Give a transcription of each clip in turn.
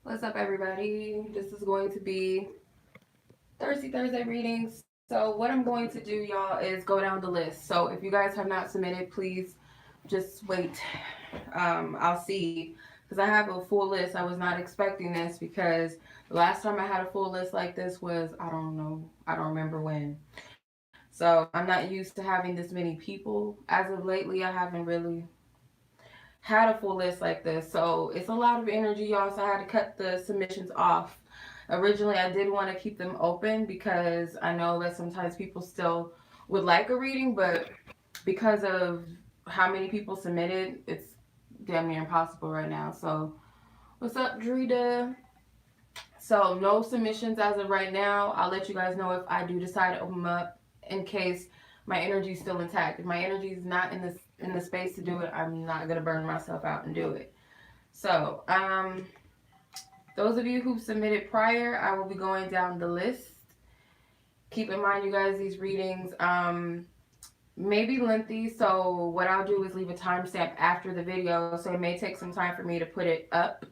What's up, everybody? This is going to be Thirsty Thursday readings. So what I'm going to do, y'all, is go down the list. So if you guys have not submitted, please just wait. I'll see, because I have a full list. I was not expecting this because the last time I had a full list like this was, I don't know, I don't remember when. So I'm not used to having this many people. As of lately, I haven't really had a full list like this. So it's a lot of energy, y'all. So I had to cut the submissions off. Originally, I did want to keep them open because I know that sometimes people still would like a reading, but because of how many people submitted, it's damn near impossible right now. So, what's up, Drita? So, no submissions as of right now. I'll let you guys know if I do decide to open them up in case my energy is still intact. If my energy is not in the space to do it, I'm not gonna burn myself out and do it. So, those of you who submitted prior, I will be going down the list. Keep in mind, you guys, these readings may be lengthy, so what I'll do is leave a timestamp after the video, so it may take some time for me to put it up.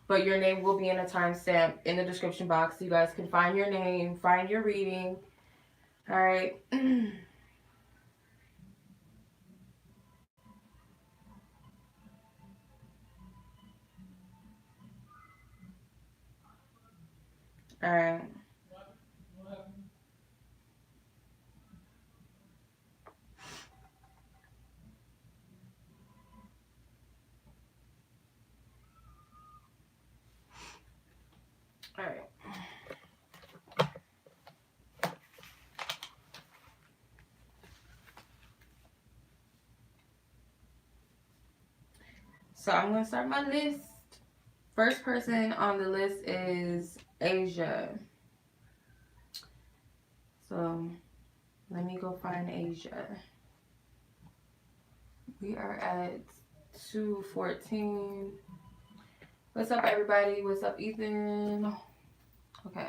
But your name will be in a timestamp in the description box, so you guys can find your name, find your reading. All right. All right. All right. So I'm gonna start my list. First person on the list is Asia. So let me go find Asia. We are at 2:14. What's up, everybody? What's up, Ethan? Okay.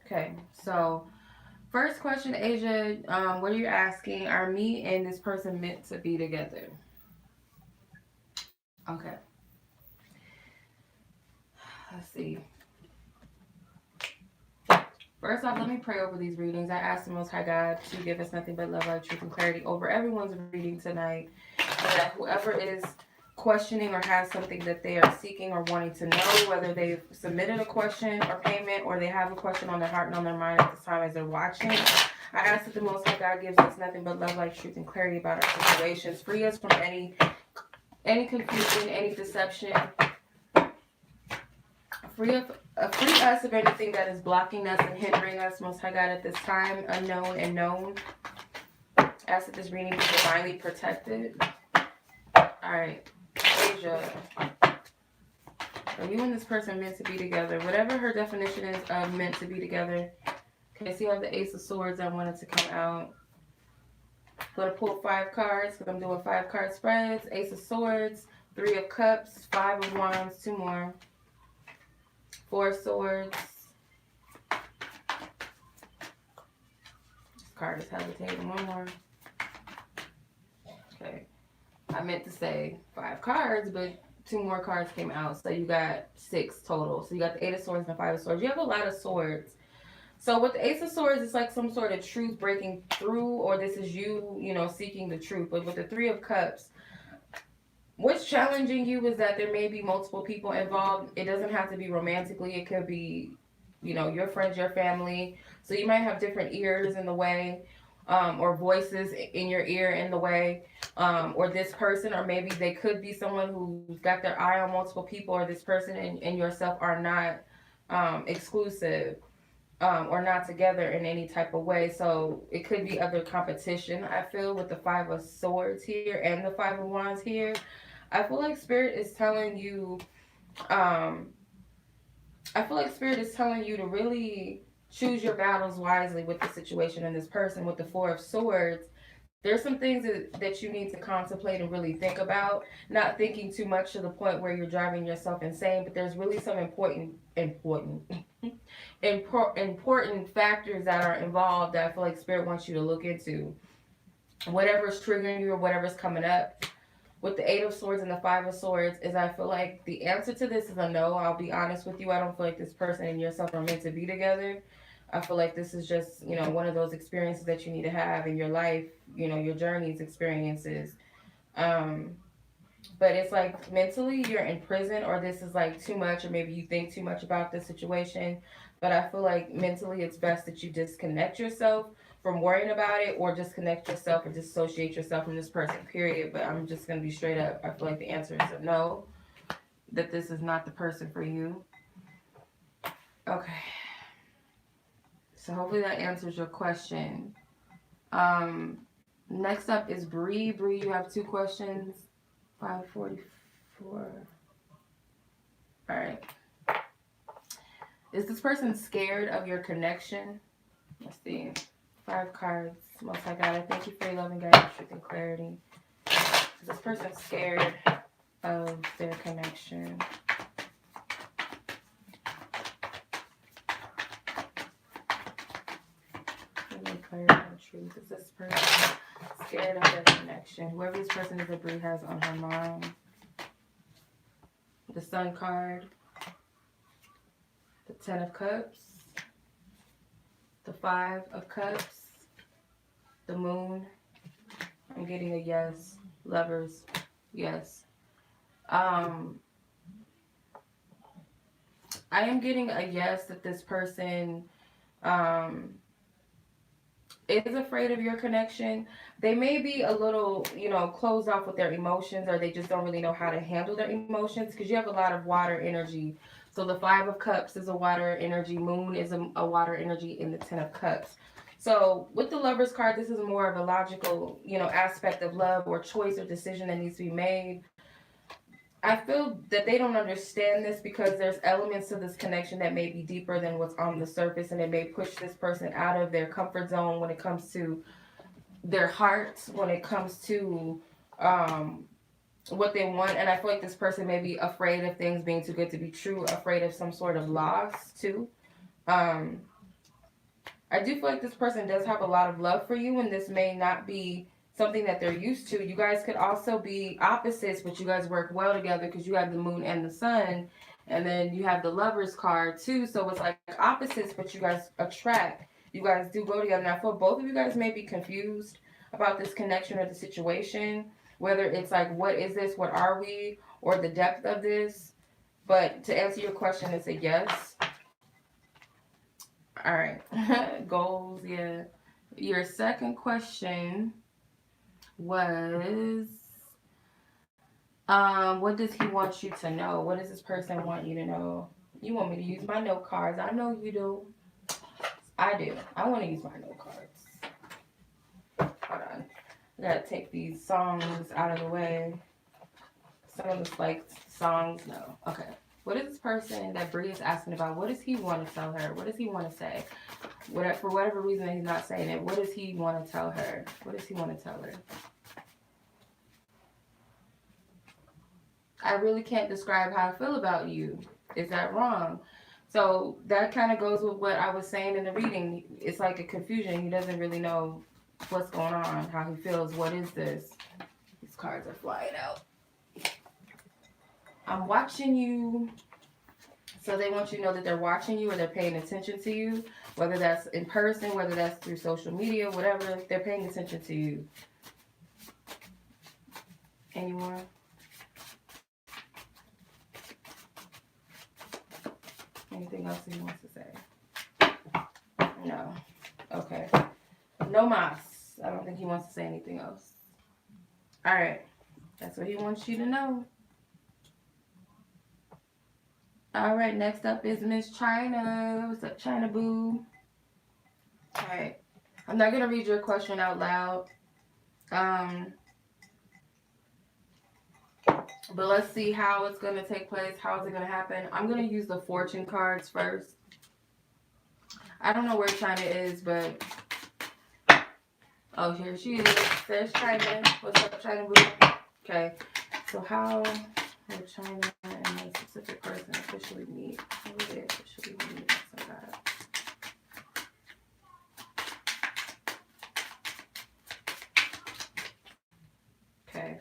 Okay. So first question, Asia. What are you asking? Are me and this person meant to be together? Okay. Let's see. First off, let me pray over these readings. I ask the Most High God to give us nothing but love, light, truth, and clarity over everyone's reading tonight. So that whoever is questioning or has something that they are seeking or wanting to know, whether they've submitted a question or payment or they have a question on their heart and on their mind at this time as they're watching, I ask that the Most High God gives us nothing but love, light, truth, and clarity about our situations. Free us from any confusion, any deception. Free us of anything that is blocking us and hindering us, Most High God, at this time, unknown and known. Ask that this reading be divinely protected. Alright, Asia. Are you and this person meant to be together? Whatever her definition is of meant to be together. Okay, so you have the Ace of Swords. I wanted to come out. I'm going to pull 5 cards because I'm doing 5 card spreads. Ace of Swords, 3 of Cups, 5 of Wands, 2 more. 4 Swords. This card is hesitating. 1 more. Okay. I meant to say 5 cards, but 2 more cards came out. So you got 6 total. So you got the 8 of Swords and the 5 of Swords. You have a lot of swords. So with the Ace of Swords, it's like some sort of truth breaking through, or this is you, seeking the truth. But with the 3 of Cups, what's challenging you is that there may be multiple people involved. It doesn't have to be romantically. It could be, your friends, your family. So you might have different ears in the way, or voices in your ear in the way, or this person, or maybe they could be someone who's got their eye on multiple people, or this person and yourself are not exclusive. Or not together in any type of way. So it could be other competition, I feel, with the 5 of Swords here and the 5 of Wands here. I feel like Spirit is telling you, to really choose your battles wisely with the situation and this person. With the 4 of Swords, there's some things that you need to contemplate and really think about. Not thinking too much to the point where you're driving yourself insane, but there's really some important factors that are involved that I feel like Spirit wants you to look into. Whatever's triggering you or whatever's coming up, with the Eight of Swords and the Five of Swords is I feel like the answer to this is a no. I'll be honest with you. I don't feel like this person and yourself are meant to be together. I feel like this is just, you know, one of those experiences that you need to have in your life, you know, your journeys, experiences. Um, but it's like mentally you're in prison, or this is like too much, or maybe you think too much about the situation. But I feel like mentally it's best that you disconnect yourself from worrying about it, or disconnect yourself or dissociate yourself from this person, period. But I'm just going to be straight up. I feel like the answer is a no, that this is not the person for you. Okay. So hopefully that answers your question. Um, Next up is Bree. Bree, you have 2 questions. 544. All right. Is this person scared of your connection? Let's see. 5 cards. Most I got. I thank you for your love and guidance, truth, and clarity. Is this person scared of their connection? Clarity and truth. Is this person scared of their connection? Whoever this person is that Bree has on her mind. The Sun card. The 10 of Cups. The 5 of Cups. The Moon. I'm getting a yes. Lovers. Yes. I am getting a yes that this person is afraid of your connection. They may be a little, you know, closed off with their emotions, or they just don't really know how to handle their emotions, because you have a lot of water energy. So the 5 of Cups is a water energy. Moon is a water energy in the 10 of Cups. So with the Lovers card, this is more of a logical, you know, aspect of love or choice or decision that needs to be made. I feel that they don't understand this because there's elements to this connection that may be deeper than what's on the surface, and it may push this person out of their comfort zone when it comes to their heart, when it comes to what they want. And I feel like this person may be afraid of things being too good to be true, afraid of some sort of loss too. I do feel like this person does have a lot of love for you, and this may not be something that they're used to. You guys could also be opposites, but you guys work well together because you have the Moon and the Sun, and then you have the Lovers card too. So it's like opposites, but you guys attract. You guys do go together. And I feel both of you guys may be confused about this connection or the situation, whether it's like, what is this? What are we? Or the depth of this. But to answer your question, it's a yes. All right. Goals, yeah. Your second question was, what does he want you to know? What does this person want you to know? You want me to use my note cards. I know you do. I do. I want to use my note cards. Hold on. I gotta take these songs out of the way. Some of this, like, songs, no. Okay. What is this person that Bree is asking about? What does he want to tell her? What does he want to say? For whatever reason he's not saying it, what does he want to tell her? What does he want to tell her? I really can't describe how I feel about you. Is that wrong? So that kind of goes with what I was saying in the reading. It's like a confusion. He doesn't really know what's going on, how he feels. What is this? These cards are flying out. I'm watching you. So they want you to know that they're watching you, or they're paying attention to you, whether that's in person, whether that's through social media, whatever, they're paying attention to you. Any more? Anything else he wants to say? No. Okay. No mas. I don't think he wants to say anything else. All right. That's what he wants you to know. All right, next up is Miss China. What's up, China Boo? All right. I'm not going to read your question out loud. But let's see how it's going to take place. How is it going to happen? I'm going to use the fortune cards first. I don't know where China is, but... Oh, here she is. There's China. What's up, China Boo? Okay. So how... will China and a specific person officially meet? How will they officially meet? So that. Okay.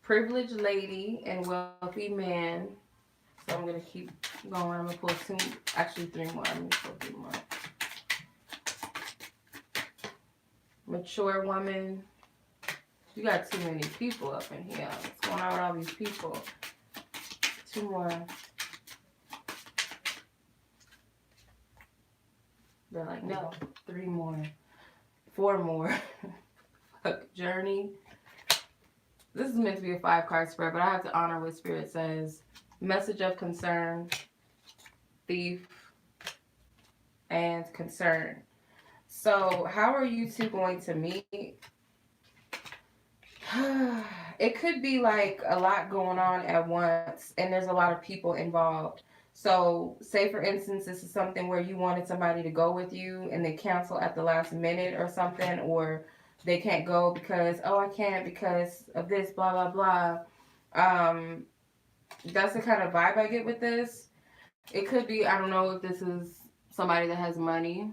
privileged lady and wealthy man. So I'm going to keep going. I'm going to pull three more. I'm going to pull 3 more. Mature woman. You got too many people up in here. What's going on with all these people? 2 more. They're like, no. 3 more. 4 more. Journey. This is meant to be a 5-card spread, but I have to honor what Spirit says. Message of concern, thief, and concern. So how are you two going to meet? It could be like a lot going on at once, and there's a lot of people involved. So say for instance, this is something where you wanted somebody to go with you and they cancel at the last minute or something, or they can't go because, oh, I can't because of this, blah, blah, blah. That's the kind of vibe I get with this. It could be, I don't know if this is somebody that has money.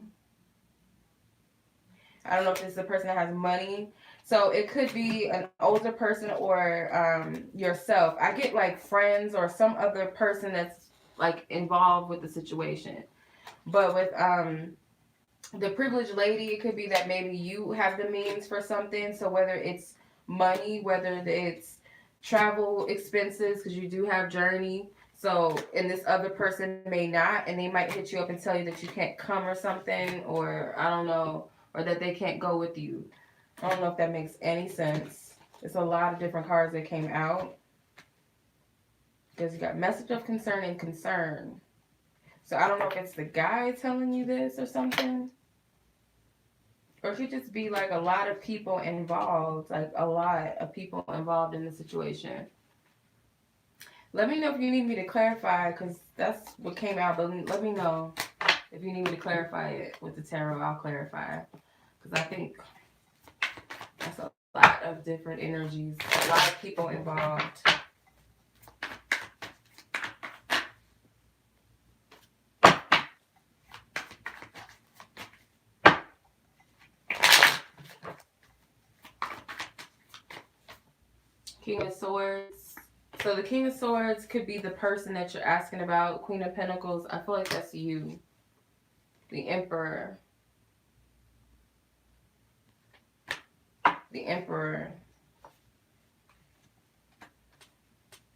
I don't know if this is a person that has money. So it could be an older person or yourself. I get like friends or some other person that's like involved with the situation. But with the privileged lady, it could be that maybe you have the means for something. So whether it's money, whether it's travel expenses, because you do have journey. So, and this other person may not, and they might hit you up and tell you that you can't come or something, or I don't know, or that they can't go with you. I don't know if that makes any sense. It's a lot of different cards that came out. Because you got message of concern and concern. So I don't know if it's the guy telling you this or something. Or it could just be like a lot of people involved. Like a lot of people involved in the situation. Let me know if you need me to clarify, because that's what came out. But let me know if you need me to clarify it with the tarot. I'll clarify. Because I think that's a lot of different energies. A lot of people involved. King of Swords. So the King of Swords could be the person that you're asking about. Queen of Pentacles, I feel like that's you. The Emperor. The Emperor.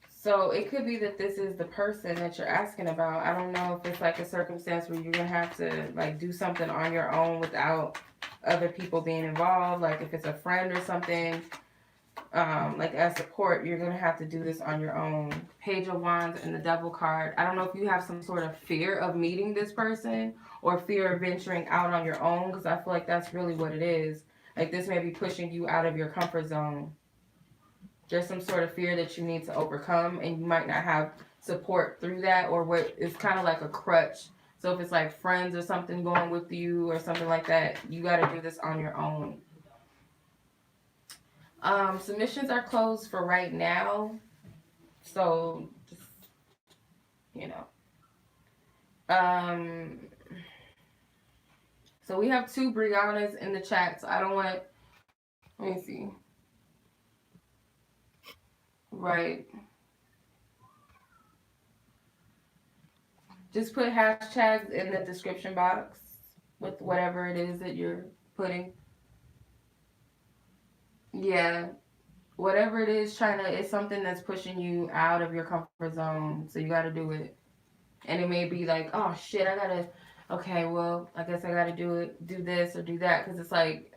So it could be that this is the person that you're asking about. I don't know if it's like a circumstance where you're going to have to like do something on your own without other people being involved. Like if it's a friend or something. Like as support, you're going to have to do this on your own. Page of Wands and the Devil card. I don't know if you have some sort of fear of meeting this person or fear of venturing out on your own, because I feel like that's really what it is. Like this may be pushing you out of your comfort zone. There's some sort of fear that you need to overcome, and you might not have support through that, or what is kind of like a crutch. So if it's like friends or something going with you or something like that, you got to do this on your own. Submissions are closed for right now. So, just, you know. So we have 2 Briannas in the chat. So I don't want, let me see. Right. Just put hashtags in the description box with whatever it is that you're putting. Yeah. Whatever it is, it's something that's pushing you out of your comfort zone. So you got to do it. And it may be like, oh shit, okay, well, I guess I got to do this or do that. Because it's like,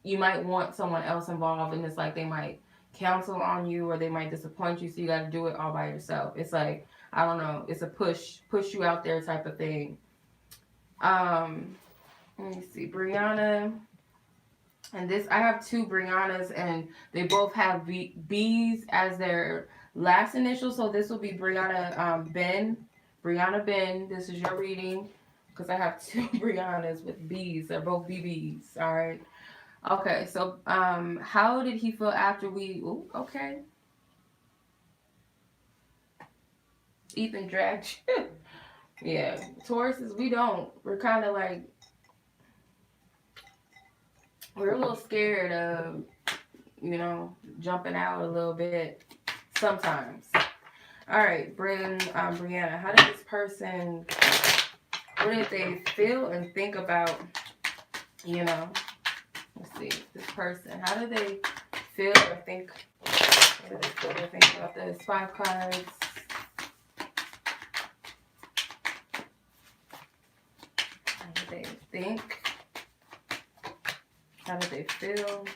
you might want someone else involved, and it's like they might counsel on you or they might disappoint you. So you got to do it all by yourself. It's like, I don't know. It's a push you out there type of thing. Let me see. Brianna. And this, I have 2 Briannas, and they both have B's as their last initial. So this will be Brianna Ben. Brianna Ben, this is your reading. Because I have 2 Briannas with B's. They're both BBs. All right. Okay. So how did he feel after we... Ooh, okay. Ethan dragged you. Yeah. Tauruses, we're kind of like... We're a little scared of, jumping out a little bit. sometimes. All right, Brianna, how did this person, what did they feel and think about, you know, let's see, this person, how did they feel or think, what did they feel or think about this? 5 cards. How did they think? How did they feel?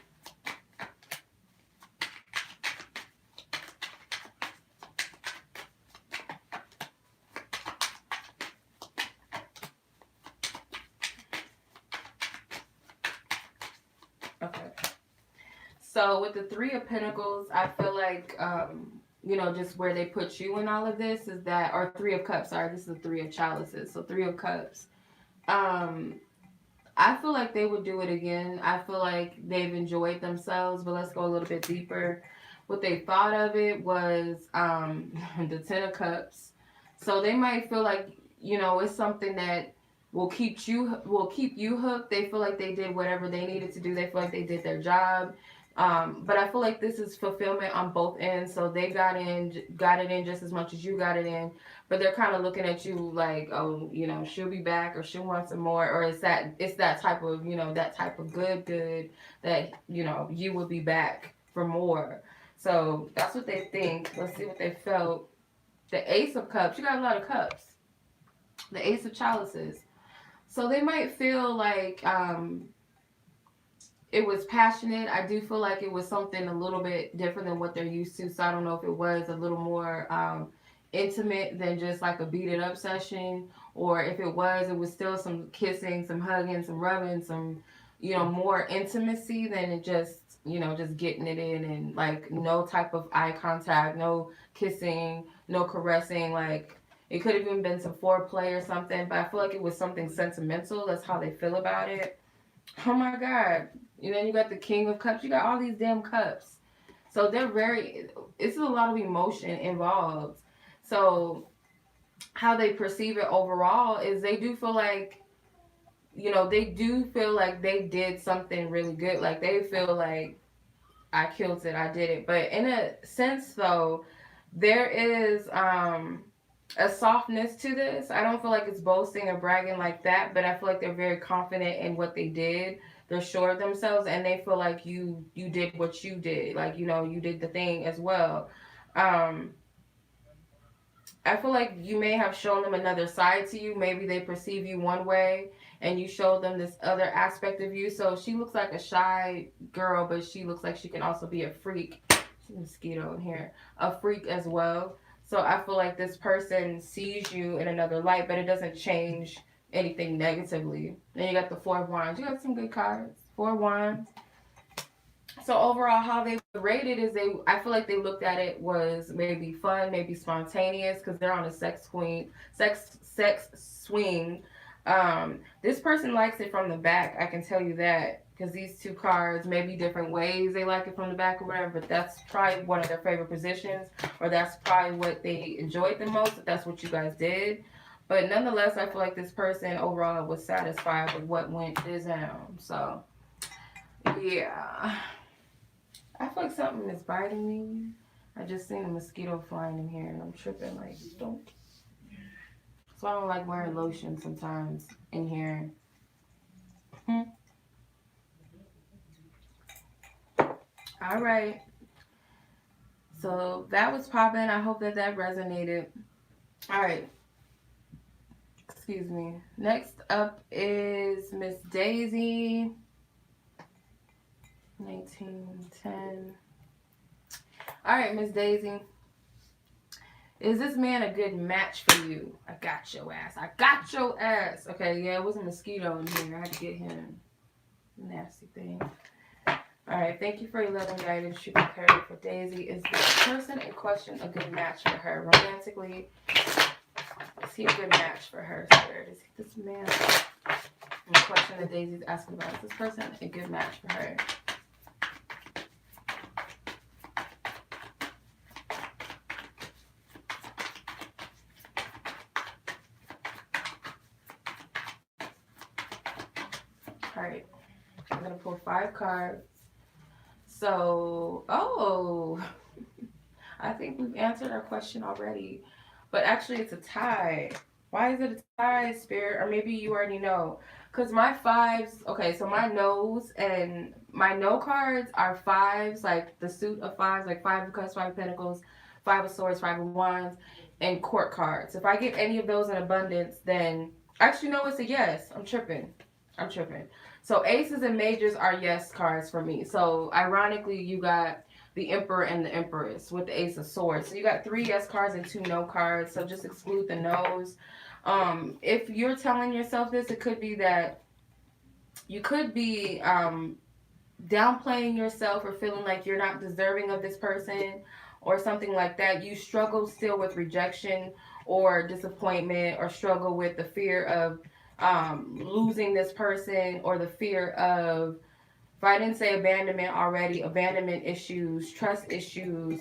Okay. So with the 3 of Pentacles, I feel like, you know, just where they put you in all of this is that, or 3 of Cups, sorry, this is the 3 of Chalices. So 3 of Cups. I feel like they would do it again. I feel like they've enjoyed themselves, but let's go a little bit deeper. What they thought of it was the 10 of Cups. So they might feel like, you know, it's something that will keep you hooked. They feel like they did whatever they needed to do. They feel like they did their job. But I feel like this is fulfillment on both ends. So they got it in just as much as you got it in. But they're kind of looking at you like, oh, you know, she'll be back, or she'll want some more, or it's that type of, you know, that type of good that, you know, you will be back for more. So that's what they think. Let's see what they felt. The Ace of Cups. You got a lot of cups. The Ace of Chalices. So they might feel like it was passionate. I do feel like it was something a little bit different than what they're used to. So I don't know if it was a little more intimate than just like a beat it up session, or if it was still some kissing, some hugging, some rubbing, some, you know, more intimacy than it just, you know, just getting it in, and like no type of eye contact, no kissing, no caressing. Like it could have even been some foreplay or something, but I feel like it was something sentimental. That's how they feel about it. Oh my God. And then you got the King of Cups. You got all these damn cups. So it's a lot of emotion involved. So how they perceive it overall is they do feel like, you know, they do feel like they did something really good. Like they feel like I killed it, I did it. But in a sense though, there is a softness to this. I don't feel like it's boasting or bragging like that, but I feel like they're very confident in what they did. They're sure of themselves, and they feel like you did what you did. Like, you know, you did the thing as well. I feel like you may have shown them another side to you. Maybe they perceive you one way and you showed them this other aspect of you. So she looks like a shy girl, but she looks like she can also be a freak. There's a mosquito in here. A freak as well. So I feel like this person sees you in another light, but it doesn't change anything negatively. Then you got the 4 of Wands. You got some good cards. 4 of Wands. So overall, how they rated is I feel like they looked at it was maybe fun, maybe spontaneous, because they're on a sex swing. This person likes it from the back. I can tell you that, because these 2 cards may be different ways they like it from the back or whatever, but that's probably one of their favorite positions, or that's probably what they enjoyed the most, if that's what you guys did. But nonetheless, I feel like this person overall was satisfied with what went down. So, yeah. I feel like something is biting me. I just seen a mosquito flying in here and I'm tripping like, don't. So I don't like wearing lotion sometimes in here. All right. So that was popping. I hope that resonated. All right. Excuse me. Next up is Miss Daisy. 1910. All right, Miss Daisy. Is this man a good match for you? I got your ass. I got your ass. Okay, yeah, it was a mosquito in here. I had to get him. Nasty thing. All right, thank you for your love and guidance. You prepared for Daisy. Is this person in question a good match for her? Romantically, is he a good match for her, Spirit? Is this man in question that Daisy's asking about? Is this person a good match for her? All right, I'm gonna pull 5 cards. So, I think we've answered our question already. But actually, it's a tie. Why is it a tie, Spirit? Or maybe you already know. Because my fives, okay, so my no's and my no cards are fives, like the suit of fives, like five of cups, five of pentacles, five of swords, five of wands, and court cards. If I get any of those in abundance, then actually, no, it's a yes. I'm tripping. I'm tripping. So aces and majors are yes cards for me. So ironically, you got the Emperor and the Empress with the Ace of Swords. So you got 3 yes cards and 2 no cards. So just exclude the no's. If you're telling yourself this, it could be that you could be downplaying yourself or feeling like you're not deserving of this person or something like that. You struggle still with rejection or disappointment, or struggle with the fear of losing this person, or the fear of, if I didn't say abandonment already, abandonment issues, trust issues,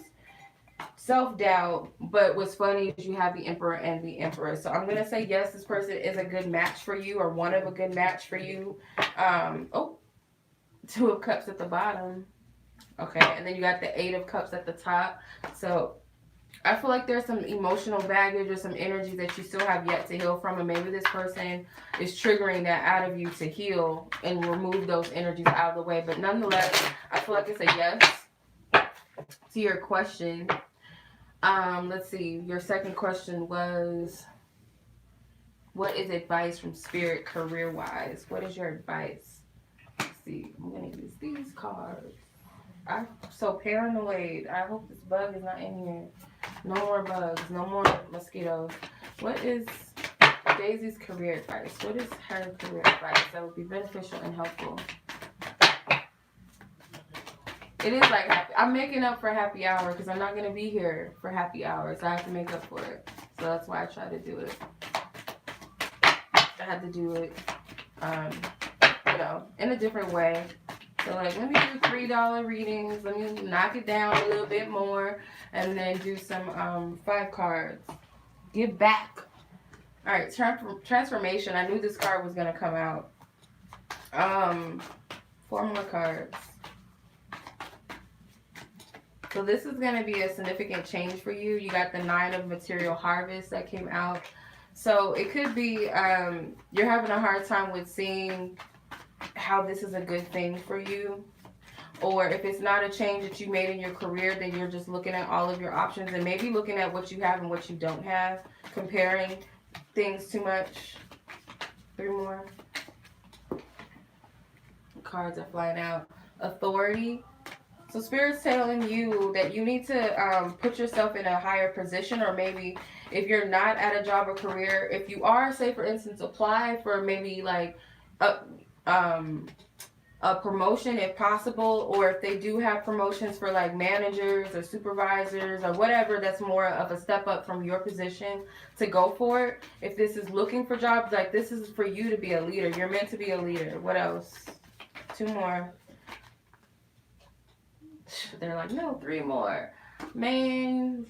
self-doubt. But what's funny is you have the Emperor and the Empress. So I'm going to say yes, this person is a good match for you, or one of a good match for you. Oh, 2 of Cups at the bottom. Okay, and then you got the 8 of Cups at the top. So I feel like there's some emotional baggage or some energy that you still have yet to heal from, and maybe this person is triggering that out of you to heal and remove those energies out of the way. But nonetheless, I feel like it's a yes to your question. Let's see. Your second question was, what is advice from Spirit career-wise? What is your advice? Let's see. I'm gonna use these cards. I'm so paranoid. I hope this bug is not in here. No more bugs. No more mosquitoes. What is Daisy's career advice? What is her career advice that would be beneficial and helpful? It is like happy. I'm making up for happy hour because I'm not going to be here for happy hour. So I have to make up for it. So that's why I try to do it. I had to do it, in a different way. So like, let me do $3 readings. Let me knock it down a little bit more, and then do some 5 cards. Give back. All right, transformation. I knew this card was gonna come out. 4 more cards. So this is gonna be a significant change for you. You got the 9 of material harvest that came out. So it could be you're having a hard time with seeing how this is a good thing for you, or if it's not a change that you made in your career, then you're just looking at all of your options and maybe looking at what you have and what you don't have, comparing things too much. 3 more cards are flying out. Authority. So Spirit's telling you that you need to put yourself in a higher position, or maybe if you're not at a job or career, if you are, say for instance, apply for maybe like a promotion if possible, or if they do have promotions for like managers or supervisors or whatever, that's more of a step up from your position, to go for it. If this is looking for jobs, like this is for you to be a leader. You're meant to be a leader. What else? 2 more. They're like, no, 3 more. Man.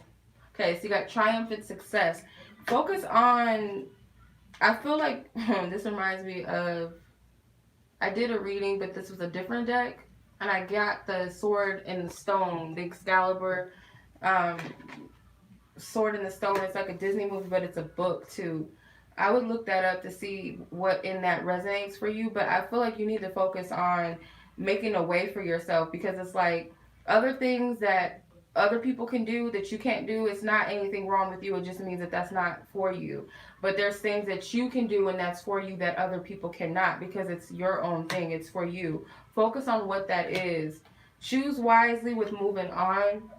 Okay, so you got triumphant success. Focus on, I feel like this reminds me of, I did a reading, but this was a different deck, and I got the Sword and the Stone, the Excalibur Sword and the Stone. It's like a Disney movie, but it's a book too. I would look that up to see what in that resonates for you, but I feel like you need to focus on making a way for yourself, because it's like other things that other people can do that you can't do. It's not anything wrong with you. It just means that that's not for you. But there's things that you can do and that's for you that other people cannot, because it's your own thing. It's for you. Focus on what that is. Choose wisely with moving on.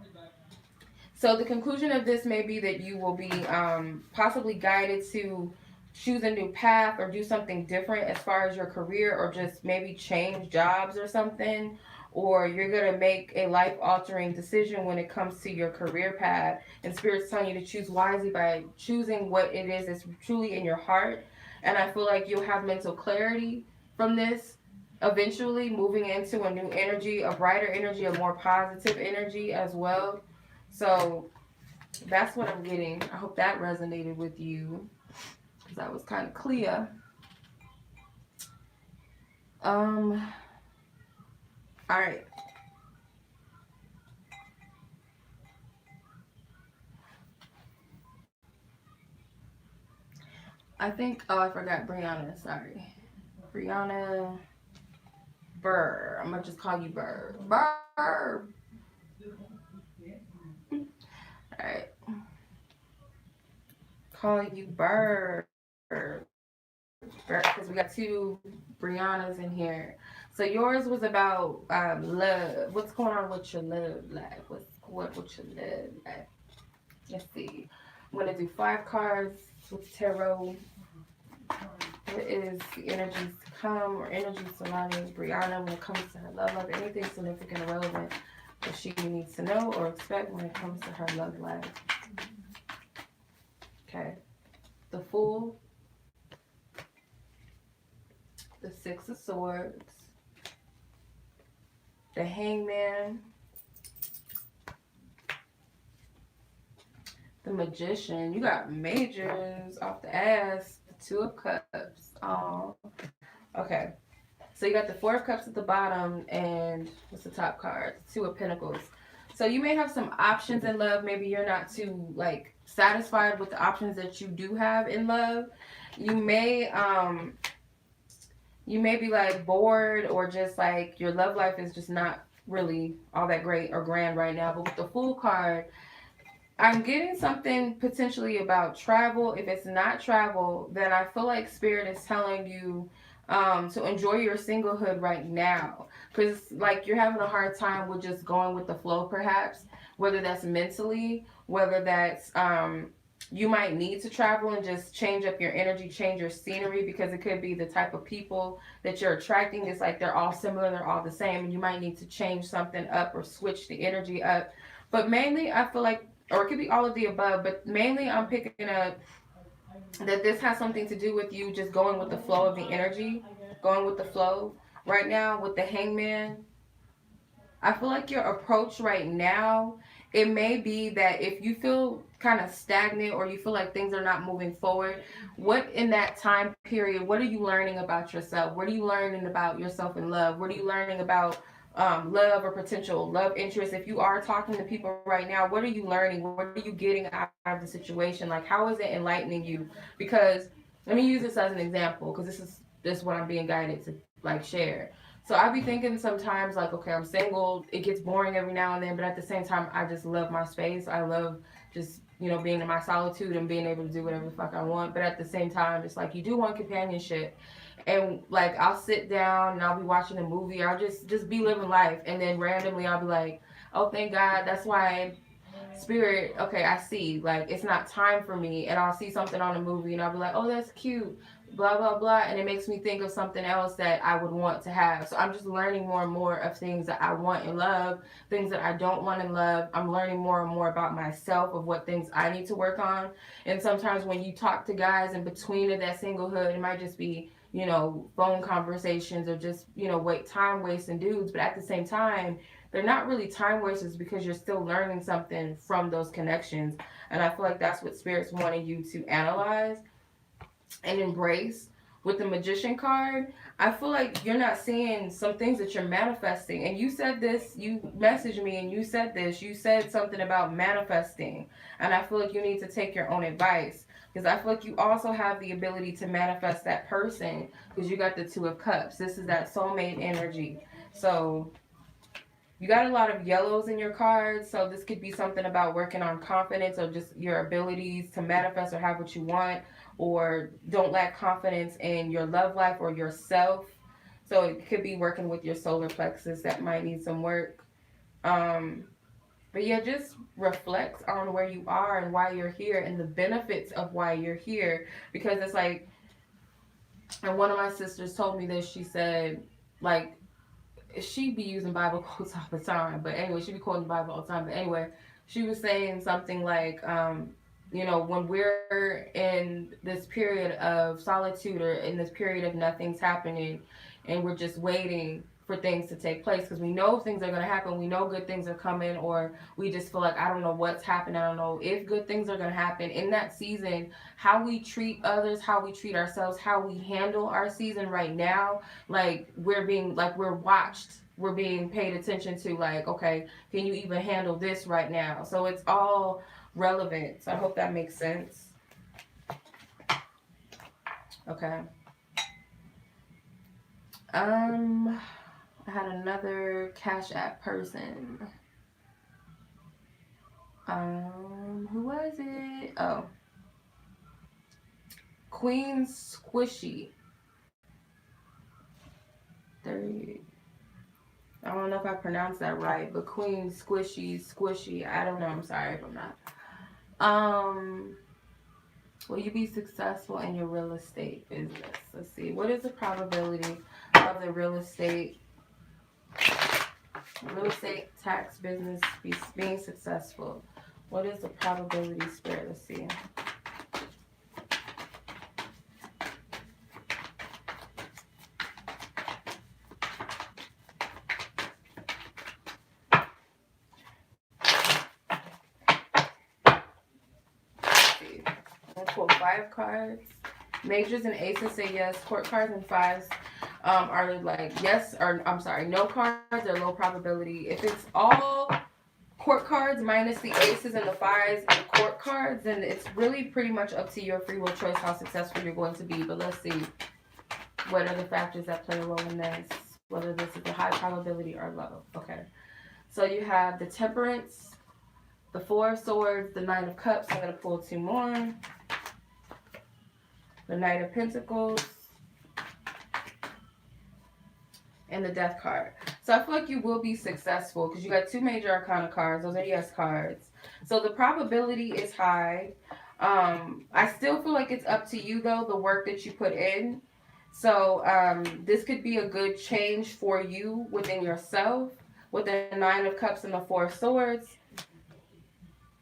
So the conclusion of this may be that you will be possibly guided to choose a new path or do something different as far as your career, or just maybe change jobs or something, or you're going to make a life-altering decision when it comes to your career path, and Spirit's telling you to choose wisely by choosing what it is that's truly in your heart. And I feel like you'll have mental clarity from this, eventually moving into a new energy, a brighter energy, a more positive energy as well. So that's what I'm getting. I hope that resonated with you, because that was kind of clear. All right. I think, oh, I forgot Brianna, sorry. Brianna Berr. I'm gonna just call you Berr. Berr! Alright. Calling you Berr. Because we got two Briannas in here. So yours was about love. What's going on with your love life? What with your love life? Let's see. I'm gonna do 5 cards with tarot. What is the energies to come or energies surrounding Brianna when it comes to her love life? Anything significant or relevant that she needs to know or expect when it comes to her love life? Okay. The Fool, the 6 of Swords, the Hangman, the Magician. You got majors off the ass. The 2 of Cups. Oh, okay. So you got the 4 of Cups at the bottom, and what's the top card? The 2 of Pentacles. So you may have some options in love. Maybe you're not too like satisfied with the options that you do have in love. You may be like bored, or just like your love life is just not really all that great or grand right now. But with the Fool card, I'm getting something potentially about travel. If it's not travel, then I feel like Spirit is telling you to enjoy your singlehood right now. Because like you're having a hard time with just going with the flow, perhaps. Whether that's mentally, whether that's you might need to travel and just change up your energy, change your scenery, because it could be the type of people that you're attracting. It's like they're all similar, they're all the same, and you might need to change something up or switch the energy up. But mainly, I feel like, or it could be all of the above, but mainly I'm picking up that this has something to do with you just going with the flow of the energy, going with the flow. Right now, with the Hangman, I feel like your approach right now, it may be that if you feel kind of stagnant or you feel like things are not moving forward, what in that time period, what are you learning about yourself? What are you learning about yourself in love? What are you learning about love or potential love interest? If you are talking to people right now, what are you learning? What are you getting out of the situation? Like, how is it enlightening you? Because let me use this as an example, because this is what I'm being guided to like share. So I be thinking sometimes like, okay, I'm single. It gets boring every now and then, but at the same time, I just love my space. I love just, being in my solitude and being able to do whatever the fuck I want. But at the same time, it's like you do want companionship. And like I'll sit down and I'll be watching a movie. I'll just be living life, and then randomly I'll be like, oh, thank God. That's why Spirit, okay, I see. Like, it's not time for me. And I'll see something on a movie and I'll be like, oh, that's cute, blah, blah, blah. And it makes me think of something else that I would want to have. So I'm just learning more and more of things that I want in love, things that I don't want in love. I'm learning more and more about myself, of what things I need to work on. And sometimes when you talk to guys in between of that singlehood, it might just be, phone conversations or just, time wasting dudes. But at the same time, they're not really time wasters, because you're still learning something from those connections. And I feel like that's what Spirit's wanting you to analyze and embrace. With the Magician card, I feel like you're not seeing some things that you're manifesting. And you said this, you messaged me and you said this, you said something about manifesting. And I feel like you need to take your own advice, because I feel like you also have the ability to manifest that person, because you got the 2 of Cups. This is that soulmate energy. So you got a lot of yellows in your cards, so this could be something about working on confidence or just your abilities to manifest or have what you want, or don't lack confidence in your love life or yourself. So it could be working with your solar plexus that might need some work. But yeah, just reflect on where you are and why you're here and the benefits of why you're here. Because it's like, and one of my sisters told me this, she said, like, she be using Bible quotes all the time, but anyway, she be quoting the Bible all the time. But anyway, she was saying something like, when we're in this period of solitude or in this period of nothing's happening, and we're just waiting for things to take place, because we know things are going to happen, we know good things are coming, or we just feel like, I don't know what's happening, I don't know if good things are going to happen in that season. How we treat others, how we treat ourselves, how we handle our season right now, like we're watched, we're being paid attention to, like, okay, can you even handle this right now? So it's all relevant. So I hope that makes sense. Okay. I had another Cash App person. Who was it? Oh, Queen Squishy. 30. I don't know if I pronounced that right, but Queen Squishy. I don't know. I'm sorry if I'm not. Will you be successful in your real estate business? Let's see. What is the probability of the real estate tax business being successful? What is the probability spread? Let's see. Let's pull 5 cards. Majors and aces say yes. Court cards and 5s are like yes, or I'm sorry, no cards are low probability. If it's all court cards minus the aces and the 5s and court cards, then it's really pretty much up to your free will choice how successful you're going to be. But let's see. What are the factors that play a role in this? Whether this is a high probability or low. Okay. So you have the Temperance, the 4 of Swords, the 9 of Cups. I'm going to pull 2 more. The Knight of Pentacles, and the Death card. So I feel like you will be successful because you got 2 major arcana cards. Those are yes cards. So the probability is high. I still feel like it's up to you, though, the work that you put in. So this could be a good change for you within yourself with the 9 of Cups and the 4 of Swords.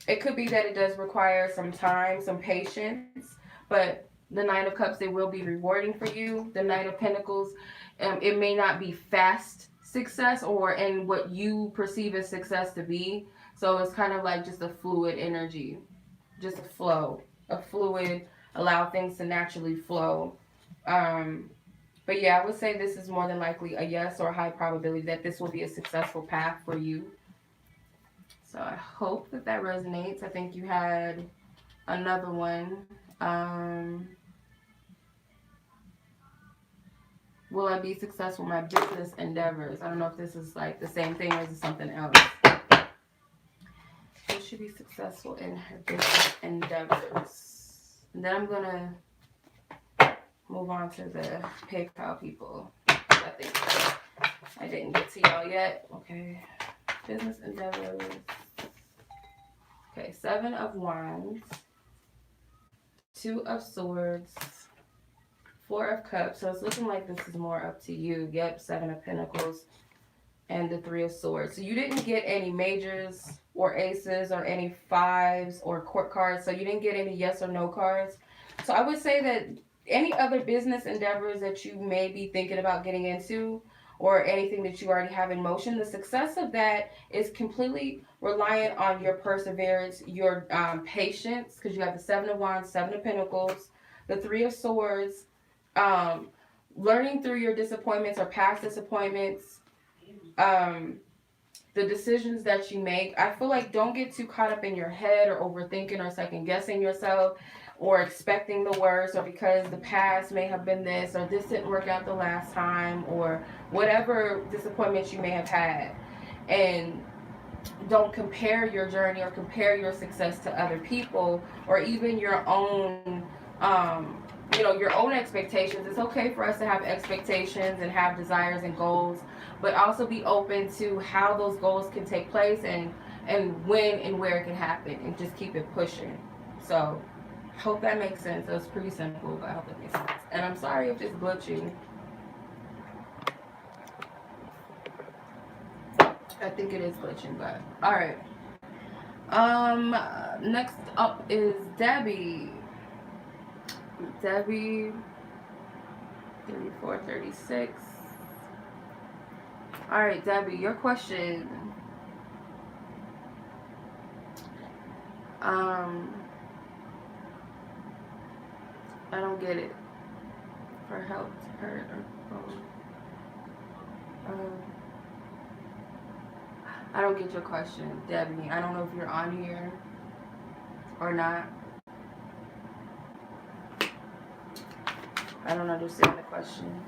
It could be that it does require some time, some patience, but the 9 of Cups, they will be rewarding for you. The Knight of Pentacles, it may not be fast success or in what you perceive as success to be. So it's kind of like just a fluid energy, just a flow, a fluid, allow things to naturally flow. But yeah, I would say this is more than likely a yes or a high probability that this will be a successful path for you. So I hope that that resonates. I think you had another one. Will I be successful in my business endeavors? I don't know if this is like the same thing or is it something else. Will she be successful in her business endeavors? And then I'm going to move on to the PayPal people. I think I didn't get to y'all yet. Okay. Business endeavors. Okay. 7 of Wands. 2 of Swords. 4 of Cups. So it's looking like this is more up to you. Yep, 7 of Pentacles and the 3 of Swords. So you didn't get any majors or aces or any 5s or court cards. So you didn't get any yes or no cards. So I would say that any other business endeavors that you may be thinking about getting into or anything that you already have in motion, the success of that is completely reliant on your perseverance, your patience, because you have the 7 of Wands, 7 of Pentacles, the 3 of Swords, learning through your disappointments or past disappointments, the decisions that you make. I feel like don't get too caught up in your head or overthinking or second guessing yourself or expecting the worst or because the past may have been this or this didn't work out the last time or whatever disappointments you may have had. And don't compare your journey or compare your success to other people or even your own your own expectations. It's okay for us to have expectations and have desires and goals, but also be open to how those goals can take place and when and where it can happen, and just keep it pushing. So hope that makes sense. It was pretty simple, but I hope that makes sense. And I'm sorry if it's glitching. I think it is glitching, but all right. Next up is Debbie. Debbie, 34, 36. All right, Debbie, your question. I don't get it. For help, hurt, or I don't get your question, Debbie. I don't know if you're on here or not. I don't understand the question.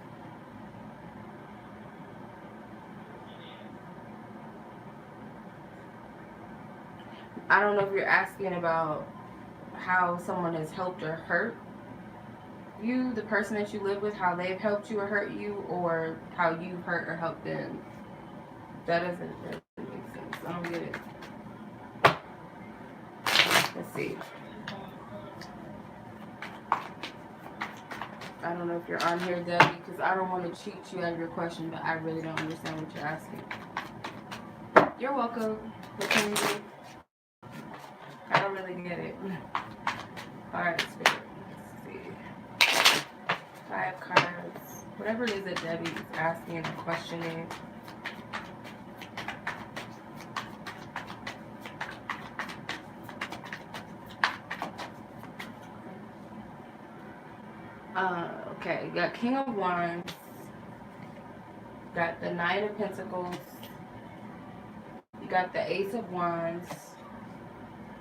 I don't know if you're asking about how someone has helped or hurt you, the person that you live with, how they've helped you or hurt you, or how you've hurt or helped them. That doesn't really make sense. I don't get it. Let's see. I don't know if you're on here, Debbie, because I don't want to cheat you out of your question, but I really don't understand what you're asking. You're welcome. I don't really get it. Alright, Spirit. Let's see. 5 cards. Whatever it is that Debbie is asking or questioning. Okay, you got King of Wands, got the 9 of Pentacles, you got the Ace of Wands,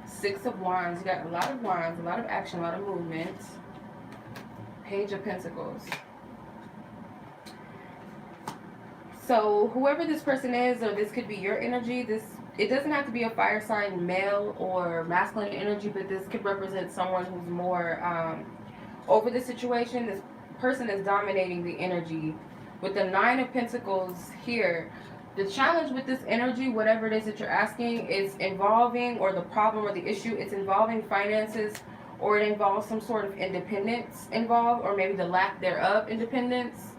6 of Wands, you got a lot of wands, a lot of action, a lot of movement, Page of Pentacles. So whoever this person is, or this could be your energy, it doesn't have to be a fire sign, male or masculine energy, but this could represent someone who's more over the situation. This person is dominating the energy. With the 9 of Pentacles here, the challenge with this energy, whatever it is that you're asking, is involving, or the problem or the issue, it's involving finances, or it involves some sort of independence involved, or maybe the lack thereof independence.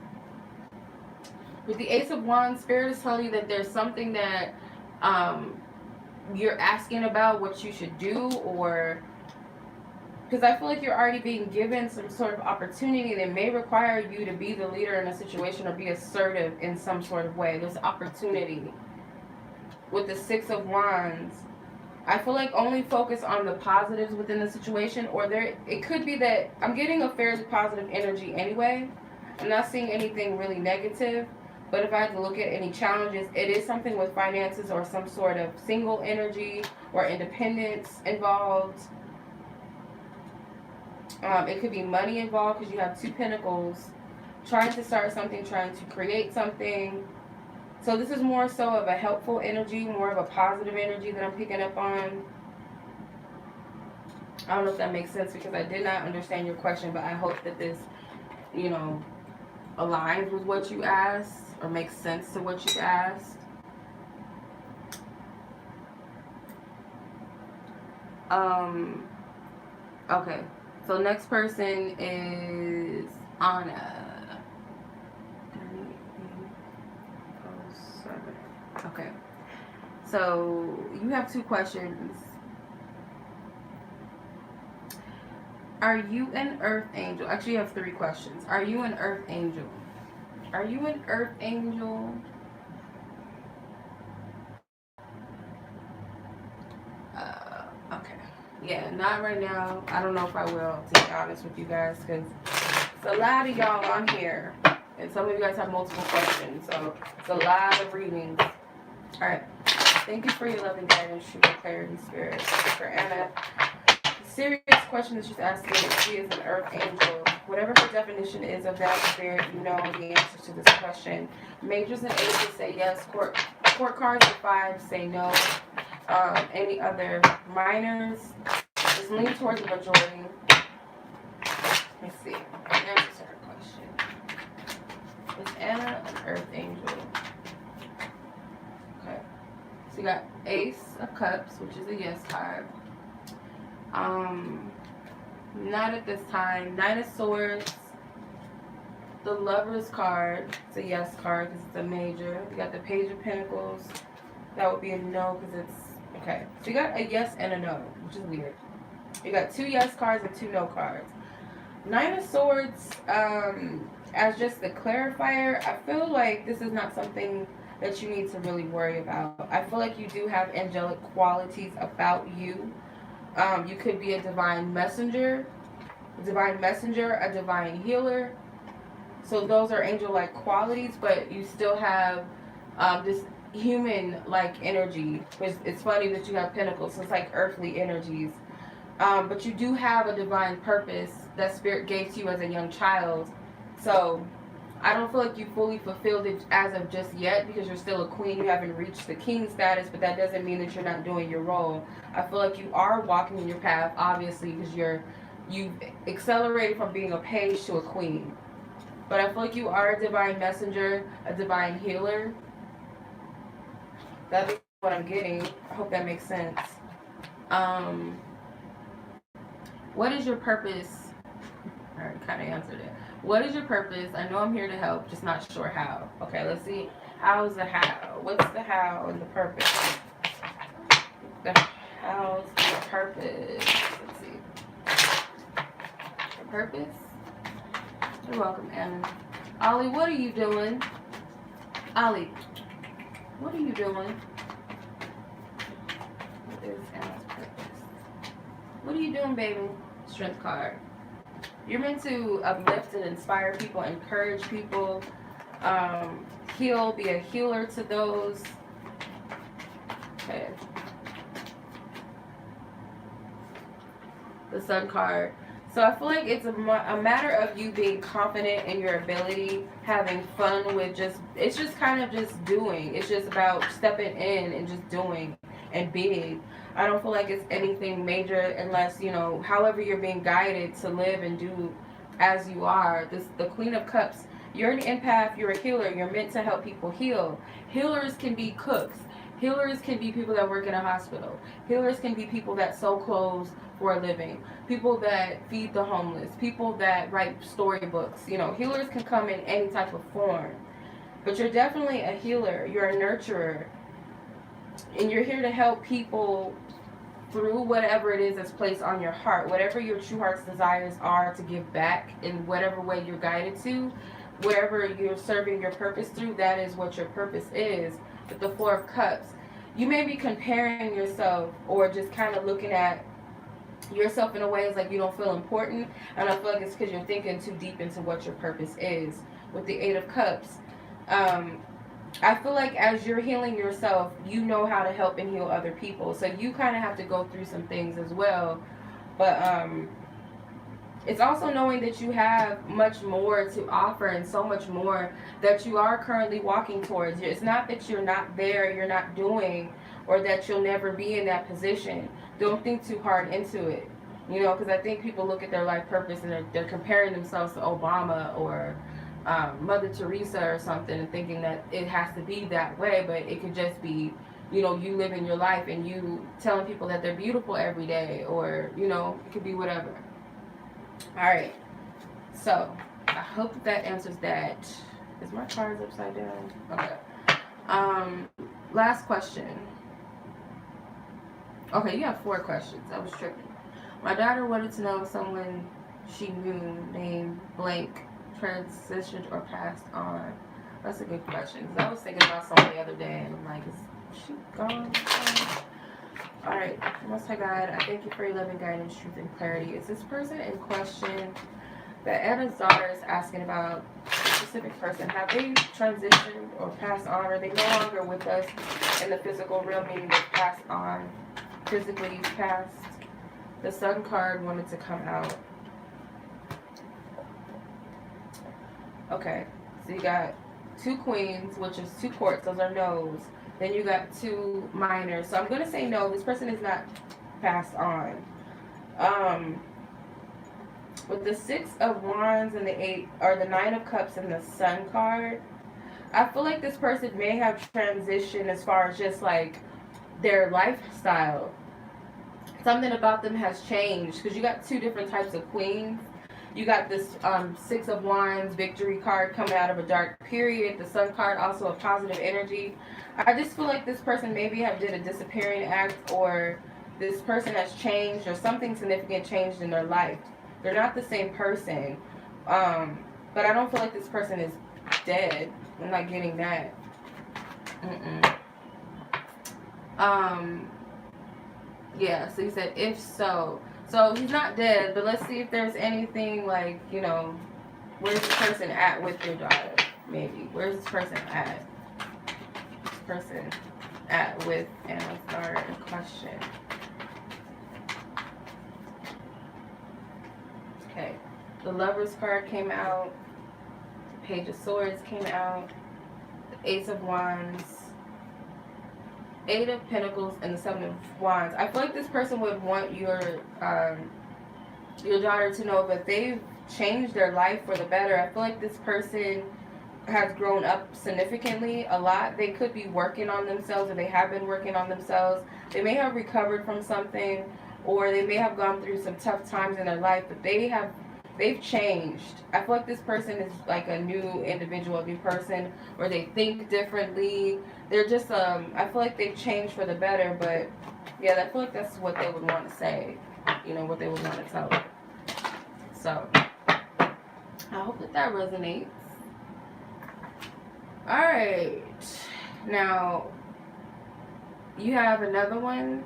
With the Ace of Wands, Spirit is telling you that there's something that you're asking about what you should do, or because I feel like you're already being given some sort of opportunity that may require you to be the leader in a situation or be assertive in some sort of way. There's opportunity. With the 6 of Wands, I feel like only focus on the positives within the situation, or it could be that I'm getting a fairly positive energy anyway. I'm not seeing anything really negative, but if I had to look at any challenges, it is something with finances or some sort of single energy or independence involved. It could be money involved because you have 2 Pentacles, trying to start something, trying to create something. So this is more so of a helpful energy, more of a positive energy that I'm picking up on. I don't know if that makes sense, because I did not understand your question, but I hope that this, aligns with what you asked or makes sense to what you asked. Okay. So next person is Anna. Okay. So you have 2 questions. Are you an earth angel? Actually, you have 3 questions. Are you an earth angel? Are you an earth angel? Okay. Yeah, not right now. I don't know if I will, to be honest with you guys, because it's a lot of y'all on here, and some of you guys have multiple questions, so it's a lot of readings. All right. Thank you for your loving guidance, true clarity, Spirit. For Anna, the serious question that she's asking is, she is an earth angel. Whatever her definition is of that, Spirit, you know the answer to this question. Majors and aces say yes. Court cards and 5 say no. Any other minors, just lean towards the majority. Let's see. Answer to her question. Is Anna an earth angel? Okay. So you got Ace of Cups, which is a yes card. Not at this time. 9 of Swords. The Lover's card. It's a yes card because it's a major. You got the Page of Pentacles. That would be a no because it's okay. So you got a yes and a no, which is weird. You got 2 yes cards and 2 no cards. 9 of Swords, as just the clarifier, I feel like this is not something that you need to really worry about. I feel like you do have angelic qualities about you. You could be a divine messenger, a divine healer. So those are angel-like qualities, but you still have this human-like energy. It's funny that you have pentacles, so it's like earthly energies. But you do have a divine purpose that Spirit gave to you as a young child. So I don't feel like you fully fulfilled it as of just yet because you're still a queen. You haven't reached the king status, but that doesn't mean that you're not doing your role. I feel like you are walking in your path, obviously, because you've accelerated from being a page to a queen. But I feel like you are a divine messenger, a divine healer. That's what I'm getting. I hope that makes sense. Um, what is your purpose? I already kind of answered it. What is your purpose? I know I'm here to help, just not sure how. Okay, let's see. How's the how? What's the how and the purpose? The how's the purpose? Let's see. The purpose? You're welcome, Anna. Ollie, what are you doing? Ollie, what are you doing? What is Anna's purpose? What are you doing, baby? Strength card. You're meant to uplift and inspire people, encourage people, heal, be a healer to those. Okay. The Sun card. So I feel like it's a matter of you being confident in your ability, having fun with it's just kind of just doing. It's just about stepping in and just doing and being. I don't feel like it's anything major unless, however you're being guided to live and do as you are. The Queen of Cups, you're an empath, you're a healer, you're meant to help people heal. Healers can be cooks. Healers can be people that work in a hospital. Healers can be people that sew clothes for a living. People that feed the homeless. People that write storybooks. Healers can come in any type of form. But you're definitely a healer. You're a nurturer. And you're here to help people through whatever it is that's placed on your heart. Whatever your true heart's desires are to give back in whatever way you're guided to. Wherever you're serving your purpose through, that is what your purpose is. With the Four of Cups, you may be comparing yourself or just kind of looking at yourself in a way it's like you don't feel important, and I feel like it's because you're thinking too deep into what your purpose is. With the Eight of Cups, I feel like as you're healing yourself, you know how to help and heal other people, so you kind of have to go through some things as well. But it's also knowing that you have much more to offer and so much more that you are currently walking towards. It's not that you're not there, you're not doing, or that you'll never be in that position. Don't think too hard into it. Because I think people look at their life purpose and they're comparing themselves to Obama or Mother Theresa or something and thinking that it has to be that way, but it could just be, you living your life and you telling people that they're beautiful every day, or, it could be whatever. Alright, so I hope that answers that. Is my cards upside down? Okay. Last question. Okay, you have 4 questions. I was tripping. My daughter wanted to know if someone she knew named blank transitioned or passed on. That's a good question. Because I was thinking about someone the other day and I'm like, is she gone? Alright, Most High God, I thank you for your loving guidance, truth, and clarity. Is this person in question that Anna's daughter is asking about, a specific person, have they transitioned or passed on? Are they no longer with us in the physical realm, meaning they've passed on, physically passed? The Sun card wanted to come out. Okay, so you got 2 queens, which is 2 courts, those are no's. Then you got 2 minors. So I'm going to say no, this person is not passed on. With the 6 of Wands and the 8, or the 9 of Cups and the Sun card, I feel like this person may have transitioned as far as just like their lifestyle. Something about them has changed because you got 2 different types of queens. You got this 6 of Wands victory card coming out of a dark period. The Sun card, also a positive energy. I just feel like this person maybe have did a disappearing act, or this person has changed, or something significant changed in their life. They're not the same person. But I don't feel like this person is dead. I'm not getting that. Yeah, so you said if so. So he's not dead, but let's see if there's anything like, where's this person at with your daughter? Maybe. Where's this person at? This person at with Anna's daughter in question. Okay. The Lover's card came out. Page of Swords came out. The Ace of Wands. 8 of Pentacles and the 7 of Wands. I feel like this person would want your daughter to know that they've changed their life for the better. I feel like this person has grown up significantly a lot. They could be working on themselves, or they have been working on themselves. They may have recovered from something, or they may have gone through some tough times in their life, but they've changed. I feel like this person is like a new individual, a new person, or they think differently. They're just I feel like they've changed for the better. But yeah, I feel like that's what they would want to say, you know, what they would want to tell them. So I hope that resonates. Alright, now you have another one.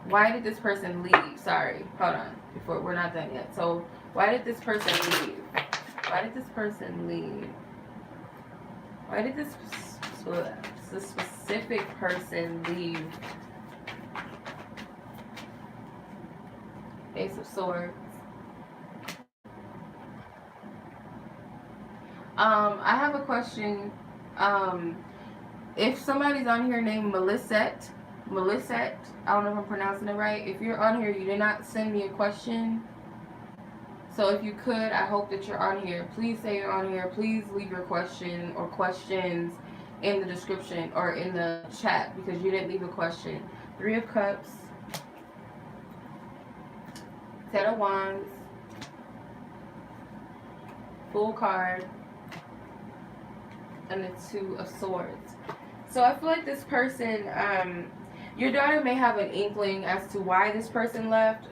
Why did this person leave? Sorry, hold on, before we're not done yet. So why did this person leave? Why did this person leave? Why did this specific person leave? Ace of Swords. I have a question. If somebody's on here named Melysette, I don't know if I'm pronouncing it right. If you're on here, you did not send me a question. So if you could, I hope that you're on here. Please say you're on here. Please leave your question or questions in the description or in the chat, because you didn't leave a question. 3 of Cups, 10 of Wands, Full card, and the 2 of Swords. So I feel like this person, your daughter may have an inkling as to why this person left.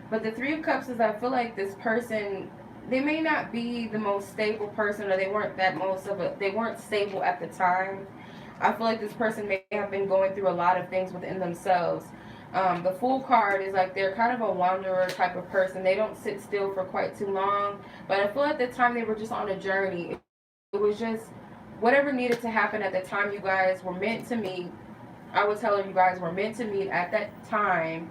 But the 3 of Cups is, I feel like this person, they may not be the most stable person, or they weren't stable at the time. I feel like this person may have been going through a lot of things within themselves. The Fool card is like they're kind of a wanderer type of person. They don't sit still for quite too long. But I feel at the time they were just on a journey. It was just whatever needed to happen at the time you guys were meant to meet. I would tell her you guys were meant to meet at that time,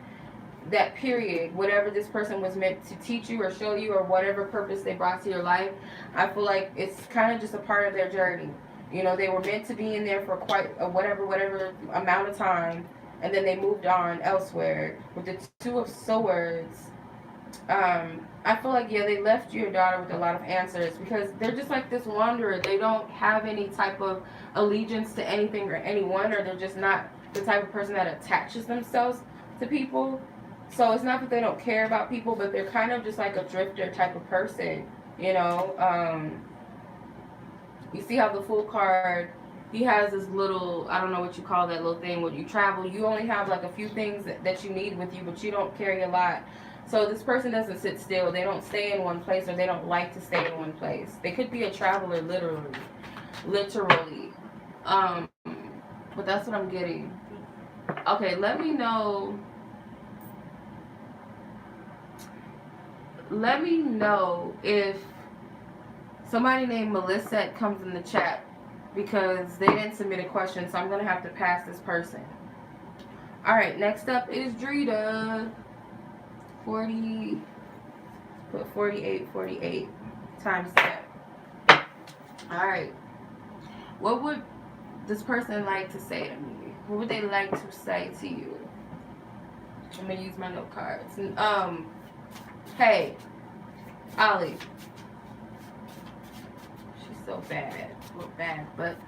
that period, whatever this person was meant to teach you or show you, or whatever purpose they brought to your life. I feel like it's kind of just a part of their journey. You know, they were meant to be in there for quite a whatever amount of time, and then they moved on elsewhere. With the 2 of Swords, I feel like, yeah, they left your daughter with a lot of answers, because they're just like this wanderer. They don't have any type of allegiance to anything or anyone, or they're just not the type of person that attaches themselves to people. So it's not that they don't care about people, but they're kind of just like a drifter type of person, you know. You see how the Fool card, he has this little, I don't know what you call that little thing, when you travel, you only have like a few things that you need with you, but you don't carry a lot. So this person doesn't sit still. They don't stay in one place, or they don't like to stay in one place. They could be a traveler, literally. But that's what I'm getting. Okay, let me know. Let me know if somebody named Melysette comes in the chat, because they didn't submit a question, so I'm going to have to pass this person. Alright, next up is Drita. 40, put 48 times that. Alright. What would this person like to say to me? What would they like to say to you? I'm going to use my note cards. Hey, Ollie. She's so bad. Well, bad, but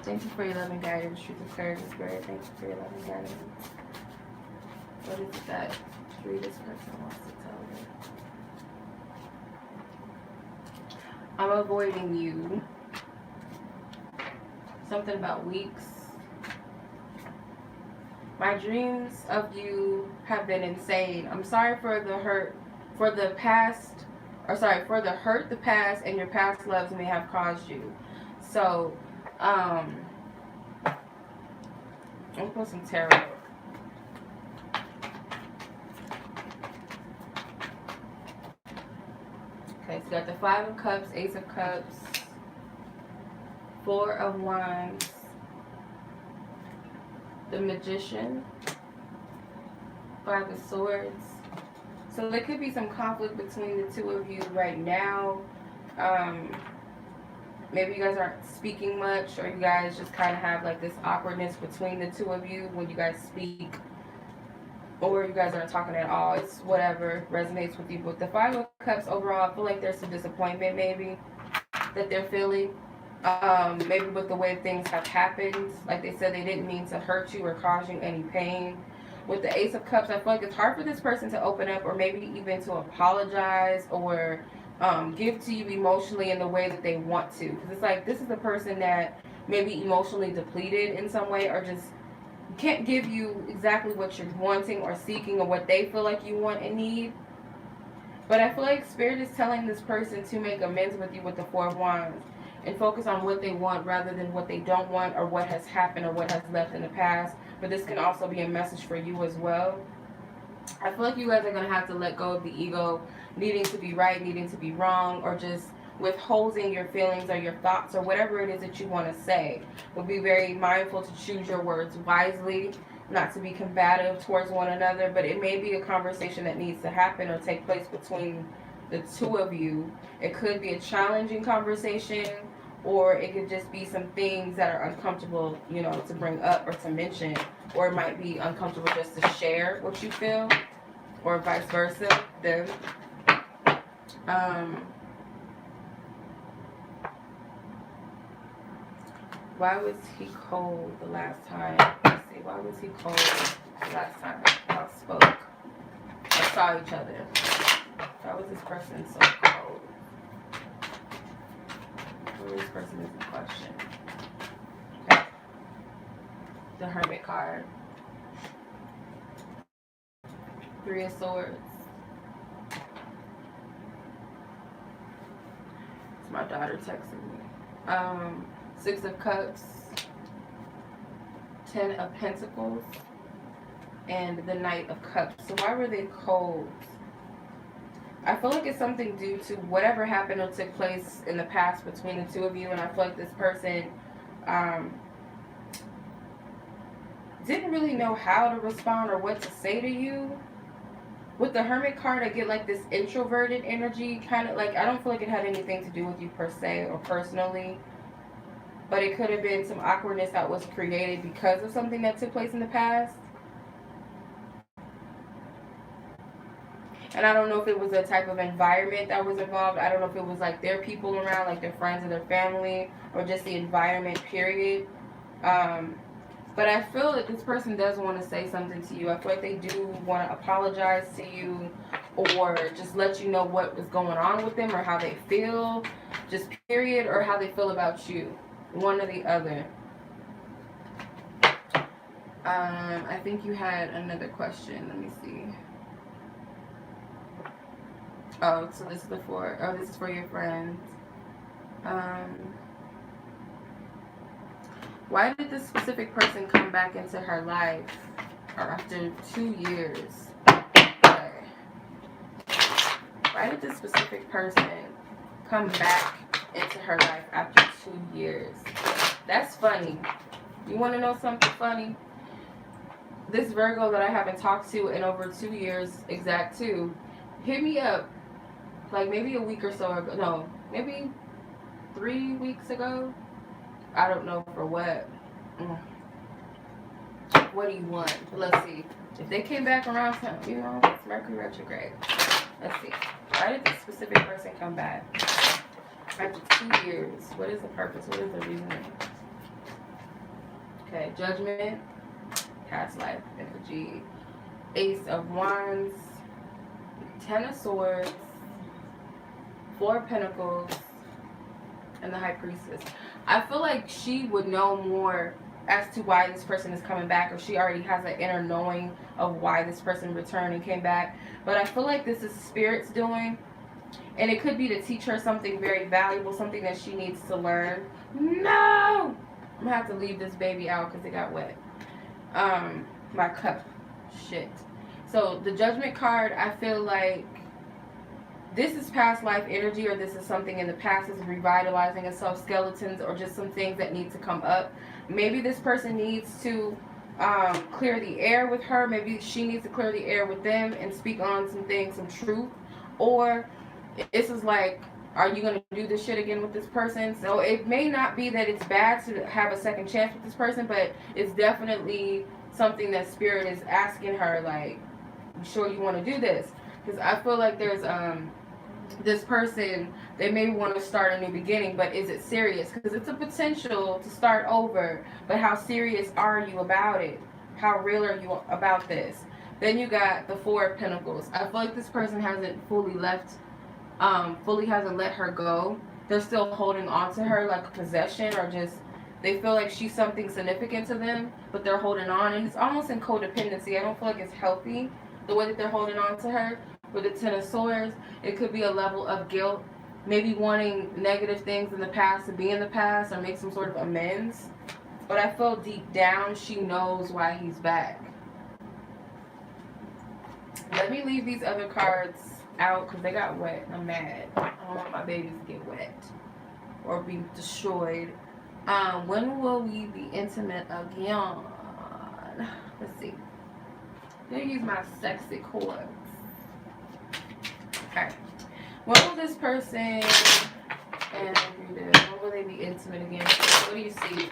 thank you for your loving guidance, truth of clarity, spirit. Thank you for your loving guidance. What is it that this person wants to tell me? I'm avoiding you. Something about weeks. My dreams of you have been insane. I'm sorry for the hurt, for the past, or sorry, for the hurt the past and your past loves may have caused you. So, I'm gonna put some tarot. Okay, so you got the 5 of Cups, Ace of Cups, 4 of Wands, the Magician, 5 of Swords, So there could be some conflict between the two of you right now. Maybe you guys aren't speaking much, or you guys just kind of have like this awkwardness between the two of you when you guys speak, or you guys aren't talking at all. It's whatever resonates with you. But the Five of Cups overall, I feel like there's some disappointment maybe that they're feeling. Maybe with the way things have happened. Like they said, they didn't mean to hurt you or cause you any pain. With the Ace of Cups, I feel like it's hard for this person to open up, or maybe even to apologize, or give to you emotionally in the way that they want to. Because it's like, this is a person that may be emotionally depleted in some way, or just can't give you exactly what you're wanting or seeking, or what they feel like you want and need. But I feel like Spirit is telling this person to make amends with you with the Four of Wands and focus on what they want rather than what they don't want, or what has happened or what has left in the past. But this can also be a message for you as well. I feel like you guys are going to have to let go of the ego, needing to be right, needing to be wrong, or just withholding your feelings or your thoughts or whatever it is that you want to say. But be very mindful to choose your words wisely, not to be combative towards one another. But it may be a conversation that needs to happen or take place between the two of you. It could be a challenging conversation, or it could just be some things that are uncomfortable, you know, to bring up or to mention, or it might be uncomfortable just to share what you feel, or vice versa. Then, why was he cold the last time? Let's see, why was he cold the last time y'all spoke or saw each other? Why was this person so cold? This person is in question. Okay. The Hermit card. Three of Swords. It's my daughter texting me. Six of Cups. 10 of Pentacles. And the Knight of Cups. So why were they cold? I feel like it's something due to whatever happened or took place in the past between the two of you, and I feel like this person didn't really know how to respond or what to say to you. With the Hermit card, I get like this introverted energy, kind of like, I don't feel like it had anything to do with you per se or personally, but it could have been some awkwardness that was created because of something that took place in the past. And I don't know if it was a type of environment that was involved. I don't know if it was like their people around, like their friends or their family, or just the environment, period. But I feel that this person does want to say something to you. I feel like they do want to apologize to you, or just let you know what was going on with them, or how they feel, just period, or how they feel about you. One or the other. I think you had another question. Let me see. Oh, so this is this is for your friends. Why did this specific person come back into her life after 2 years? Okay. Why did this specific person come back into her life after 2 years? That's funny. You want to know something funny? This Virgo that I haven't talked to in over 2 years, exact 2, hit me up like maybe a week or so ago. No, maybe 3 weeks ago. I don't know for what. What do you want? Let's see. If they came back around time, you know, it's Mercury retrograde. Let's see. Why did this specific person come back after 2 years? What is the purpose? What is the reasoning? Okay, Judgment, past life energy, Ace of Wands, 10 of Swords, 4 of Pentacles, and the High Priestess. I feel like she would know more as to why this person is coming back, or she already has an inner knowing of why this person returned and came back. But I feel like this is Spirit's doing, and it could be to teach her something very valuable, something that she needs to learn. No! I'm gonna have to leave this baby out because it got wet. My cup. Shit. So the Judgment card, I feel like this is past life energy, or this is something in the past is revitalizing itself, skeletons, or just some things that need to come up. Maybe this person needs to clear the air with her. Maybe she needs to clear the air with them and speak on some things, some truth. Or this is like, are you going to do this shit again with this person? So it may not be that it's bad to have a second chance with this person, but it's definitely something that Spirit is asking her, like, you sure you want to do this? Because I feel like there's this person, they may want to start a new beginning, but is it serious? Because it's a potential to start over, but how serious are you about it? How real are you about this? Then you got the Four of Pentacles. I feel like this person hasn't fully hasn't let her go. They're still holding on to her like a possession, or just they feel like she's something significant to them, but they're holding on, and it's almost in codependency. I don't feel like it's healthy the way that they're holding on to her. With the Ten of Swords, it could be a level of guilt, maybe wanting negative things in the past to be in the past or make some sort of amends. But I feel deep down she knows why he's back. Let me leave these other cards out because they got wet. I'm mad. I don't want my babies to get wet or be destroyed. When will we be intimate again? Let's see. I'm going to use my sexy chords. Okay. When will this person and when will they be intimate again? What do you see?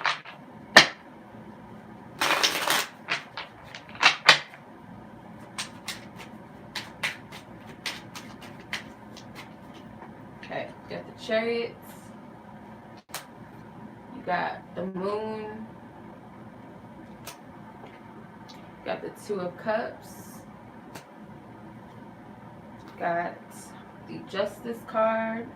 Okay, you got the Chariots. You got the Moon. You got the Two of Cups. Got the Justice card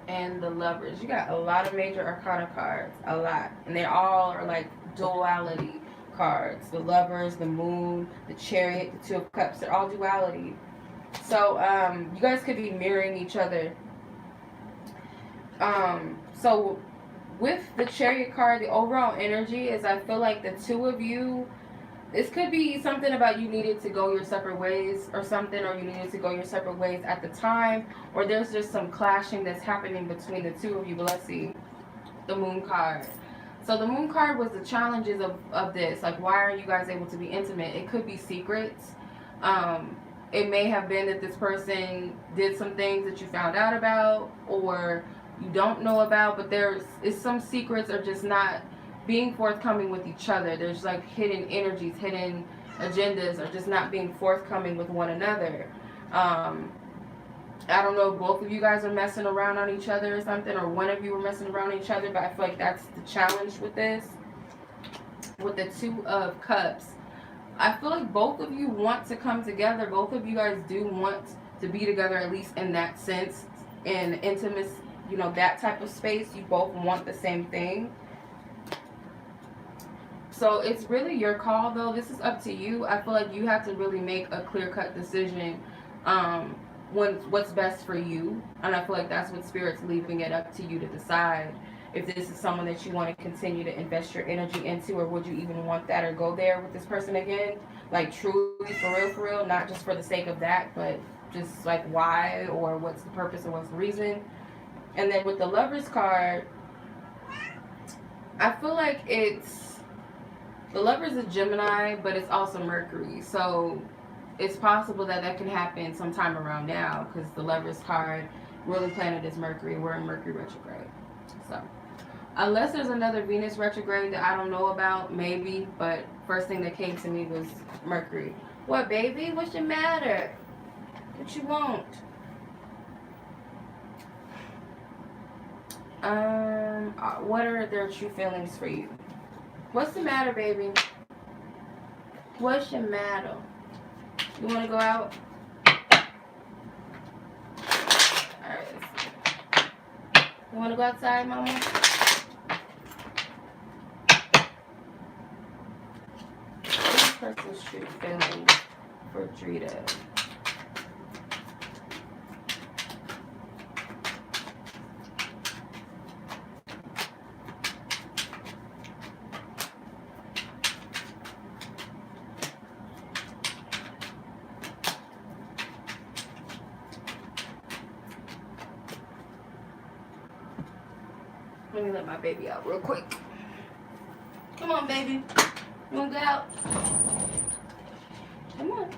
and the Lovers. You got a lot of major arcana cards, a lot, and they all are like duality cards. The Lovers, the Moon, the Chariot, the Two of Cups, they're all duality. So you guys could be mirroring each other. So with the Chariot card, the overall energy is, I feel like the two of you, this could be something about you needed to go your separate ways or something, or you needed to go your separate ways at the time, or there's just some clashing that's happening between the two of you. But let's see. The Moon card. So the Moon card was the challenges of this. Like, why are you guys able to be intimate? It could be secrets. It may have been that this person did some things that you found out about or you don't know about, but there's some secrets are just not being forthcoming with each other. There's like hidden energies, hidden agendas are just not being forthcoming with one another. I don't know if both of you guys are messing around on each other or something, or one of you were messing around on each other, but I feel like that's the challenge with this. With the Two of Cups, I feel like both of you want to come together. Both of you guys do want to be together, at least in that sense, in intimacy, you know, that type of space. You both want the same thing. So it's really your call, though. This is up to you. I feel like you have to really make a clear-cut decision what's best for you. And I feel like that's what Spirit's leaving it up to you to decide. If this is someone that you want to continue to invest your energy into, or would you even want that or go there with this person again? Like, truly, for real, not just for the sake of that, but just like why, or what's the purpose, or what's the reason. And then with the Lovers card, I feel like it's, the Lovers is Gemini, but it's also Mercury. So it's possible that that can happen sometime around now, because the Lovers card, ruling planet is Mercury. We're in Mercury retrograde. So unless there's another Venus retrograde that I don't know about, maybe. But first thing that came to me was Mercury. What, baby? What's your matter? What you want? What are their true feelings for you? What's the matter, baby? What's your matter? You want to go out? Alright, let's see. You want to go outside, mama? This person's true feelings for Drita. Let me let my baby out real quick. Come on, baby. You wanna go out? Come on.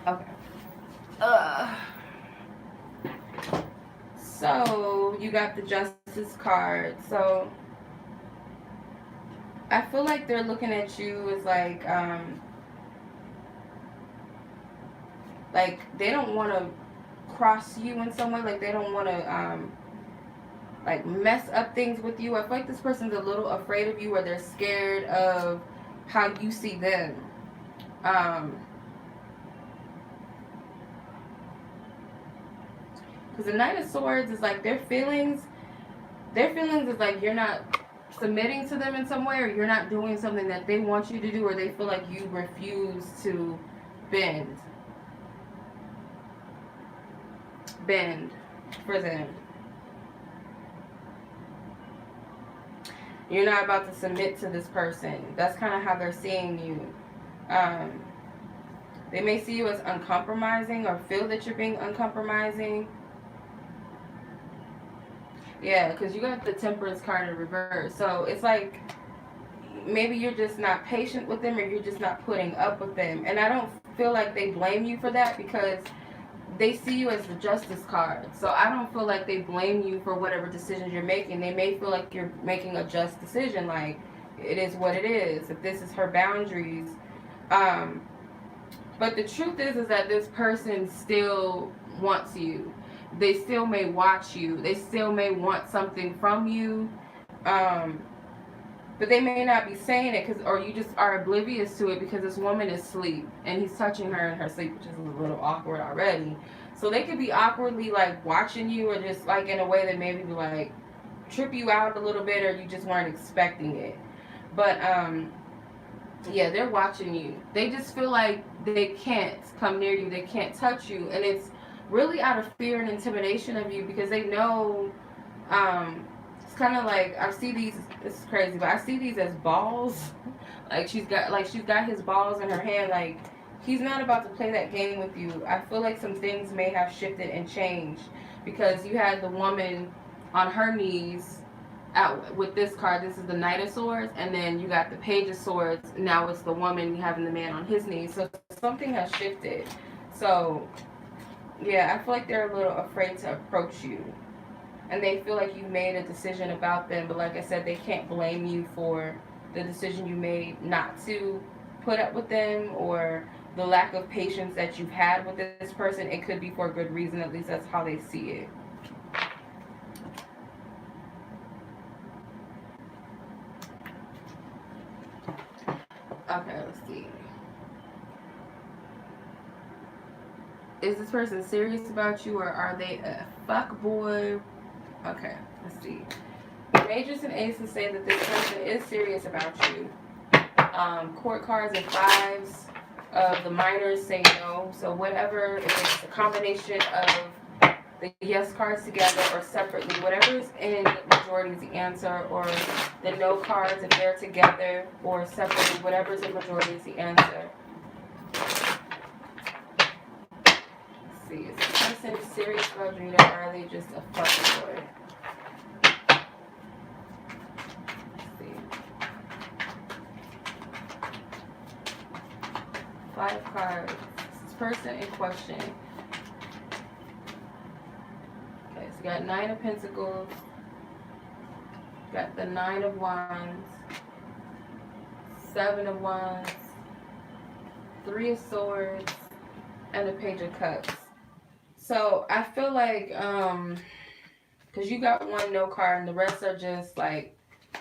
Okay. So you got the justice card. So I feel like they're looking at you as like they don't want to cross you in some way. Like they don't want to like mess up things with you. I feel like this person's a little afraid of you, or they're scared of how you see them. Because the Knight of Swords is like their feelings. Their feelings is like you're not submitting to them in some way, or you're not doing something that they want you to do, or they feel like you refuse to bend for them. You're not about to submit to this person. That's kind of how they're seeing you. They may see you as uncompromising, or feel that you're being uncompromising. Yeah, because you got the Temperance card in reverse. So it's like maybe you're just not patient with them, or you're just not putting up with them. And I don't feel like they blame you for that, because they see you as the Justice card. So I don't feel like they blame you for whatever decisions you're making. They may feel like you're making a just decision, like it is what it is, if this is her boundaries. But the truth is that this person still wants you. They still may watch you. They still may want something from you. But they may not be saying it, or you just are oblivious to it because this woman is asleep and he's touching her in her sleep, which is a little awkward already. So they could be awkwardly like watching you, or just like in a way that maybe like trip you out a little bit, or you just weren't expecting it. But yeah, they're watching you. They just feel like they can't come near you. They can't touch you. And it's really out of fear and intimidation of you, because they know it's kind of like, I see these, this is crazy, but I see these as balls. like she's got his balls in her hand. Like he's not about to play that game with you. I feel like some things may have shifted and changed, because you had the woman on her knees out with this card. This is the Knight of Swords, and then you got the Page of Swords. Now it's the woman having the man on his knees. So something has shifted. So yeah, I feel like they're a little afraid to approach you, and they feel like you made a decision about them. But like I said, they can't blame you for the decision you made not to put up with them, or the lack of patience that you've had with this person. It could be for a good reason. At least that's how they see it. Okay, let's see. Is this person serious about you, or are they a fuck boy? Okay, let's see. Majors and aces say that this person is serious about you. Court cards and fives of the minors say no. So whatever, if it's a combination of the yes cards together or separately, whatever is in majority is the answer, or the no cards if they're together or separately, whatever is in majority is the answer. Let's see, is this person serious about Drita, or are they just a fucking boy? Let's see. 5 cards. This person in question. Okay, so you got 9 of Pentacles. Got the 9 of Wands. 7 of Wands. 3 of Swords. And the Page of Cups. So I feel like, because you got 1 no card and the rest are just like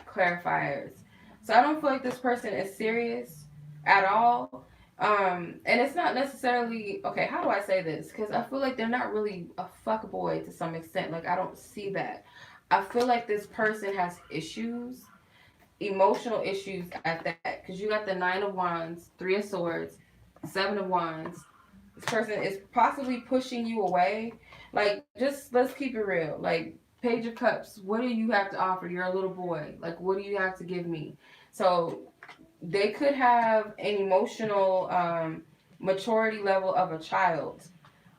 clarifiers. So I don't feel like this person is serious at all. And it's not necessarily, okay, how do I say this? Because I feel like they're not really a fuckboy to some extent. Like, I don't see that. I feel like this person has issues, emotional issues at that. Because you got the 9 of Wands, 3 of Swords, 7 of Wands. This person is possibly pushing you away. Like, just let's keep it real. Like, Page of Cups, what do you have to offer? You're a little boy. Like, what do you have to give me? So they could have an emotional maturity level of a child.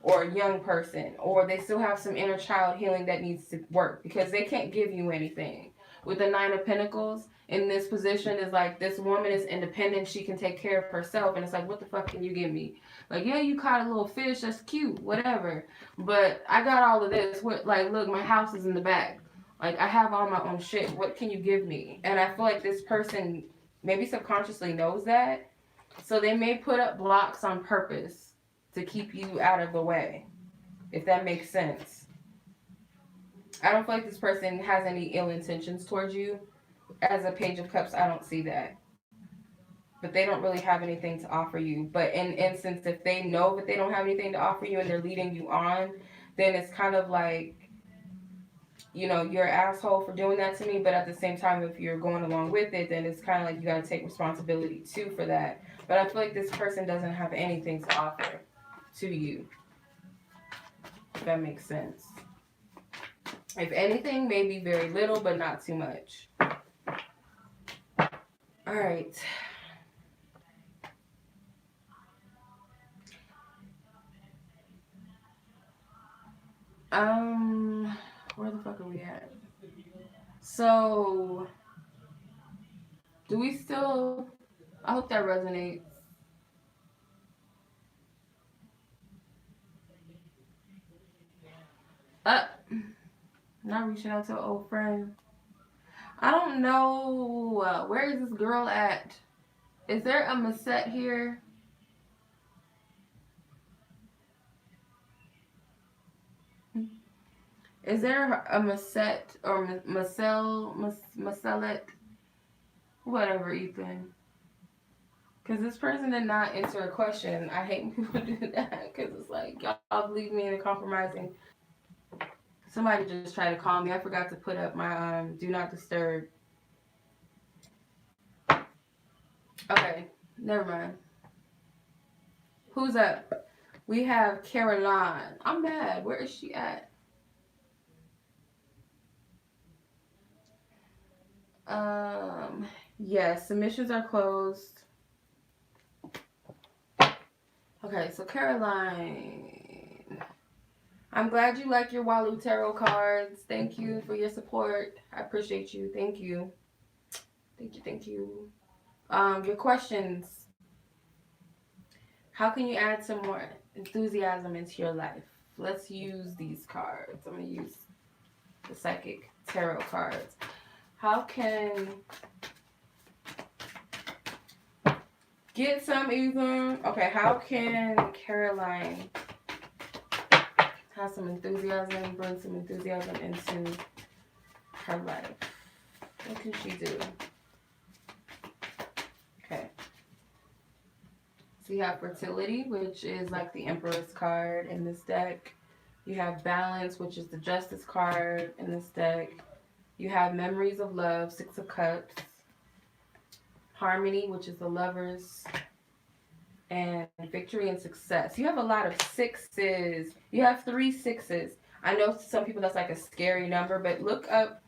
or a young person, or they still have some inner child healing that needs to work because they can't give you anything. With the Nine of Pentacles in this position is like this woman is independent, she can take care of herself, and it's like, what the fuck can you give me? Like, yeah, you caught a little fish, that's cute, whatever, but I got all of this. What, like, look, my house is in the back, like I have all my own shit, what can you give me? And I feel like this person maybe subconsciously knows that, so they may put up blocks on purpose to keep you out of the way, if that makes sense. I don't feel like this person has any ill intentions towards you. As a Page of Cups, I don't see that. But they don't really have anything to offer you. But in instance, if they know that they don't have anything to offer you and they're leading you on, then it's kind of like, you know, you're an asshole for doing that to me. But at the same time, if you're going along with it, then it's kind of like you got to take responsibility too for that. But I feel like this person doesn't have anything to offer to you. If that makes sense. If anything, maybe very little, but not too much. All right. Where the fuck are we at? So, do we still, I hope that resonates. Not reaching out to an old friend. I don't know, where is this girl at? Is there a Melysette here? Is there a Melysette or Melysette? Whatever, Ethan. Because this person did not answer a question. I hate when people do that because it's like, y'all leave me in a compromising. Somebody just tried to call me. I forgot to put up my do not disturb. Okay, never mind. Who's up? We have Carolyn. I'm mad. Where is she at? Yes, submissions are closed. Okay, so Caroline, I'm glad you like your Walu Tarot cards. Thank you for your support. I appreciate you. Thank you. Thank you. Your questions. How can you add some more enthusiasm into your life? Let's use these cards. I'm going to use the Psychic Tarot cards. How can... Get some even. Okay, how can Caroline have some enthusiasm, bring some enthusiasm into her life? What can she do? Okay. So you have fertility, which is like the Empress card in this deck. You have balance, which is the Justice card in this deck. You have memories of love, Six of Cups. Harmony, which is the Lovers, and victory and success. You have a lot of sixes. You have 3 6s. I know some people that's like a scary number, but look up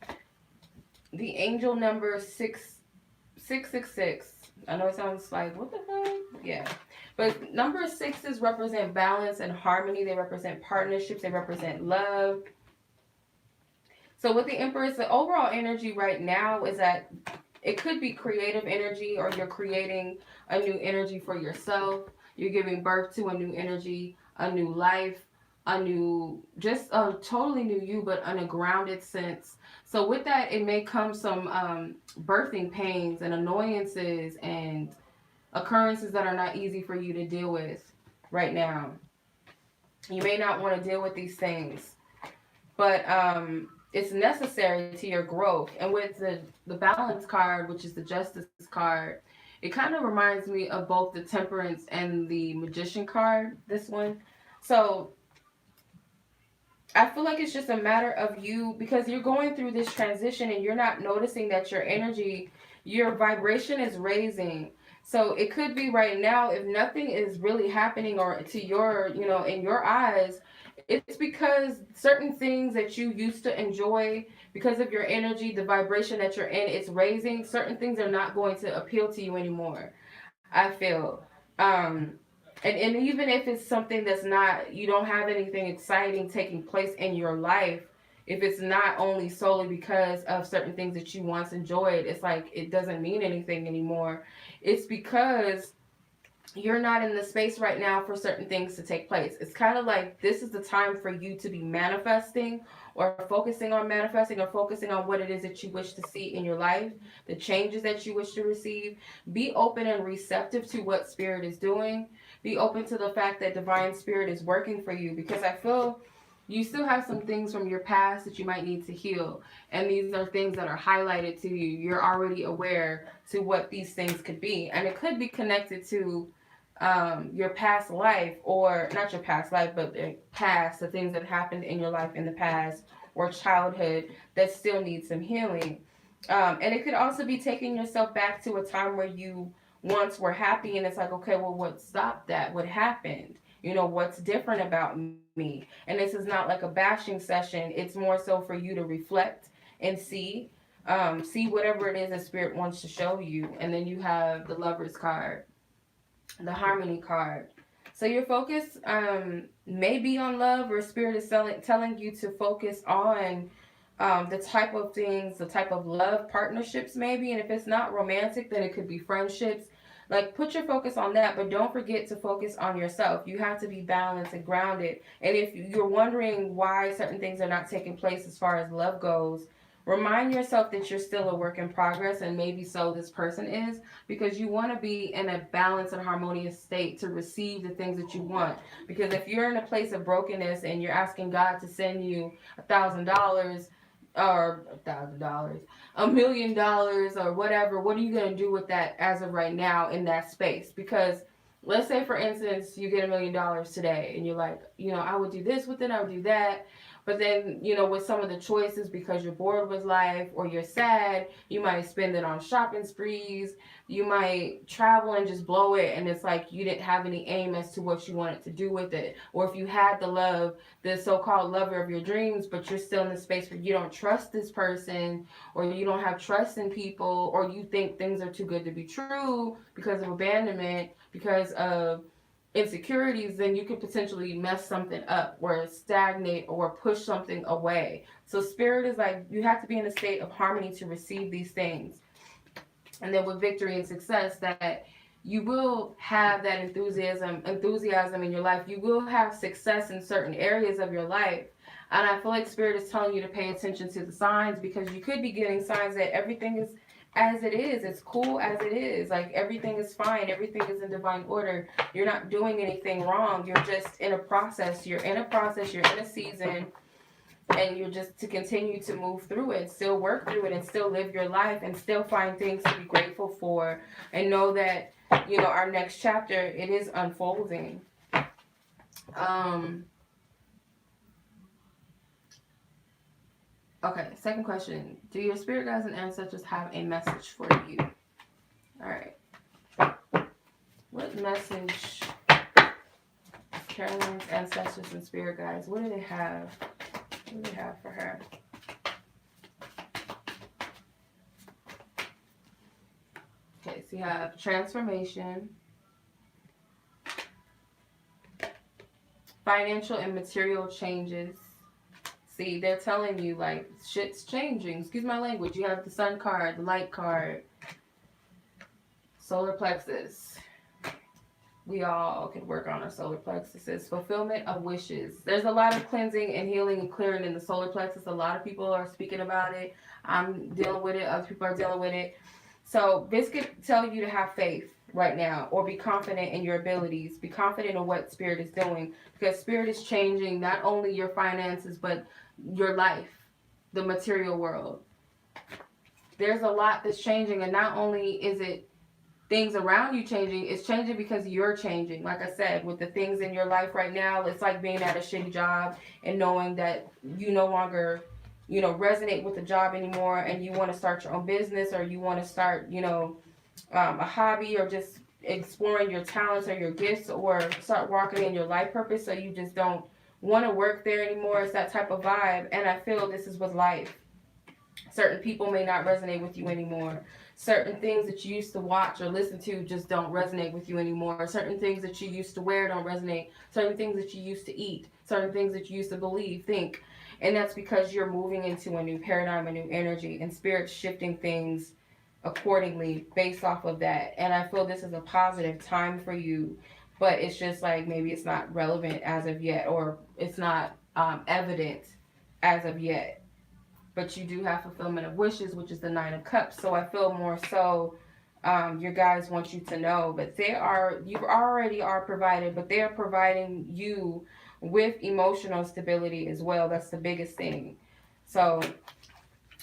the angel number 666. I know it sounds like, what the fuck? Yeah. But number 6s represent balance and harmony. They represent partnerships. They represent love. So with the Empress, the overall energy right now is that it could be creative energy, or you're creating a new energy for yourself. You're giving birth to a new energy, a new life, just a totally new you, but in a grounded sense. So with that, it may come some birthing pains and annoyances and occurrences that are not easy for you to deal with right now. You may not want to deal with these things, but it's necessary to your growth. And with the balance card, which is the Justice card, it kind of reminds me of both the Temperance and the Magician card, this one. So I feel like it's just a matter of you, because you're going through this transition and you're not noticing that your energy, your vibration is raising. So it could be right now, if nothing is really happening, or to your, in your eyes, it's because certain things that you used to enjoy, because of your energy, the vibration that you're in, it's raising. Certain things are not going to appeal to you anymore, I feel. And even if it's something that's not, you don't have anything exciting taking place in your life, if it's not only solely because of certain things that you once enjoyed, it's like it doesn't mean anything anymore. It's because you're not in the space right now for certain things to take place. It's kind of like this is the time for you to be manifesting or focusing on what it is that you wish to see in your life, the changes that you wish to receive. Be open and receptive to what spirit is doing. Be open to the fact that divine spirit is working for you, because I feel you still have some things from your past that you might need to heal. And these are things that are highlighted to you. You're already aware to what these things could be. And it could be connected to your past life, or not your past life, but the things that happened in your life in the past or childhood that still need some healing. And it could also be taking yourself back to a time where you once were happy, and it's like, okay, well, what stopped that? What happened? You know, what's different about me? And this is not like a bashing session. It's more so for you to reflect and see whatever it is that spirit wants to show you. And then you have the Lover's card, the Harmony card. So your focus may be on love, or spirit is telling you to focus on the type of things, the type of love partnerships maybe. And if it's not romantic, then it could be friendships. Like, put your focus on that, but don't forget to focus on yourself. You have to be balanced and grounded. And if you're wondering why certain things are not taking place as far as love goes, remind yourself that you're still a work in progress, and maybe so this person is, because you want to be in a balanced and harmonious state to receive the things that you want. Because if you're in a place of brokenness and you're asking God to send you $1,000 or $1,000, $1,000,000 or whatever, what are you going to do with that as of right now in that space? Because let's say, for instance, you get $1,000,000 today and you're like, I would do this with it, I would do that. But then, with some of the choices, because you're bored with life or you're sad, you might spend it on shopping sprees. You might travel and just blow it. And it's like you didn't have any aim as to what you wanted to do with it. Or if you had the love, the so-called lover of your dreams, but you're still in the space where you don't trust this person, or you don't have trust in people, or you think things are too good to be true because of abandonment, because of insecurities, then you could potentially mess something up or stagnate or push something away. So spirit is like, you have to be in a state of harmony to receive these things. And then with victory and success, that you will have that enthusiasm in your life. You will have success in certain areas of your life. And I feel like spirit is telling you to pay attention to the signs, because you could be getting signs that everything is as it is. It's cool as it is. Like, everything is fine. Everything is in divine order. You're not doing anything wrong. You're just in a process. You're in a season, and you're just to continue to move through it, still work through it, and still live your life, and still find things to be grateful for, and know that, our next chapter, it is unfolding. Okay, second question. Do your spirit guides and ancestors have a message for you? All right. What message, Carolyn's ancestors and spirit guides, what do they have? What do they have for her? Okay, so you have transformation, financial and material changes. See, they're telling you, like, shit's changing. Excuse my language. You have the sun card, the light card, solar plexus. We all can work on our solar plexuses. Fulfillment of wishes. There's a lot of cleansing and healing and clearing in the solar plexus. A lot of people are speaking about it. I'm dealing with it. Other people are dealing with it. So this could tell you to have faith right now, or be confident in your abilities. Be confident in what spirit is doing, because spirit is changing not only your finances, but your life, the material world. There's a lot that's changing, and not only is it things around you changing, it's changing because you're changing. Like I said, with the things in your life right now, it's like being at a shitty job and knowing that you no longer, resonate with the job anymore, and you want to start your own business, or you want to start, a hobby, or just exploring your talents or your gifts, or start walking in your life purpose, so you just don't want to work there anymore. It's that type of vibe. And I feel this is with life. Certain people may not resonate with you anymore. Certain things that you used to watch or listen to just don't resonate with you anymore. Certain things that you used to wear don't resonate. Certain things that you used to eat. Certain things that you used to believe, think. And that's because you're moving into a new paradigm, a new energy, and spirit's shifting things accordingly based off of that. And I feel this is a positive time for you, but it's just like maybe it's not relevant as of yet, or it's not evident as of yet. But you do have fulfillment of wishes, which is the Nine of Cups. So I feel more so your guys want you to know, but you already are provided, but they are providing you with emotional stability as well. That's the biggest thing. So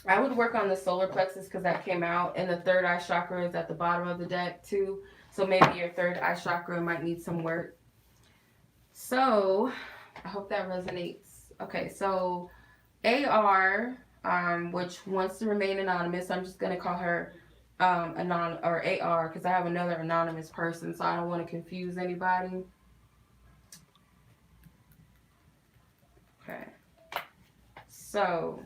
I would work on the solar plexus because that came out, and the third eye chakra is at the bottom of the deck too. So maybe your third eye chakra might need some work. So I hope that resonates. Okay, so AR, which wants to remain anonymous, I'm just gonna call her AR because I have another anonymous person, so I don't want to confuse anybody. Okay, so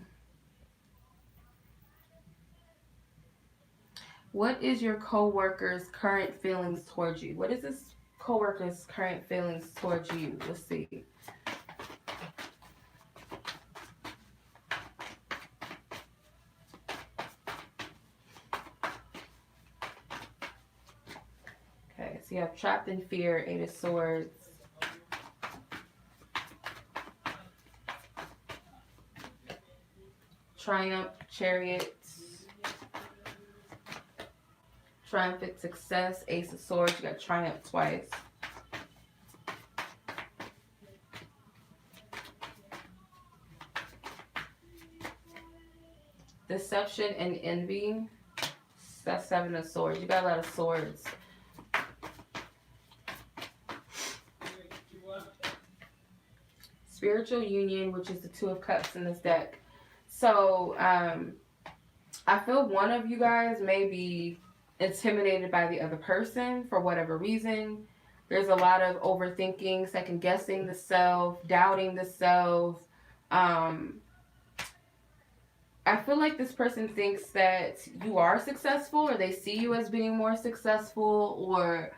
what is your co-worker's current feelings towards you? What is this co-worker's current feelings towards you? Let's see. Okay, so you have trapped in fear, Eight of Swords. Triumph, Chariot. Triumphant success, Ace of Swords. You got triumph twice. Deception and envy. That's Seven of Swords. You got a lot of swords. Spiritual union, which is the Two of Cups in this deck. So, I feel one of you guys may be intimidated by the other person for whatever reason. There's a lot of overthinking, second guessing the self, doubting the self. I feel like this person thinks that you are successful, or they see you as being more successful, or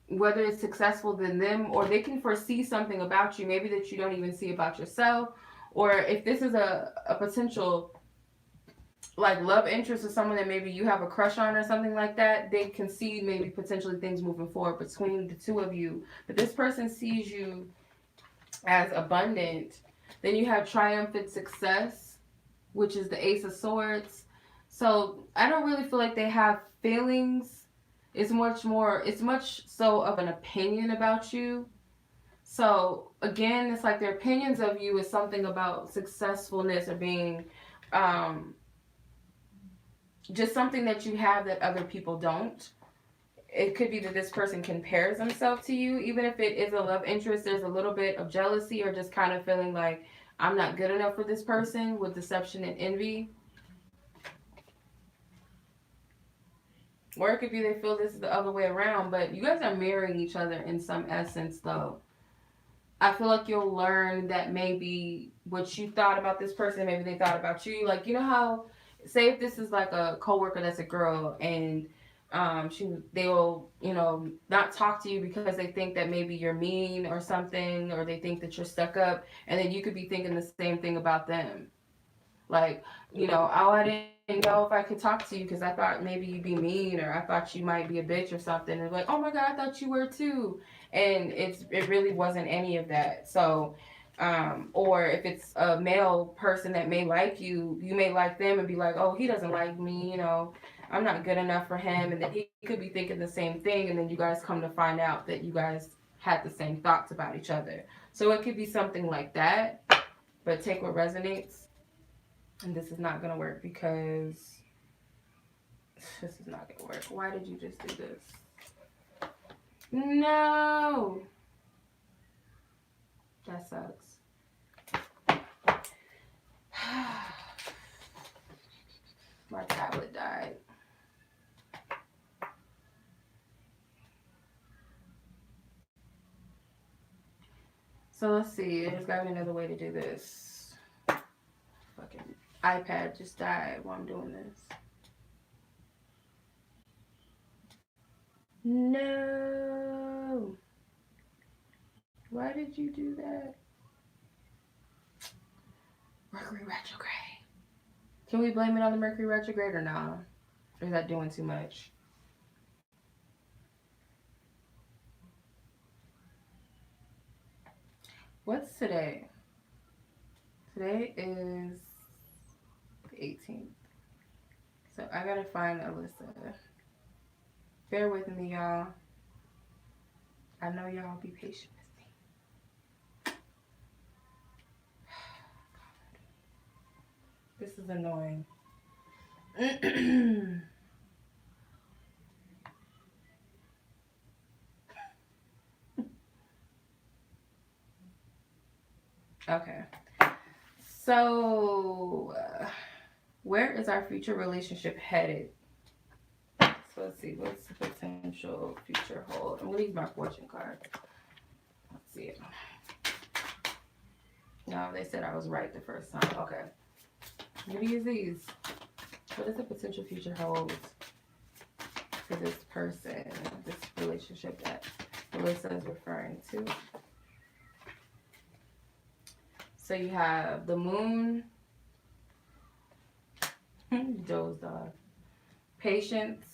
whether it's successful than them, or they can foresee something about you maybe that you don't even see about yourself. Or if this is a potential like love interest or someone that maybe you have a crush on or something like that, they can see maybe potentially things moving forward between the two of you. But this person sees you as abundant. Then you have triumphant success, which is the Ace of Swords. So I don't really feel like they have feelings. It's much so of an opinion about you. So again, it's like their opinions of you is something about successfulness or being just something that you have that other people don't. It could be that this person compares himself to you. Even if it is a love interest, there's a little bit of jealousy or just kind of feeling like I'm not good enough for this person, with deception and envy. Or it could be they feel this is the other way around, but you guys are mirroring each other in some essence though. I feel like you'll learn that maybe what you thought about this person, maybe they thought about you. Like, you know how, say if this is like a coworker that's a girl, and they will, not talk to you because they think that maybe you're mean or something, or they think that you're stuck up, and then you could be thinking the same thing about them. Like, oh, I didn't know if I could talk to you because I thought maybe you'd be mean, or I thought you might be a bitch or something. And like, oh my God, I thought you were too. And it really wasn't any of that. So, or if it's a male person that may like you, you may like them and be like, oh, he doesn't like me, I'm not good enough for him. And then he could be thinking the same thing. And then you guys come to find out that you guys had the same thoughts about each other. So it could be something like that, but take what resonates. And this is not going to work because this is not going to work. Why did you just do this? No! That sucks. My tablet died. So let's see. There's got to be another way to do this. Fucking iPad just died while I'm doing this. No. Why did you do that? Mercury retrograde. Can we blame it on the Mercury retrograde or nah? Or is that doing too much? What's today? Today is the 18th. So I gotta find Alyssa. Bear with me, y'all. I know y'all be patient with me. This is annoying. Okay. So, where is our future relationship headed? So let's see. What's the potential future hold? I'm going to use my fortune card. Let's see it. No, they said I was right the first time. Okay. I'm going to use these. What is the potential future hold for this person, this relationship that Melissa is referring to? So you have the moon, dozed off, patience,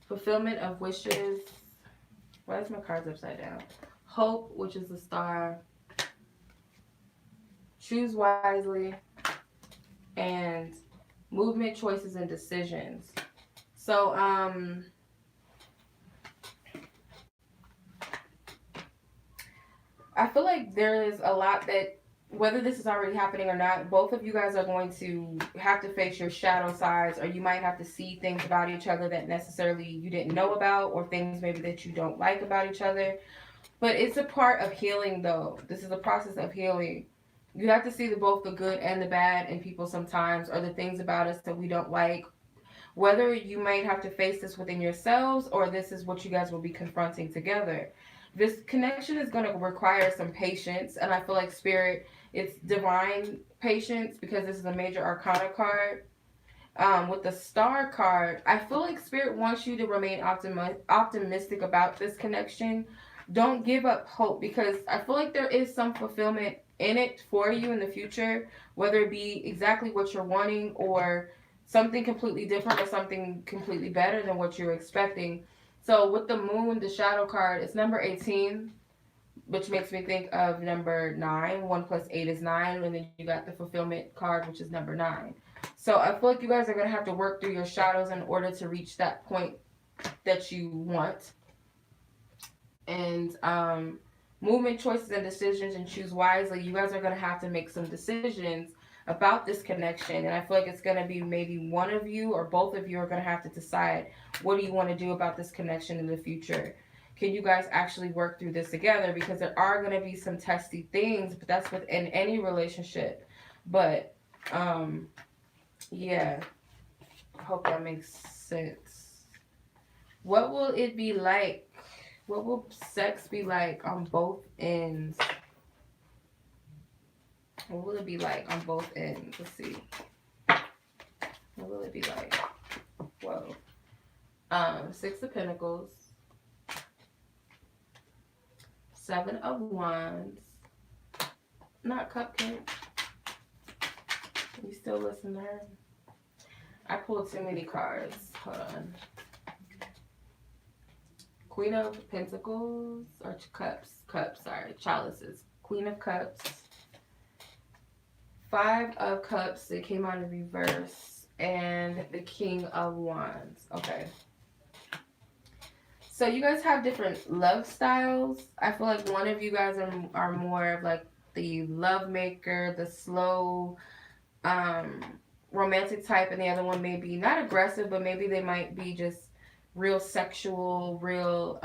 fulfillment of wishes. Why is my cards upside down? Hope, which is the star, choose wisely, and movement, choices, and decisions. So, I feel like there is a lot that, whether this is already happening or not, both of you guys are going to have to face your shadow sides, or you might have to see things about each other that necessarily you didn't know about, or things maybe that you don't like about each other. But it's a part of healing, though. This is a process of healing. You have to see both the good and the bad in people sometimes, or the things about us that we don't like. Whether you might have to face this within yourselves, or this is what you guys will be confronting together. This connection is going to require some patience, and I feel like Spirit, it's divine patience, because this is a major arcana card. With the star card, I feel like Spirit wants you to remain optimistic about this connection. Don't give up hope, because I feel like there is some fulfillment in it for you in the future, whether it be exactly what you're wanting, or something completely different, or something completely better than what you're expecting. So with the moon, the shadow card, it's number 18, which makes me think of number 9. 1 plus 8 is 9. And then you got the fulfillment card, which is number 9. So I feel like you guys are going to have to work through your shadows in order to reach that point that you want. And movement, choices, and decisions, and choose wisely. You guys are going to have to make some decisions about this connection, and I feel like it's going to be maybe one of you or both of you are going to have to decide, what do you want to do about this connection in the future? Can you guys actually work through this together? Because there are going to be some testy things, but that's within any relationship. But yeah, I hope that makes sense. What will it be like? What will sex be like on both ends? What will it be like on both ends? Let's see. What will it be like? Whoa. 6 of Pentacles. 7 of Wands. Not Cupcake. You still listen to her? I pulled too many cards. Hold on. Queen of Pentacles. Or Cups. Sorry. Chalices. Queen of Cups. 5 of Cups, it came out in reverse, and the King of Wands. Okay. So you guys have different love styles. I feel like one of you guys are more of like the love maker, the slow, romantic type, and the other one may be not aggressive, but maybe they might be just real sexual, real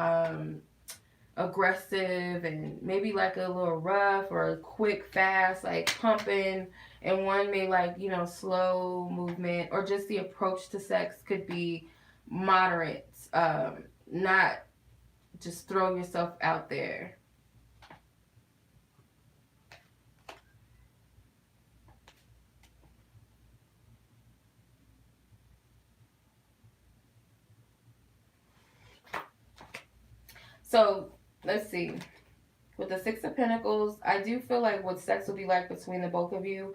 aggressive, and maybe like a little rough or quick, fast, like pumping. And one may like, slow movement, or just the approach to sex could be moderate, not just throw yourself out there. So let's see. With the Six of Pentacles, I do feel like what sex will be like between the both of you,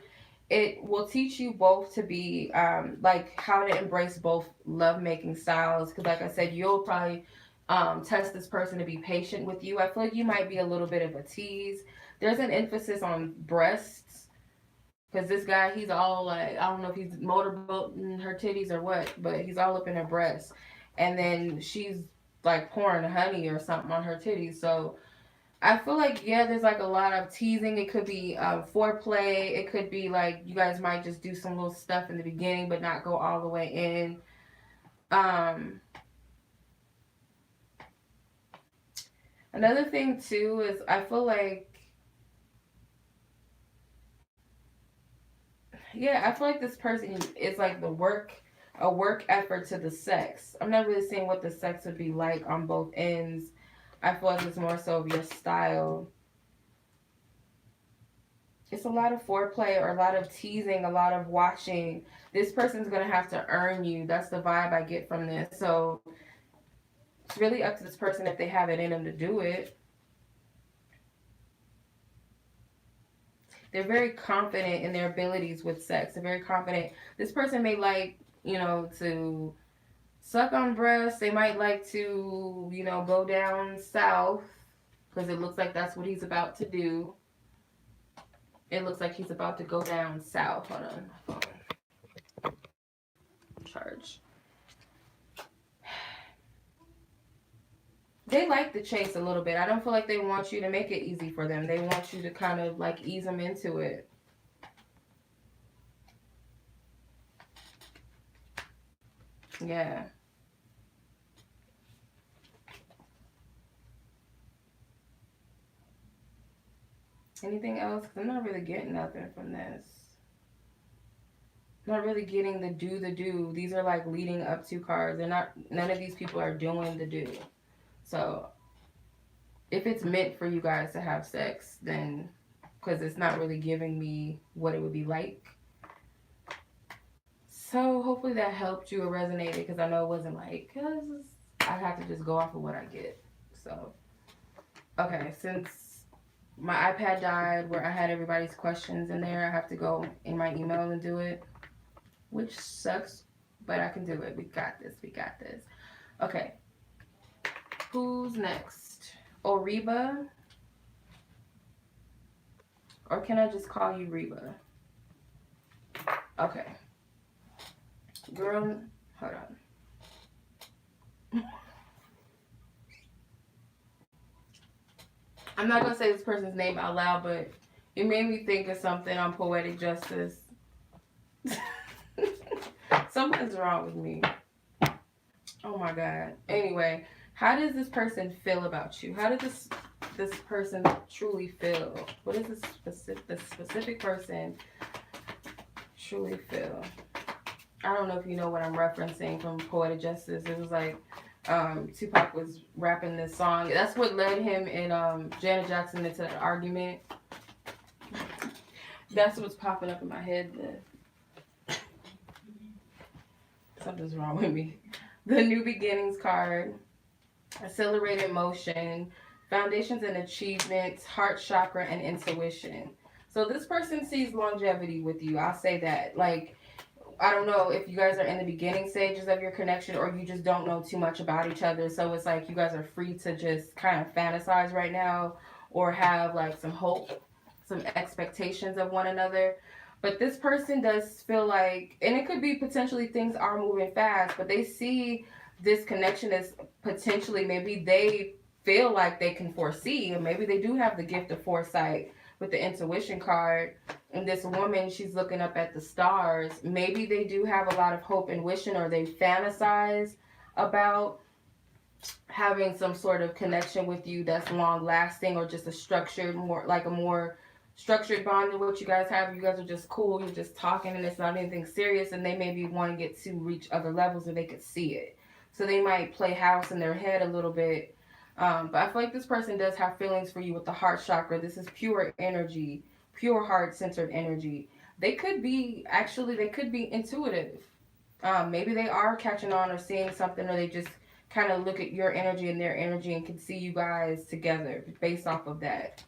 it will teach you both to be like how to embrace both lovemaking styles. Because like I said, you'll probably test this person to be patient with you. I feel like you might be a little bit of a tease. There's an emphasis on breasts. Because this guy, he's all like, I don't know if he's motorboating her titties or what, but he's all up in her breasts. And then she's like pouring honey or something on her titties. So I feel like, yeah, there's like a lot of teasing. It could be foreplay. It could be like you guys might just do some little stuff in the beginning but not go all the way in. Another thing too is I feel like, yeah, I feel like this person is like a work effort to the sex. I'm not really seeing what the sex would be like on both ends. I feel like it's more so of your style. It's a lot of foreplay or a lot of teasing, a lot of watching. This person's going to have to earn you. That's the vibe I get from this. So it's really up to this person if they have it in them to do it. They're very confident in their abilities with sex. They're very confident. This person may like, to suck on breasts. They might like to, go down south because it looks like that's what he's about to do. It looks like he's about to go down south. Hold on, my phone. Charge. They like the chase a little bit. I don't feel like they want you to make it easy for them. They want you to kind of like ease them into it. Yeah. Anything else? 'Cause I'm not really getting nothing from this. I'm not really getting the do. These are like leading up to cards. None of these people are doing the do. So if it's meant for you guys to have sex, then, because it's not really giving me what it would be like. So hopefully that helped you or resonated, because I know it wasn't like, because I have to just go off of what I get. So, okay, since my iPad died where I had everybody's questions in there, I have to go in my email and do it, which sucks, but I can do it. We got this. Okay. Who's next? Oreba? Or can I just call you Reba? Okay. Girl, hold on. I'm not going to say this person's name out loud, but it made me think of something on Poetic Justice. Something's wrong with me. Oh my God. Anyway, how does this person feel about you? How does this person truly feel? What does the specific person truly feel? I don't know if you know what I'm referencing from Poetic Justice. It was like Tupac was rapping this song. That's what led him and Janet Jackson into that argument. That's what's popping up in my head. Something's wrong with me. The New Beginnings card. Accelerated motion. Foundations and achievements. Heart chakra and intuition. So this person sees longevity with you. I'll say that. Like, I don't know if you guys are in the beginning stages of your connection or you just don't know too much about each other. So it's like you guys are free to just kind of fantasize right now or have like some hope, some expectations of one another. But this person does feel like, and it could be potentially things are moving fast, but they see this connection as potentially, maybe they feel like they can foresee, and maybe they do have the gift of foresight with the intuition card. And this woman, she's looking up at the stars. Maybe they do have a lot of hope and wishing, or they fantasize about having some sort of connection with you that's long lasting, or just a structured, more structured bond than what you guys have. You guys are just cool, you're just talking and it's not anything serious, and they maybe want to get to reach other levels and they could see it. So they might play house in their head a little bit. But I feel like this person does have feelings for you with the heart chakra. This is pure energy, pure heart-centered energy. They could be intuitive. Maybe they are catching on or seeing something, or they just kind of look at your energy and their energy and can see you guys together based off of that.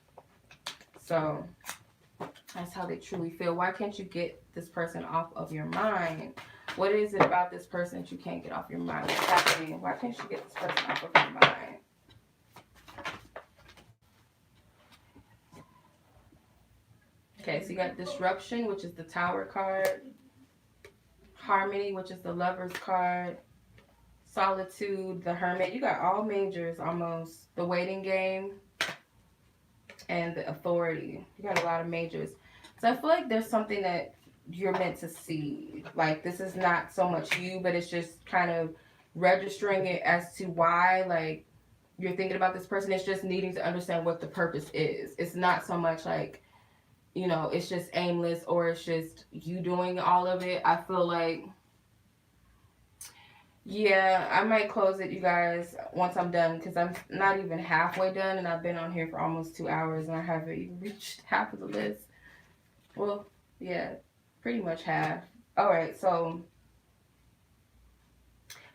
So that's how they truly feel. Why can't you get this person off of your mind? What is it about this person that you can't get off your mind? What's happening? Why can't you get this person off of your mind? Okay, so you got disruption, which is the Tower card. Harmony, which is the Lover's card. Solitude, the Hermit. You got all majors almost. The Waiting Game and the Authority. You got a lot of majors. So I feel like there's something that you're meant to see. Like, this is not so much you, but it's just kind of registering it as to why, like, you're thinking about this person. It's just needing to understand what the purpose is. It's not so much like, you know, it's just aimless or it's just you doing all of it. I feel like, yeah, I might close it, you guys, once I'm done, because I'm not even halfway done, and I've been on here for almost 2 hours, and I haven't even reached half of the list. Well, yeah, pretty much half. All right, so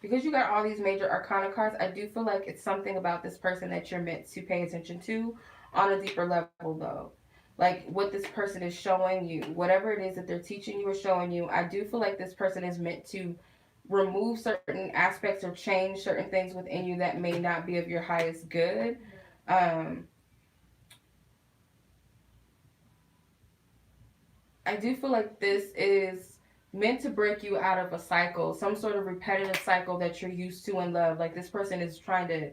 because you got all these major arcana cards, I do feel like it's something about this person that you're meant to pay attention to on a deeper level, though. Like, what this person is showing you, whatever it is that they're teaching you or showing you, I do feel like this person is meant to remove certain aspects or change certain things within you that may not be of your highest good. I do feel like this is meant to break you out of a cycle, some sort of repetitive cycle that you're used to in love. Like, this person is trying to,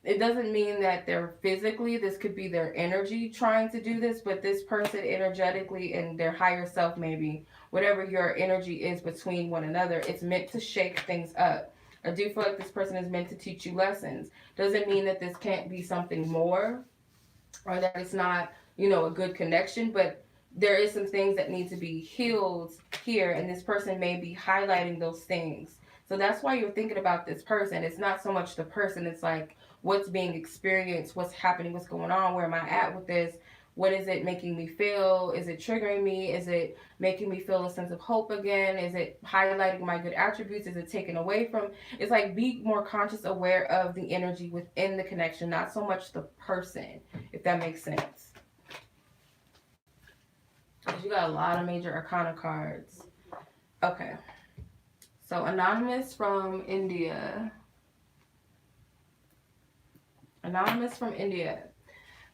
it doesn't mean that they're physically, this could be their energy trying to do this, but this person energetically and their higher self, maybe, whatever your energy is between one another, it's meant to shake things up. I do feel like this person is meant to teach you lessons. Doesn't mean that this can't be something more or that it's not, you know, a good connection, but there is some things that need to be healed here, and this person may be highlighting those things. So that's why you're thinking about this person. It's not so much the person, it's like what's being experienced, what's happening, what's going on, where am I at with this? What is it making me feel? Is it triggering me? Is it making me feel a sense of hope again? Is it highlighting my good attributes? Is it taken away from? It's like, be more conscious, aware of the energy within the connection, not so much the person, if that makes sense. Because you got a lot of major arcana cards. Okay. So, Anonymous from India. Anonymous from India.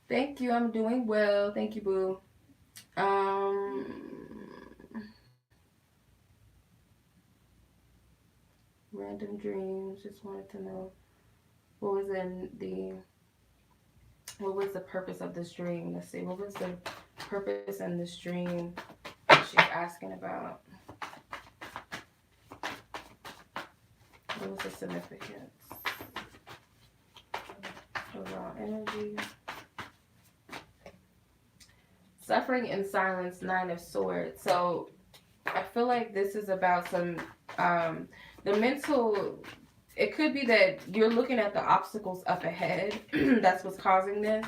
Thank you. I'm doing well. Thank you, boo. Random dreams. Just wanted to know what was the purpose of this dream? Let's see. What was the purpose in this dream she's asking about? What was the significance? Overall energy. Suffering in silence, 9 of Swords. So I feel like this is about some, the mental, it could be that you're looking at the obstacles up ahead. That's what's causing this.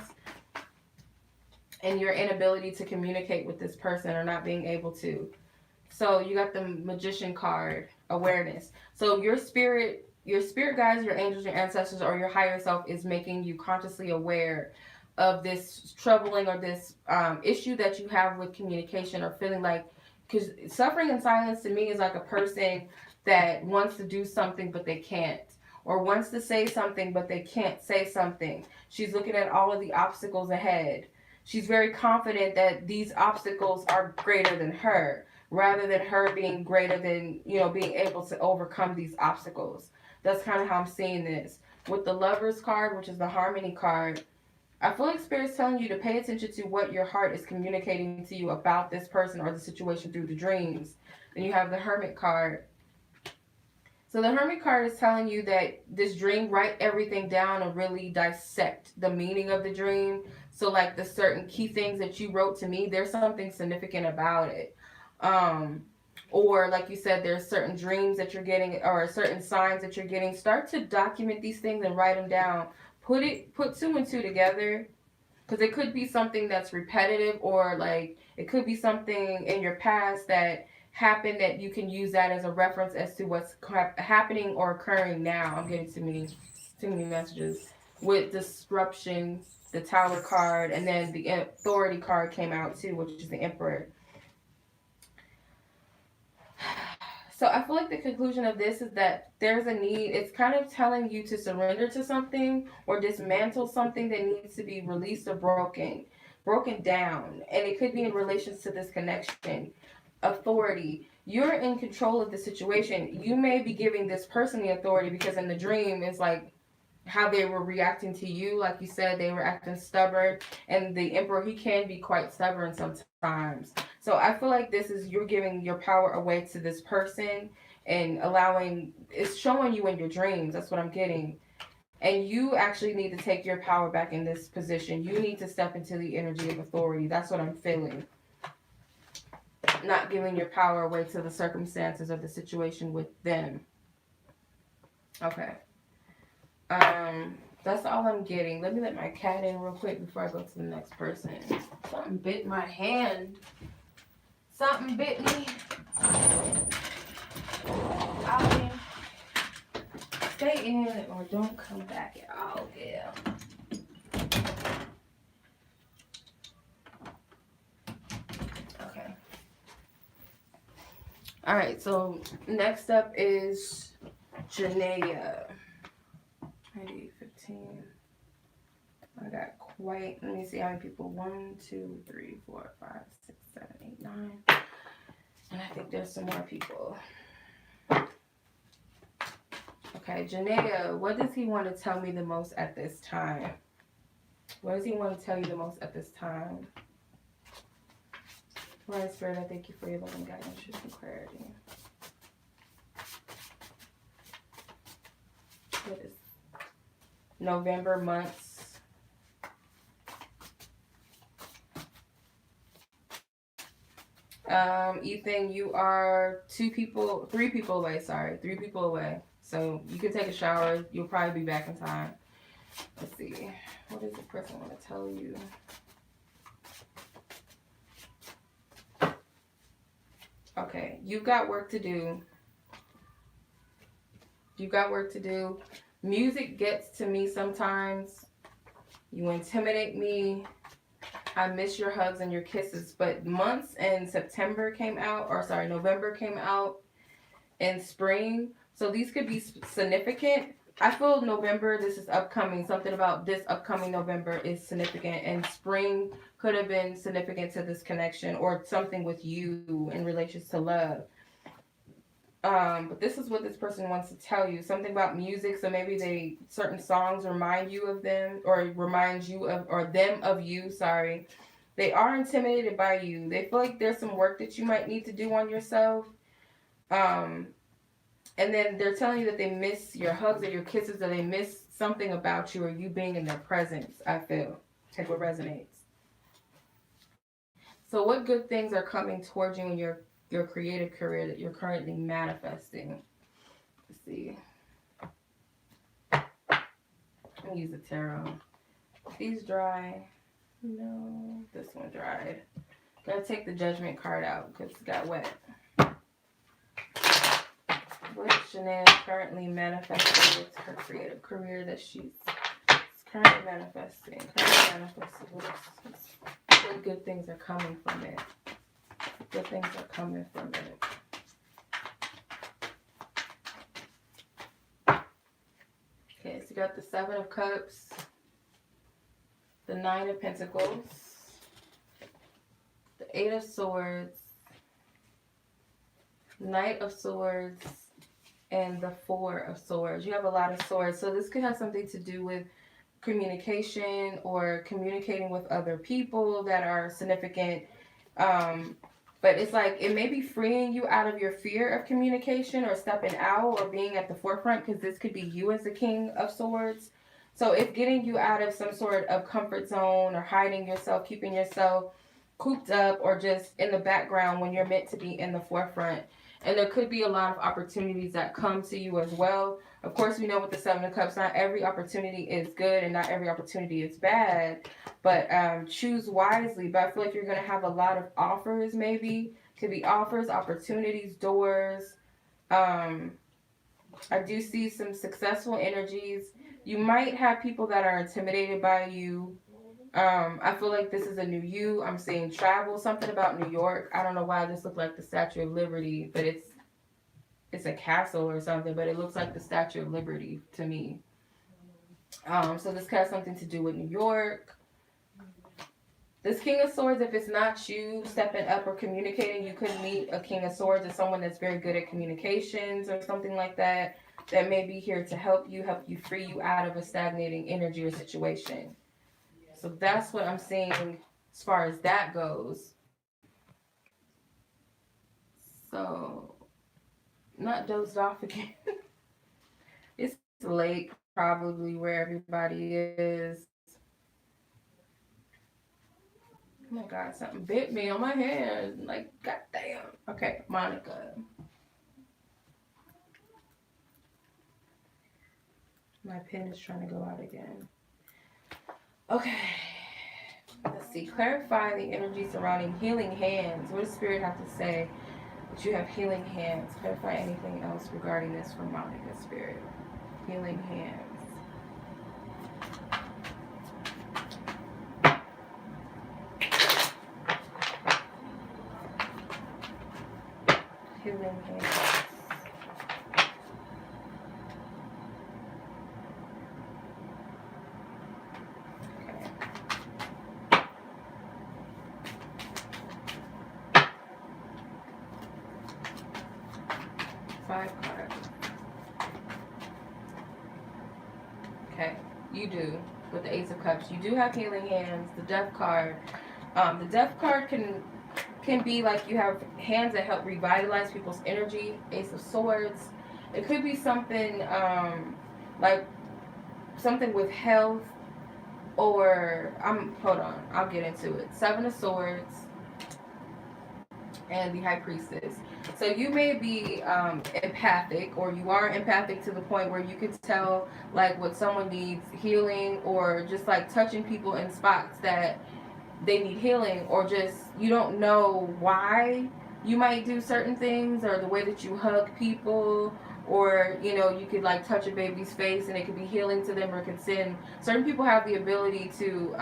And your inability to communicate with this person or not being able to. So you got the Magician card, awareness. So your spirit guides, your angels, your ancestors, or your higher self is making you consciously aware of this troubling or this issue that you have with communication, or feeling like, because suffering in silence to me is like a person that wants to do something but they can't, or wants to say something but they can't say something. She's looking at all of the obstacles ahead. She's very confident that these obstacles are greater than her, rather than her being greater than, you know, being able to overcome these obstacles. That's kind of how I'm seeing this. With the Lover's card, which is the Harmony card, I feel like Spirit's telling you to pay attention to what your heart is communicating to you about this person or the situation through the dreams. Then you have the Hermit card. So the Hermit card is telling you that this dream, write everything down and really dissect the meaning of the dream. So like the certain key things that you wrote to me, there's something significant about it. Or like you said, there's certain dreams that you're getting or certain signs that you're getting. Start to document these things and write them down. Put 2 and 2 together, because it could be something that's repetitive, or like it could be something in your past that happen that you can use that as a reference as to what's happening or occurring now. I'm getting too many messages with disruption, the Tower card, and then the Authority card came out too, which is the Emperor. So I feel like the conclusion of this is that there's a need. It's kind of telling you to surrender to something or dismantle something that needs to be released or broken down. And it could be in relation to this connection. Authority. You're in control of the situation. You may be giving this person the authority because in the dream it's like how they were reacting to you. Like you said, they were acting stubborn. And the Emperor, he can be quite stubborn sometimes. So I feel like this is you're giving your power away to this person and allowing, it's showing you in your dreams. That's what I'm getting. And you actually need to take your power back in this position. You need to step into the energy of authority. That's what I'm feeling. Not giving your power away to the circumstances or the situation with them. Okay. That's all I'm getting. Let me let my cat in real quick before I go to the next person. Something bit my hand. Something bit me. Stay in or don't come back at all. Yeah. Okay. All right. So next up is Janaya. 15. I got quite. Let me see how many people. 1, 2, 3, 4, 5, 6, 7, 8, 9. And I think there's some more people. Okay, Janaya, what does he want to tell me the most at this time? What does he want to tell you the most at this time? Lord Spirit, I thank you for your loving guidance, truth, and clarity. What is November months? Ethan, you are 3 people away. Sorry, 3 people away. So you can take a shower. You'll probably be back in time. Let's see. What does the person want to tell you? Okay, you've got work to do. You've got work to do. Music gets to me sometimes. You intimidate me. I miss your hugs and your kisses. But months and September came out, or sorry, November came out, and spring. So these could be significant. I feel November, this is upcoming. Something about this upcoming November is significant. And spring could have been significant to this connection or something with you in relation to love. But this is what this person wants to tell you. Something about music. So maybe certain songs remind you of them or remind you of, or them of you, sorry. They are intimidated by you. They feel like there's some work that you might need to do on yourself. And then they're telling you that they miss your hugs or your kisses, or they miss something about you or you being in their presence, I feel. Take what resonates. So what good things are coming towards you in your creative career that you're currently manifesting? Let's see. I'm going to use the tarot. These dry. No, this one dried. Gotta take the Judgment card out because it got wet. What is Janaya currently manifesting with her creative career that she's currently manifesting? What good things are coming from it? Good things are coming from it. Okay, so you got the 7 of Cups, the 9 of Pentacles, the 8 of Swords, Knight of Swords, and the 4 of Swords. You have a lot of swords, so this could have something to do with communication or communicating with other people that are significant. But it's like it may be freeing you out of your fear of communication or stepping out or being at the forefront, because this could be you as the King of Swords. So it's getting you out of some sort of comfort zone or hiding yourself, keeping yourself cooped up or just in the background when you're meant to be in the forefront. And there could be a lot of opportunities that come to you as well. Of course, we know with the 7 of Cups, not every opportunity is good and not every opportunity is bad. But choose wisely. But I feel like you're going to have a lot of offers maybe Could be offers, opportunities, doors. I do see some successful energies. You might have people that are intimidated by you. I feel like this is a new you. I'm seeing travel, something about New York. I don't know why this looked like the Statue of Liberty, but it's a castle or something, but it looks like the Statue of Liberty to me. So this has something to do with New York. This King of Swords, if it's not you stepping up or communicating, you could meet a King of Swords as someone that's very good at communications or something like that, that may be here to help you free you out of a stagnating energy or situation. So that's what I'm seeing as far as that goes. So, not dozed off again. It's late, probably, where everybody is. Oh my God, something bit me on my hand. Like, goddamn. Okay, Monica. My pen is trying to go out again. Okay. Let's see. Clarify the energy surrounding healing hands. What does Spirit have to say that you have healing hands? Clarify anything else regarding this from Monica, Spirit. Healing hands. Healing hands. Okay. 5 cards. Okay, you do. With the Ace of Cups, you do have healing hands. The Death card. The Death card can be like you have hands that help revitalize people's energy. Ace of Swords. It could be something like something with health, or hold on, I'll get into it. 7 of Swords and the High Priestess. So you may be empathic, or you are empathic to the point where you could tell like what someone needs healing, or just like touching people in spots that they need healing, or just you don't know why you might do certain things, or the way that you hug people, or you could like touch a baby's face and it could be healing to them, or could send certain people have the ability to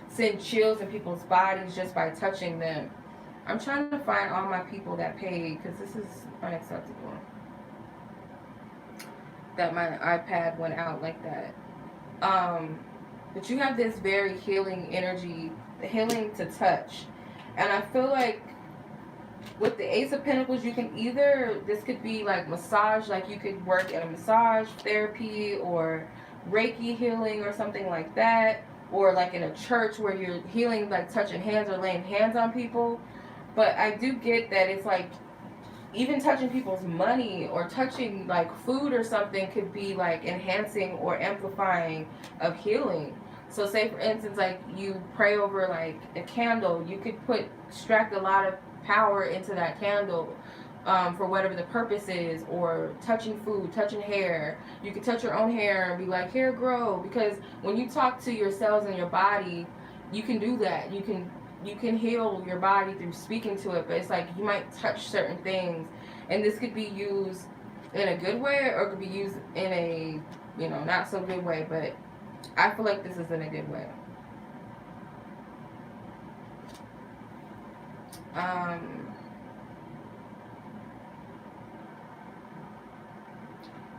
send chills in people's bodies just by touching them. I'm trying to find all my people that paid, because this is unacceptable that my iPad went out like that. But you have this very healing energy, healing to touch. And I feel like with the Ace of Pentacles, you can either, this could be like massage, like you could work at a massage therapy or Reiki healing or something like that, or like in a church where you're healing, like touching hands or laying hands on people. But I do get that it's like even touching people's money or touching like food or something could be like enhancing or amplifying of healing. So say for instance, like you pray over like a candle, you could extract a lot of power into that candle for whatever the purpose is. Or touching food, touching hair, you could touch your own hair and be like, hair grow, because when you talk to your cells in your body, you can do that. You can heal your body through speaking to it, but it's like you might touch certain things, and this could be used in a good way, or it could be used in a not so good way, but I feel like this is in a good way.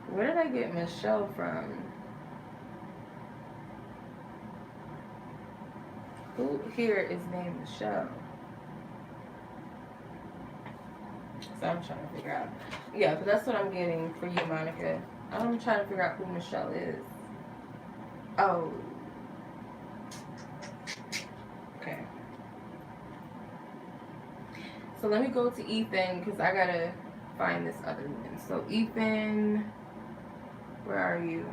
Where did I get Michelle from? Who here is named Michelle? So I'm trying to figure out. Yeah, but that's what I'm getting for you, Monica. I'm trying to figure out who Michelle is. Oh. Okay. So let me go to Ethan, because I gotta find this other one. So Ethan, where are you?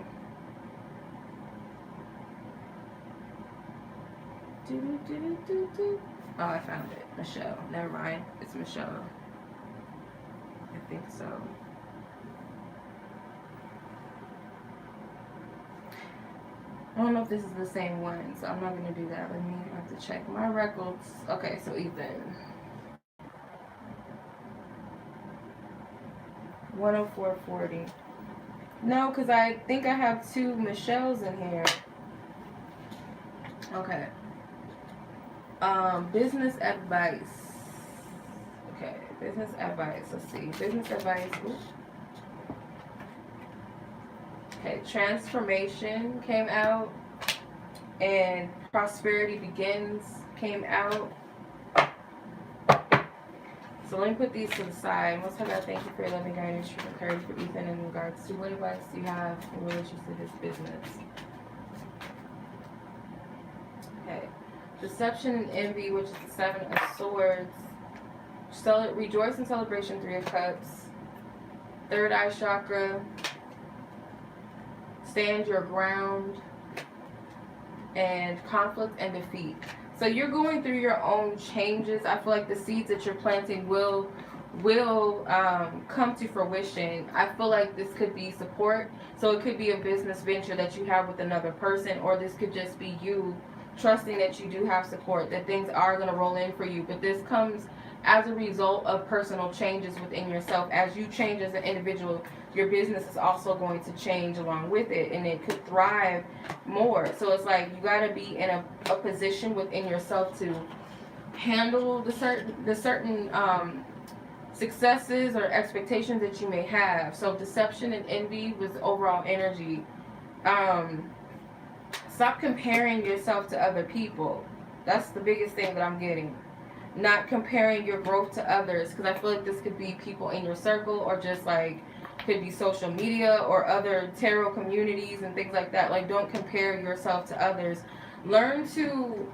Oh, I found it. Michelle. Never mind. It's Michelle. I think so. I don't know if this is the same one, so I'm not going to do that. Let me have to check my records. Okay, so Ethan. 104.40. No, because I think I have 2 Michelles in here. Okay. Business advice. Okay, business advice. Let's see. Business advice. Ooh. Okay, transformation came out. And prosperity begins came out. So let me put these to the side. Most of I thank you for your loving guidance, truth, and courage for Ethan in regards to what advice do you have in relation to his business. Okay. Deception and envy, which is the 7 of Swords. Rejoice in celebration, 3 of Cups. Third eye chakra. Stand your ground. And conflict and defeat. So you're going through your own changes. I feel like the seeds that you're planting will come to fruition. I feel like this could be support. So it could be a business venture that you have with another person, or this could just be you trusting that you do have support, that things are going to roll in for you. But this comes as a result of personal changes within yourself. As you change as an individual, your business is also going to change along with it, and it could thrive more. So it's like you got to be in a position within yourself to handle the certain successes or expectations that you may have. So deception and envy was overall energy. Stop comparing yourself to other people. That's the biggest thing that I'm getting. Not comparing your growth to others, because I feel like this could be people in your circle, or just like could be social media or other tarot communities and things like that. Like, don't compare yourself to others. Learn to,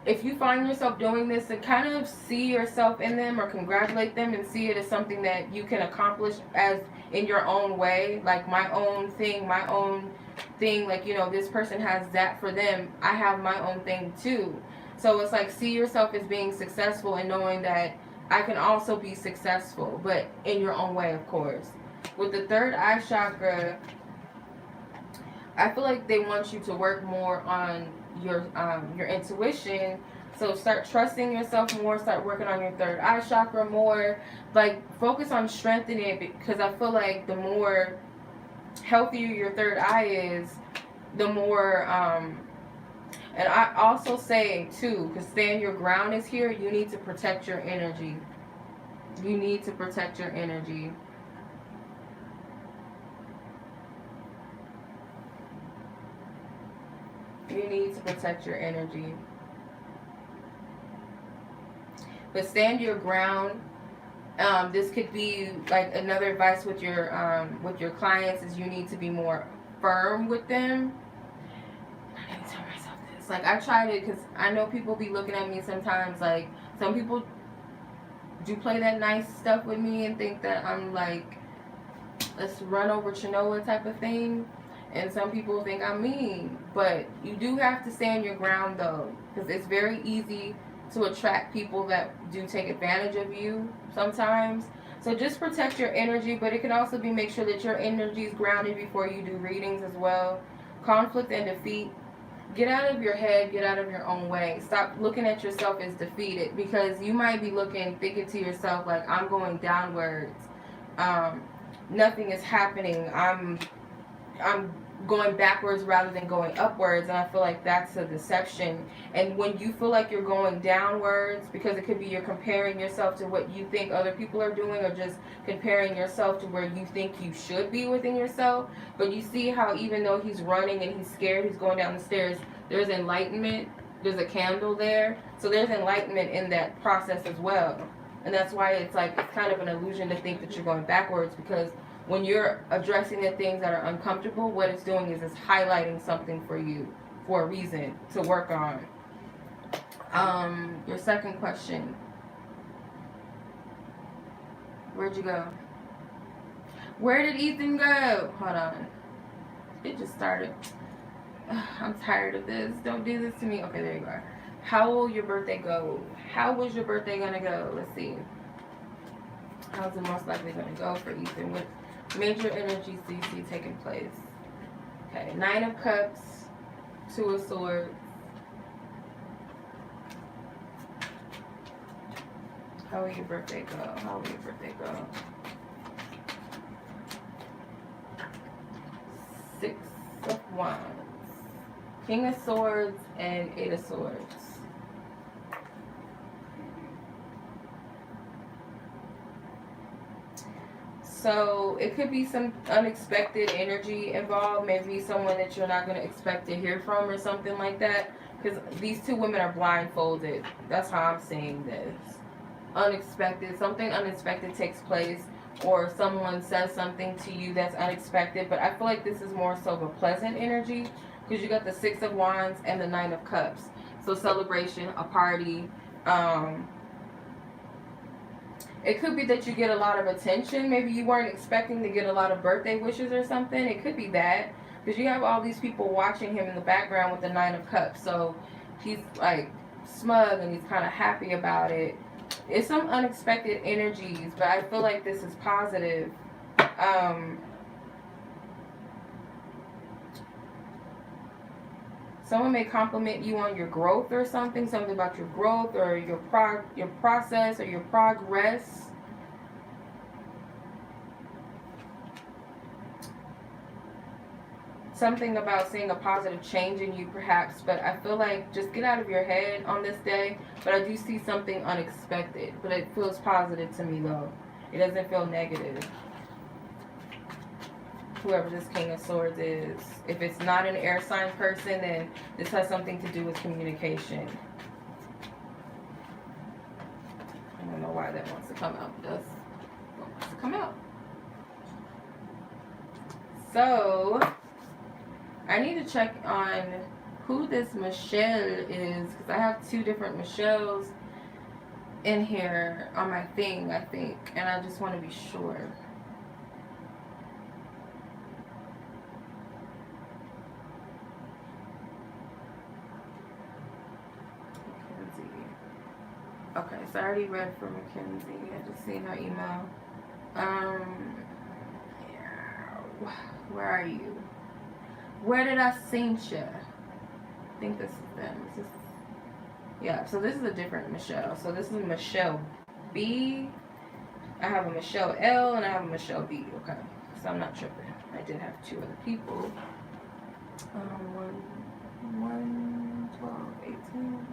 if you find yourself doing this, and kind of see yourself in them or congratulate them and see it as something that you can accomplish as in your own way. Like my own thing, like, you know, this person has that for them, I have my own thing too. So it's like, see yourself as being successful and knowing that I can also be successful, but in your own way, of course. With the third eye chakra, I feel like they want you to work more on your intuition. So start trusting yourself more, start working on your third eye chakra more. Like, focus on strengthening it, because I feel like the more healthier your third eye is, the more and I also say too, because stand your ground is here, you need to protect your energy. You need to protect your energy. You need to protect your energy. But stand your ground. This could be like another advice with your clients, is you need to be more firm with them. I need to tell myself this. Like, I try to, because I know people be looking at me sometimes, like, some people do play that nice stuff with me and think that I'm like, let's run over Chinoa type of thing. And some people think I'm mean. But you do have to stand your ground, though, because it's very easy to attract people that do take advantage of you sometimes. So just protect your energy, but it can also be make sure that your energy is grounded before you do readings as well. Conflict and defeat. Get out of your head, get out of your own way. Stop looking at yourself as defeated, because you might be thinking to yourself like, I'm going downwards. Nothing is happening. I'm going backwards rather than going upwards, and I feel like that's a deception. And when you feel like you're going downwards, because it could be you're comparing yourself to what you think other people are doing, or just comparing yourself to where you think you should be within yourself. But you see how even though he's running and he's scared, he's going down the stairs, there's enlightenment, there's a candle there, so there's enlightenment in that process as well. And that's why it's like, it's kind of an illusion to think that you're going backwards, because when you're addressing the things that are uncomfortable, what it's doing is it's highlighting something for you, for a reason to work on. Your second question. Where'd you go? Where did Ethan go? Hold on. It just started. I'm tired of this. Don't do this to me. Okay, there you are. How will your birthday go? How was your birthday gonna go? Let's see. How's it most likely gonna go for Ethan? What major energies do you see taking place? Okay, 9 of Cups, 2 of Swords. How will your birthday go? How will your birthday go? Six of Wands, King of Swords, and Eight of Swords. So it could be some unexpected energy involved, maybe someone that you're not going to expect to hear from or something like that, because these two women are blindfolded. That's how I'm seeing this. Unexpected, something unexpected takes place, or someone says something to you that's unexpected, but I feel like this is more so of a pleasant energy, because you got the Six of Wands and the Nine of Cups. So celebration, a party. It could be that you get a lot of attention. Maybe you weren't expecting to get a lot of birthday wishes or something. It could be that, because you have all these people watching him in the background with the Nine of Cups. So he's like smug and he's kind of happy about it. It's some unexpected energies, but I feel like this is positive. Someone may compliment you on your growth or something about your growth or your process or your progress. Something about seeing a positive change in you perhaps, but I feel like just get out of your head on this day. But I do see something unexpected, but it feels positive to me though. It doesn't feel negative. Whoever this King of Swords is. If it's not an air sign person, then this has something to do with communication. I don't know why that wants to come out. It does wants to come out. So, I need to check on who this Michelle is, because I have two different Michelles in here on my thing, I think, and I just want to be sure. Okay, so I already read for Mackenzie. I just seen her email. Yeah. Where are you? Where did I seen you? I think this is them. Is this? Yeah, so this is a different Michelle. So this is Michelle B. I have a Michelle L and I have a Michelle B. Okay, so I'm not tripping. I did have two other people. 1, 12, 18.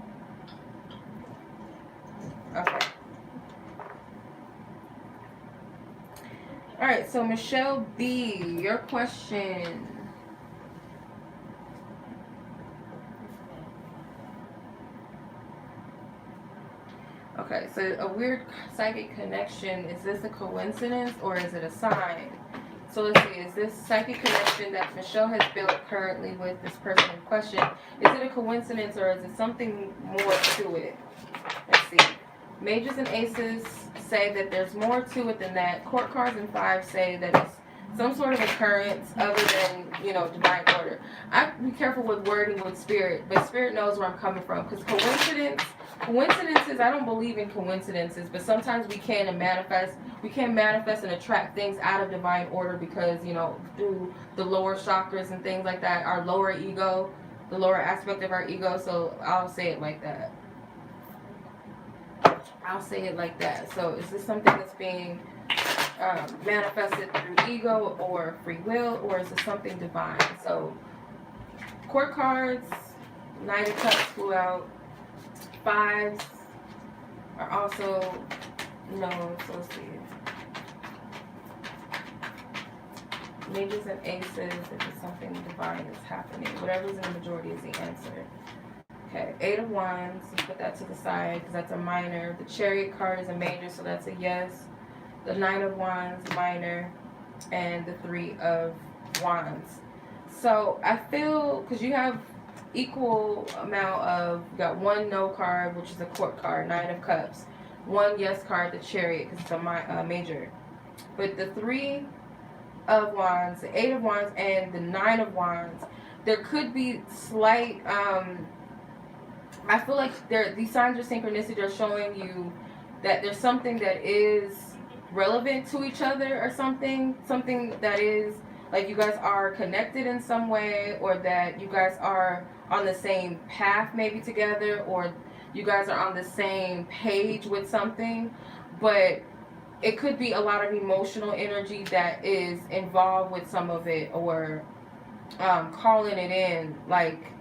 Okay. Alright, so Michelle B, your question. Okay, so a weird psychic connection. Is this a coincidence or is it a sign? So let's see, is this psychic connection that Michelle has built currently with this person in question, is it a coincidence or is it something more to it? Let's see. Majors and aces say that there's more to it than that. Court cards and fives say that it's some sort of occurrence other than, you know, divine order. I have to be careful with wording with spirit, but spirit knows where I'm coming from. Because coincidences, I don't believe in coincidences, but sometimes we can manifest and attract things out of divine order because, you know, through the lower chakras and things like that, our lower ego, the lower aspect of our ego. So I'll say it like that. So is this something that's being manifested through ego or free will, or is it something divine? So court cards, Knight of Cups flew out. Fives are also no. So let's see. Majors and aces. If it's something divine that's happening, whatever's in the majority is the answer. Okay, Eight of Wands, let's put that to the side because that's a minor. The Chariot card is a major, so that's a yes. The Nine of Wands, minor. And the Three of Wands. So I feel, because you have equal amount of, you got one no card, which is a court card, Nine of Cups. One yes card, the Chariot, because it's a major. But the Three of Wands, the Eight of Wands, and the Nine of Wands, there could be slight, I feel like these signs of synchronicity are showing you that there's something that is relevant to each other or something that is, like you guys are connected in some way, or that you guys are on the same path maybe together, or you guys are on the same page with something, but it could be a lot of emotional energy that is involved with some of it, or calling it in, like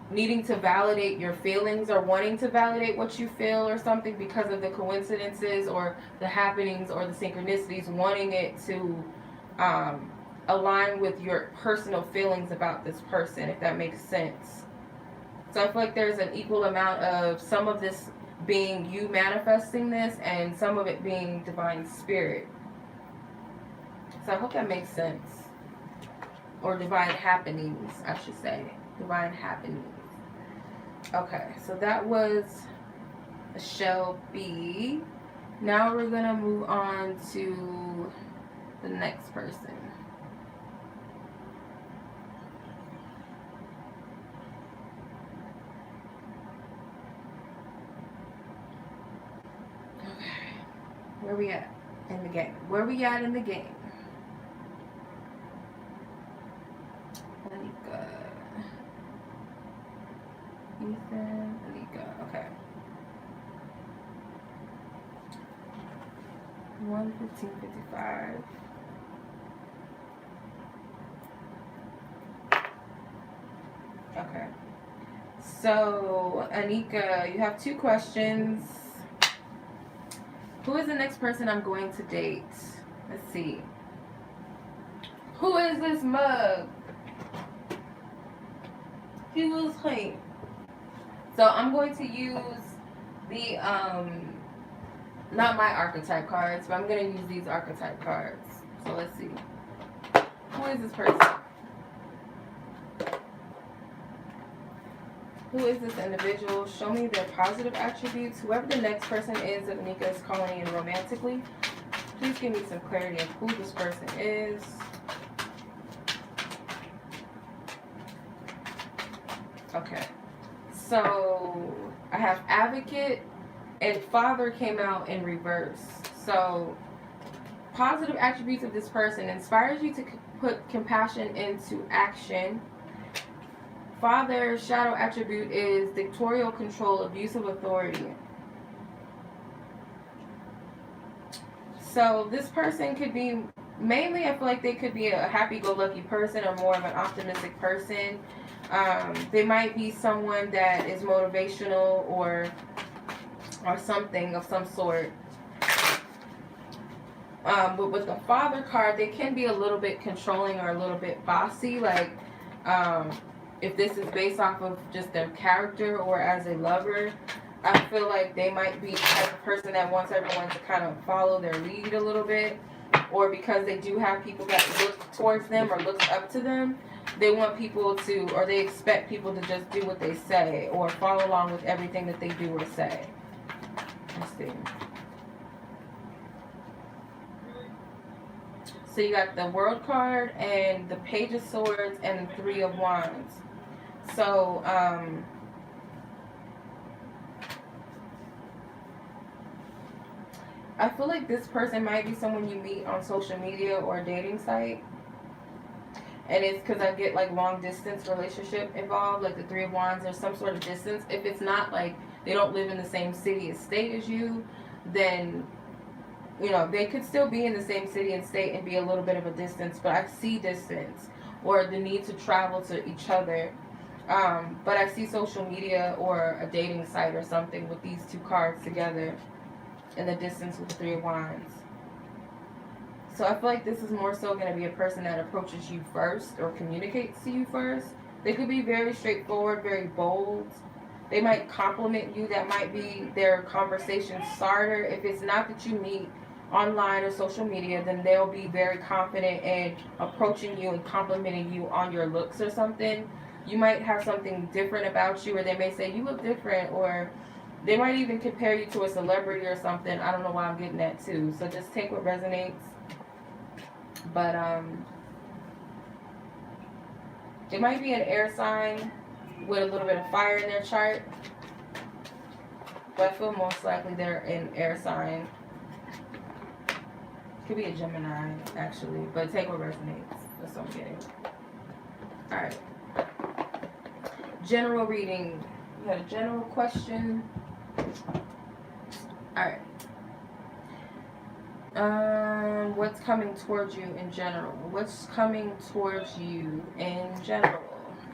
needing to validate your feelings or wanting to validate what you feel or something because of the coincidences or the happenings or the synchronicities, wanting it to align with your personal feelings about this person, if that makes sense. So I feel like there's an equal amount of some of this being you manifesting this and some of it being divine spirit. So I hope that makes sense. Or divine happenings, I should say. Divine happenings. Okay, so that was Shell B. Now we're going to move on to the next person. Okay, where we at in the game? Where we at in the game? Anika. Ethan, Anika. Okay. 1:15:55. Okay. So, Anika, you have 2 questions. Who is the next person I'm going to date? Let's see. Who is this mug? Who is he? So I'm going to use the not my archetype cards, but I'm going to use these archetype cards. So let's see. Who is this person? Who is this individual? Show me their positive attributes. Whoever the next person is that Anika is calling in romantically, please give me some clarity of who this person is. Okay. So I have advocate and father came out in reverse. So positive attributes of this person inspires you to put compassion into action. Father shadow attribute is dictatorial control, abuse of authority. So this person could be, mainly I feel like they could be a happy-go-lucky person or more of an optimistic person. They might be someone that is motivational or something of some sort. But with the father card, they can be a little bit controlling or a little bit bossy. Like, if this is based off of just their character or as a lover, I feel like they might be the type of person that wants everyone to kind of follow their lead a little bit. Or because they do have people that look towards them or look up to them, they want people to, or they expect people to just do what they say or follow along with everything that they do or say. Let's see. So you got the World card and the Page of Swords and the 3 of Wands. So, I feel like this person might be someone you meet on social media or a dating site. And it's because I get like long distance relationship involved, like the 3 of Wands, there's some sort of distance. If it's not like they don't live in the same city and state as you, then, you know, they could still be in the same city and state and be a little bit of a distance, but I see distance or the need to travel to each other. But I see social media or a dating site or something with these 2 cards together and the distance with the 3 of Wands. So I feel like this is more so going to be a person that approaches you first or communicates to you first. They could be very straightforward, very bold. They might compliment you. That might be their conversation starter. If it's not that you meet online or social media, then they'll be very confident in approaching you and complimenting you on your looks or something. You might have something different about you, or they may say you look different, or they might even compare you to a celebrity or something. I don't know why I'm getting that too. So just take what resonates. But it might be an air sign with a little bit of fire in their chart. But I feel most likely they're an air sign. Could be a Gemini, actually. But take what resonates. That's what I'm getting. Alright. General reading. You had a general question. Alright. What's coming towards you in general? What's coming towards you in general?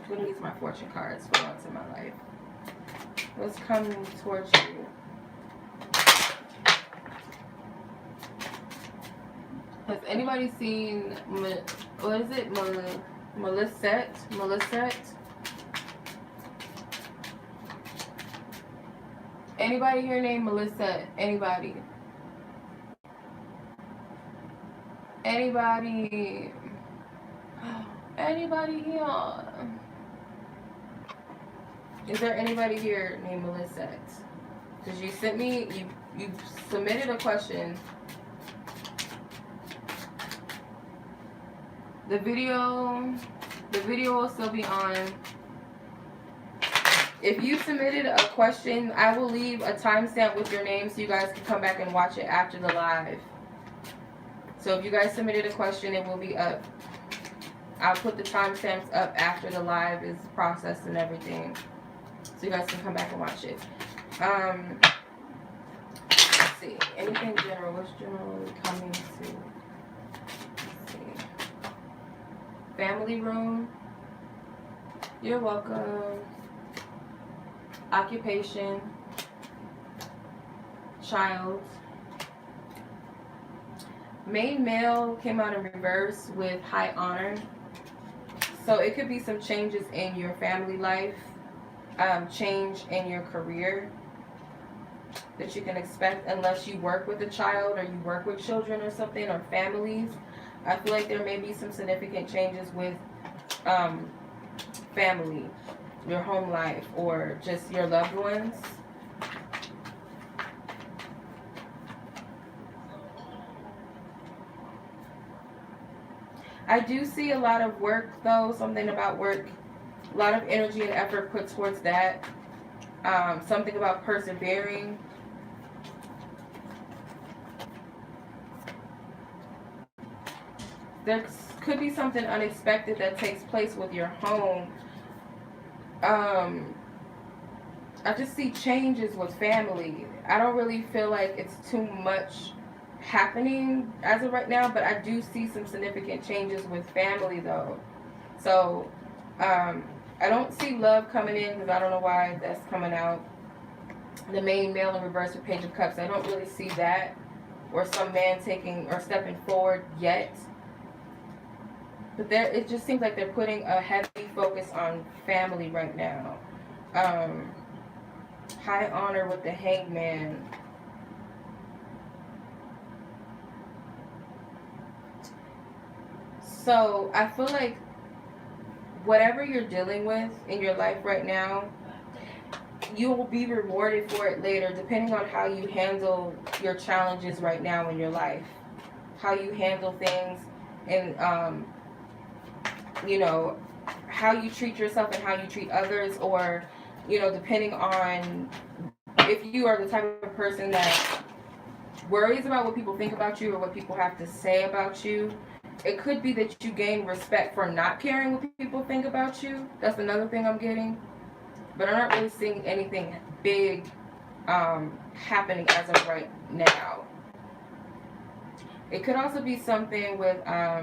I'm going to use my fortune cards for once in my life. What's coming towards you? Has anybody seen, what is it, Melysette? Melysette? Anybody here named Melysette? Anybody? Anybody? Anybody here? Is there anybody here named Melysette? Because you sent me, you submitted a question. The video will still be on. If you submitted a question, I will leave a timestamp with your name so you guys can come back and watch it after the live. So if you guys submitted a question, it will be up. I'll put the timestamps up after the live is processed and everything, so you guys can come back and watch it. Let's see. Anything general? What's generally coming to? Let's see. Family room. You're welcome. Occupation. Child. Main male came out in reverse with high honor. So it could be some changes in your family life, change in your career that you can expect, unless you work with a child or you work with children or something, or families. I feel like there may be some significant changes with family, your home life, or just your loved ones. I do see a lot of work, though, something about work, a lot of energy and effort put towards that. Something about persevering. There could be something unexpected that takes place with your home. I just see changes with family. I don't really feel like it's too much happening as of right now, but I do see some significant changes with family, though. So I don't see love coming in, because I don't know why that's coming out. The main male in reverse with Page of Cups, I don't really see that, or some man taking or stepping forward yet. But there, it just seems like they're putting a heavy focus on family right now. High honor with the Hangman. So I feel like whatever you're dealing with in your life right now, you will be rewarded for it later, depending on how you handle your challenges right now in your life, how you handle things, and you know, how you treat yourself and how you treat others, or, you know, depending on if you are the type of person that worries about what people think about you or what people have to say about you. It could be that you gain respect for not caring what people think about you. That's another thing I'm getting. But I'm not really seeing anything big happening as of right now. It could also be something with, I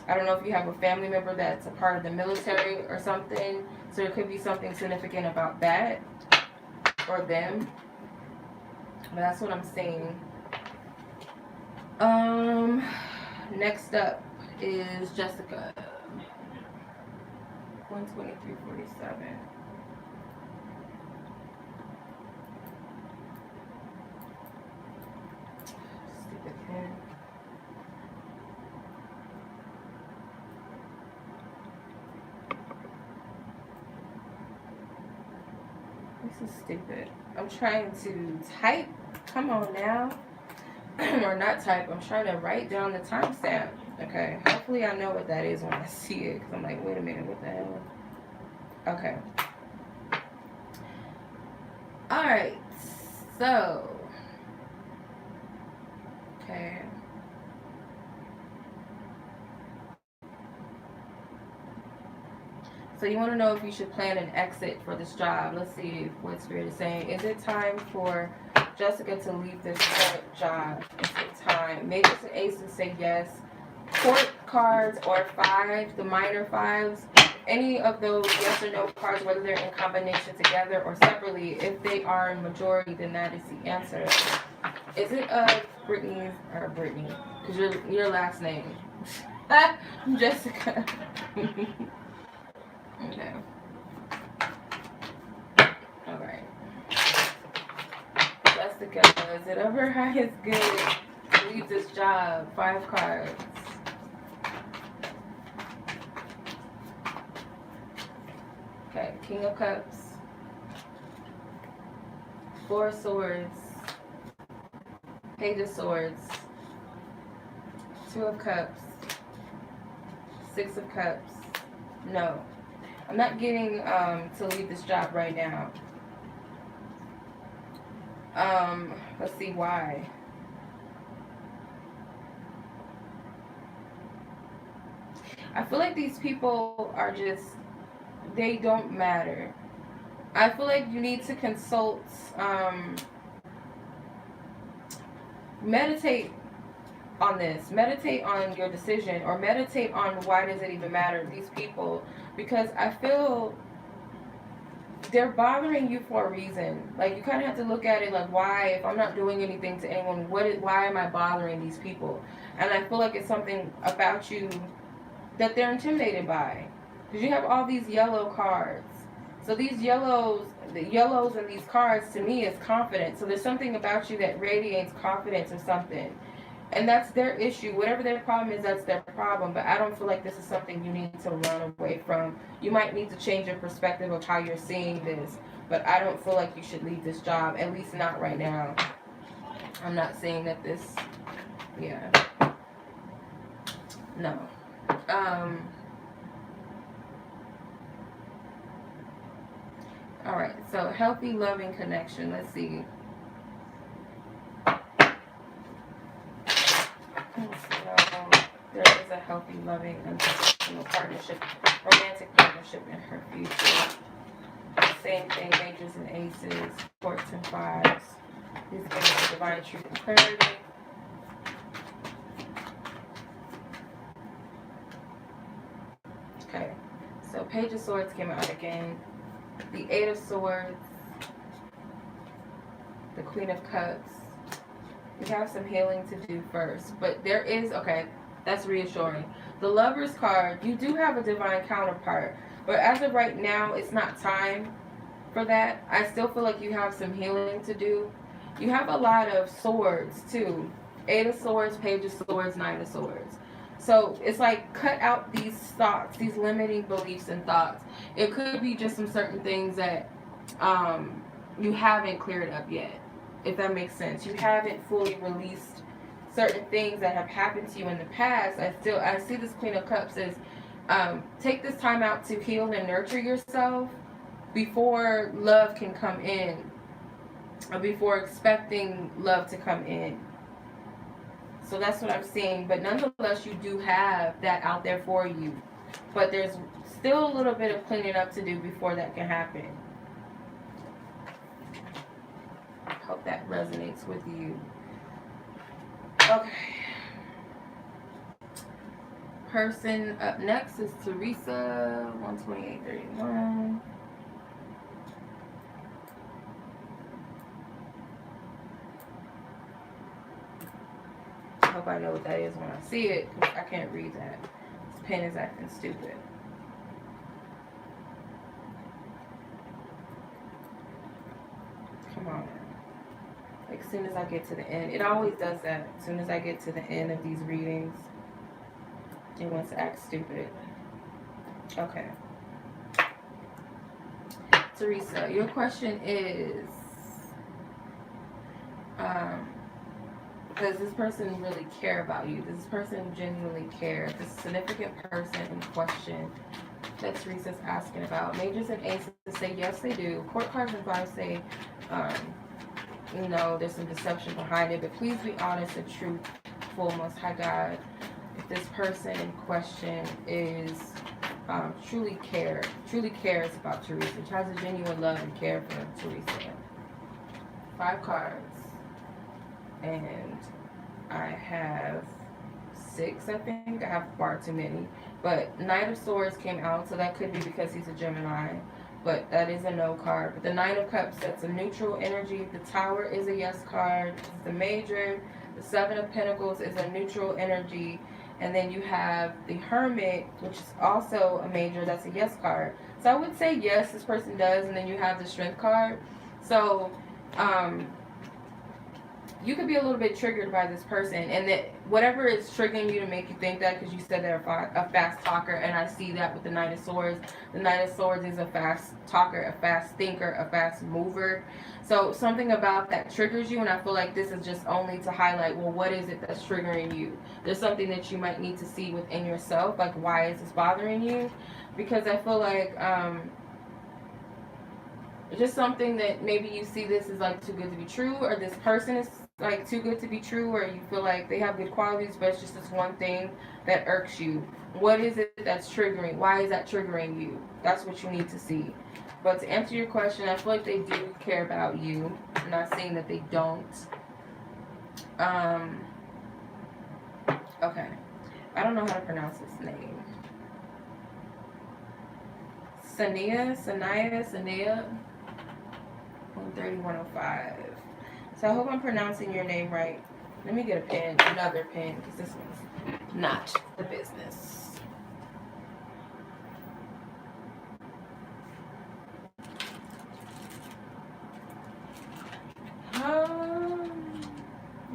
don't know if you have a family member that's a part of the military or something. So it could be something significant about that or them. But that's what I'm seeing. Next up is Jessica. 123.47. Stupid pen. This is stupid. I'm trying to type. Come on now. Or not type. I'm trying to write down the timestamp. Okay. Hopefully I know what that is when I see it. Because I'm like, wait a minute. What the hell? Okay. Alright. So. Okay. So you want to know if you should plan an exit for this job. Let's see what Spirit is saying. Is it time for Jessica to leave this current job? time. Majors and aces say yes. Court cards or five, the minor fives, any of those yes or no cards, whether they're in combination together or separately, if they are in majority, then that is the answer. Is it Brittany or Brittany? Because your last name. Jessica. Okay. Alright. Jessica, is it of her highest good to leave this job? 5 cards. Okay, King of Cups. 4 of Swords. Page of Swords. 2 of Cups. 6 of Cups. No. I'm not getting to leave this job right now. Let's see why. I feel like these people are just, they don't matter. I feel like you need to consult, meditate on this. Meditate on your decision, or meditate on why does it even matter, these people. Because I feel they're bothering you for a reason. Like, you kind of have to look at it like, why, if I'm not doing anything to anyone, why am I bothering these people? And I feel like it's something about you that they're intimidated by. Because you have all these yellow cards. So these yellows, the yellows in these cards to me is confidence. So there's something about you that radiates confidence or something. And that's their issue. Whatever their problem is, that's their problem. But I don't feel like this is something you need to run away from. You might need to change your perspective of how you're seeing this. But I don't feel like you should leave this job. At least not right now. I'm not saying that this... Yeah. No. Alright, so healthy, loving connection. Let's see. There is a healthy, loving, unconditional partnership, romantic partnership in her future. Same thing, majors and aces, courts and fives. These are divine truth and clarity. Okay, so Page of Swords came out again. The 8 of Swords. The Queen of Cups. You have some healing to do first. But there is, okay, that's reassuring. The Lover's card, you do have a divine counterpart. But as of right now, it's not time for that. I still feel like you have some healing to do. You have a lot of swords, too. 8 of Swords, Page of Swords, 9 of Swords. So it's like, cut out these thoughts, these limiting beliefs and thoughts. It could be just some certain things that you haven't cleared up yet, if that makes sense. You haven't fully released certain things that have happened to you in the past. I see this Queen of Cups as take this time out to heal and nurture yourself before love can come in, or before expecting love to come in. So that's what I'm seeing. But nonetheless, you do have that out there for you. But there's still a little bit of cleaning up to do before that can happen. I hope that resonates with you. Okay. Person up next is Theresa, 128.31. I hope I know what that is when I see it, because I can't read that. This pen is acting stupid. Come on. Like, as soon as I get to the end, it always does that. As soon as I get to the end of these readings, it wants to act stupid. Okay. Theresa, your question is, does this person really care about you? Does this person genuinely care? The significant person in question that Theresa's asking about. Majors and aces say yes, they do. Court cards and fives say, you know, there's some deception behind it. But please be honest and truthful, Most High God. If this person in question is truly cares about Theresa, has a genuine love and care for Theresa. 5 cards. And I have 6, I think. I have far too many. But Knight of Swords came out, so that could be because he's a Gemini. But that is a no card. But the Nine of Cups, that's a neutral energy. The Tower is a yes card. This is the Major. The Seven of Pentacles is a neutral energy. And then you have the Hermit, which is also a Major. That's a yes card. So I would say yes, this person does. And then you have the Strength card. So, you could be a little bit triggered by this person, and that whatever is triggering you to make you think that, because you said they're a fast talker, and I see that with the Knight of Swords. The Knight of Swords is a fast talker, a fast thinker, a fast mover. So something about that triggers you, and I feel like this is just only to highlight, well, what is it that's triggering you? There's something that you might need to see within yourself, like why is this bothering you? Because I feel like just something that maybe you see this is like too good to be true, or this person is like too good to be true, or you feel like they have good qualities, but it's just this one thing that irks you. What is it that's triggering? Why is that triggering you? That's what you need to see. But to answer your question, I feel like they do care about you. I'm not saying that they don't. Okay. I don't know how to pronounce his name. Senea. 130-105. So I hope I'm pronouncing your name right. Let me get a pen, another pen, because this one's not the business.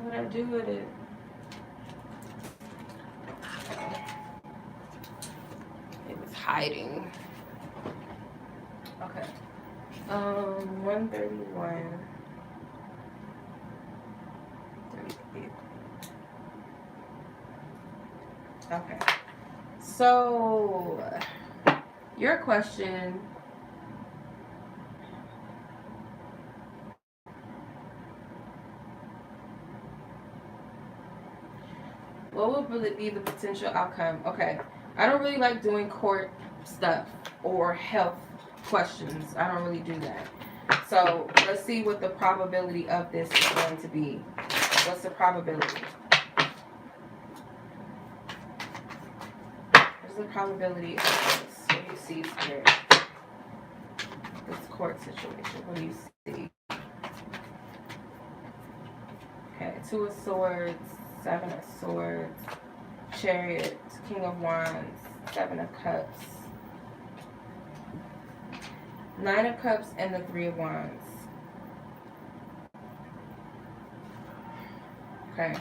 What I do with it? It was hiding. Okay. 131. 38. Okay. So, your question. What would be the potential outcome? Okay. I don't really like doing court stuff or health questions. I don't really do that. So let's see what the probability of this is going to be. What's the probability? What's the probability of this? What do you see, Spirit? This court situation. What do you see? Okay, 2 of Swords, 7 of Swords, Chariot, King of Wands, 7 of Cups, 9 of Cups, and the 3 of Wands. Okay.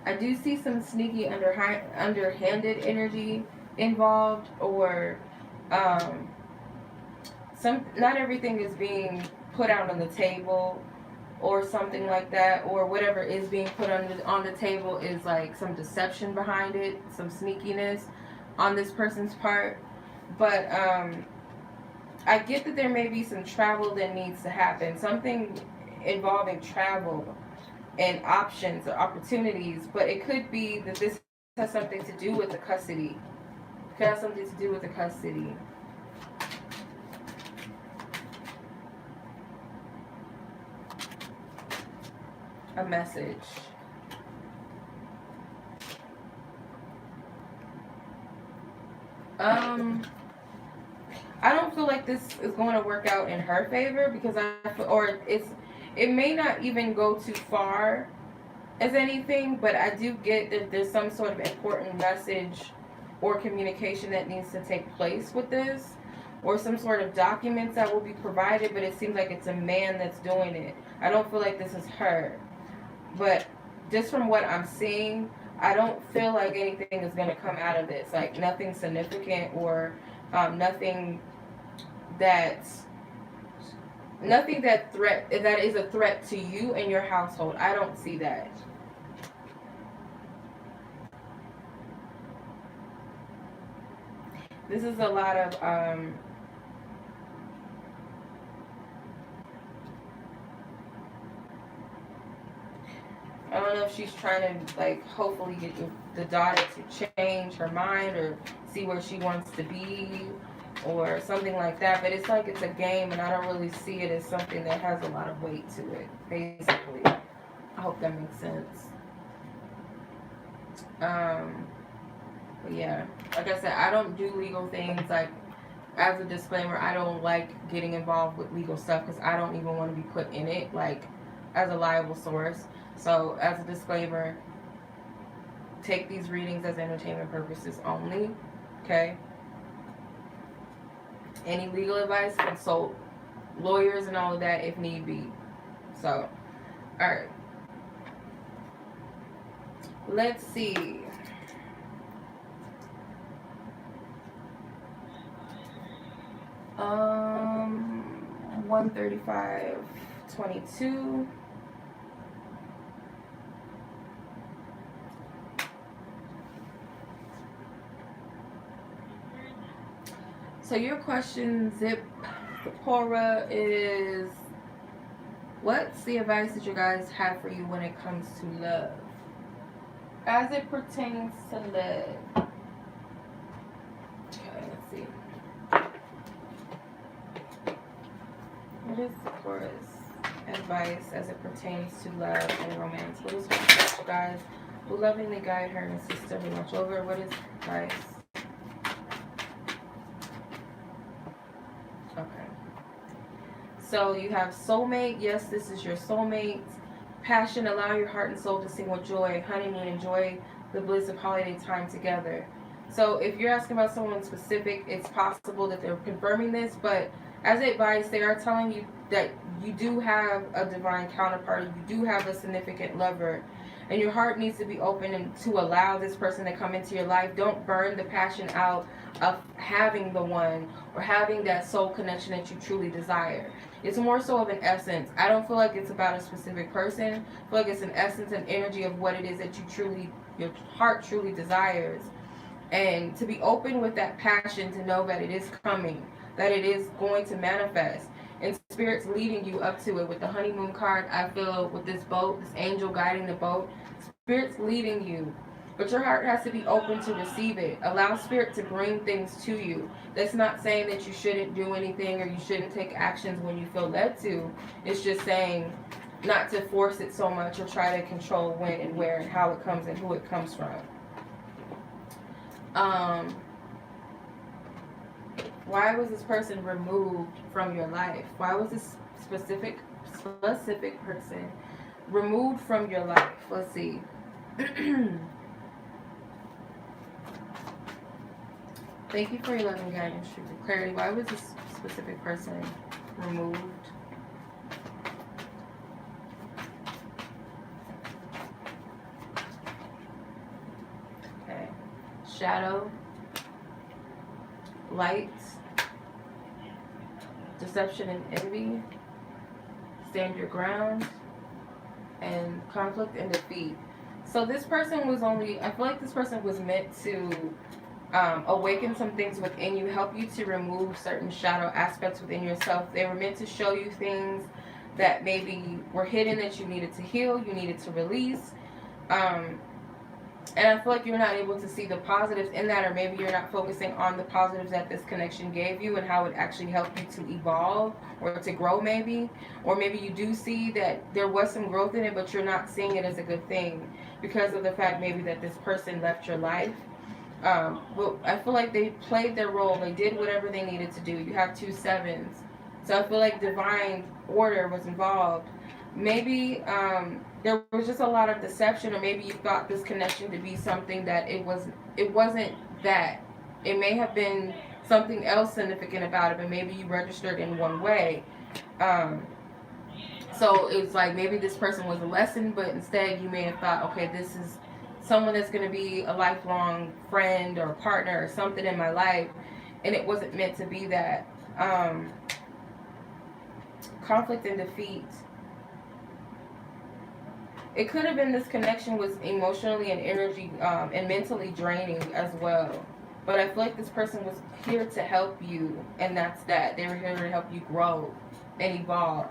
I do see some sneaky underhanded energy involved, or not everything is being put out on the table or something like that, or whatever is being put on the table is like some deception behind it, some sneakiness on this person's part. But I get that there may be some travel that needs to happen, something involving travel and options or opportunities, but it could be that this has something to do with the custody. It could have something to do with the custody. A message. I don't feel like this is going to work out in her favor, because it may not even go too far as anything, but I do get that there's some sort of important message or communication that needs to take place with this, or some sort of documents that will be provided, but it seems like it's a man that's doing it. I don't feel like this is her, but just from what I'm seeing, I don't feel like anything is going to come out of this, like nothing significant, or nothing that is a threat to you and your household. I don't see that. This is a lot of I don't know if she's trying to, like, hopefully get the daughter to change her mind or see where she wants to be. or something like that. But it's like it's a game, and I don't really see it as something that has a lot of weight to it, basically. I hope that makes sense. But yeah, like I said, I don't do legal things. Like, as a disclaimer, I don't like getting involved with legal stuff because I don't even want to be put in it, like, as a liable source. So, as a disclaimer, take these readings as entertainment purposes only, okay? Any legal advice, consult lawyers and all of that if need be. So, alright. Let's see. 135.22. So your question, Zipporah, is what's the advice that you guys have for you when it comes to love? As it pertains to love. Okay, let's see. What is Zipporah's advice as it pertains to love and romance? What is her advice, you guys? Who lovingly guide her and assist her to watch over? What is advice? Okay. So you have soulmate. Yes, this is your soulmate. Passion, allow your heart and soul to sing with joy. Honeymoon, enjoy the bliss of holiday time together. So if you're asking about someone specific, it's possible that they're confirming this, but as advice, they are telling you that you do have a divine counterpart, you do have a significant lover, and your heart needs to be open and to allow this person to come into your life. Don't burn the passion out of having the one or having that soul connection that you truly desire. It's more so of an essence. I don't feel like it's about a specific person. I feel like it's an essence and energy of what it is that your heart truly desires. And to be open with that passion, to know that it is coming, that it is going to manifest, and Spirit's leading you up to it. With the honeymoon card, I feel with this boat, this angel guiding the boat, Spirit's leading you, but your heart has to be open to receive it. Allow Spirit to bring things to you. That's not saying that you shouldn't do anything or you shouldn't take actions when you feel led to. It's just saying not to force it so much or try to control when and where and how it comes and who it comes from. Why was this person removed from your life? Why was this specific person removed from your life? Let's see. Thank you for your loving guidance, truth, and clarity. Why was this specific person removed? Okay. Shadow. Light. Deception and envy. Stand your ground. And conflict and defeat. So this person was I feel like this person was meant to awaken some things within you, help you to remove certain shadow aspects within yourself. They were meant to show you things that maybe were hidden that you needed to heal, you needed to release. And I feel like you're not able to see the positives in that, or maybe you're not focusing on the positives that this connection gave you and how it actually helped you to evolve or to grow maybe. Or maybe you do see that there was some growth in it, but you're not seeing it as a good thing because of the fact maybe that this person left your life. But I feel like they played their role. They did whatever they needed to do. You have 2 7s. So I feel like divine order was involved. Maybe there was just a lot of deception, or maybe you thought this connection to be something that it wasn't that. It may have been something else significant about it, but maybe you registered in one way. So it's like maybe this person was a lesson, but instead you may have thought, okay, this is someone that's going to be a lifelong friend or partner or something in my life, and it wasn't meant to be that. Conflict and defeat. It could have been this connection was emotionally and energy and mentally draining as well. But I feel like this person was here to help you, and that's that. They were here to help you grow and evolve.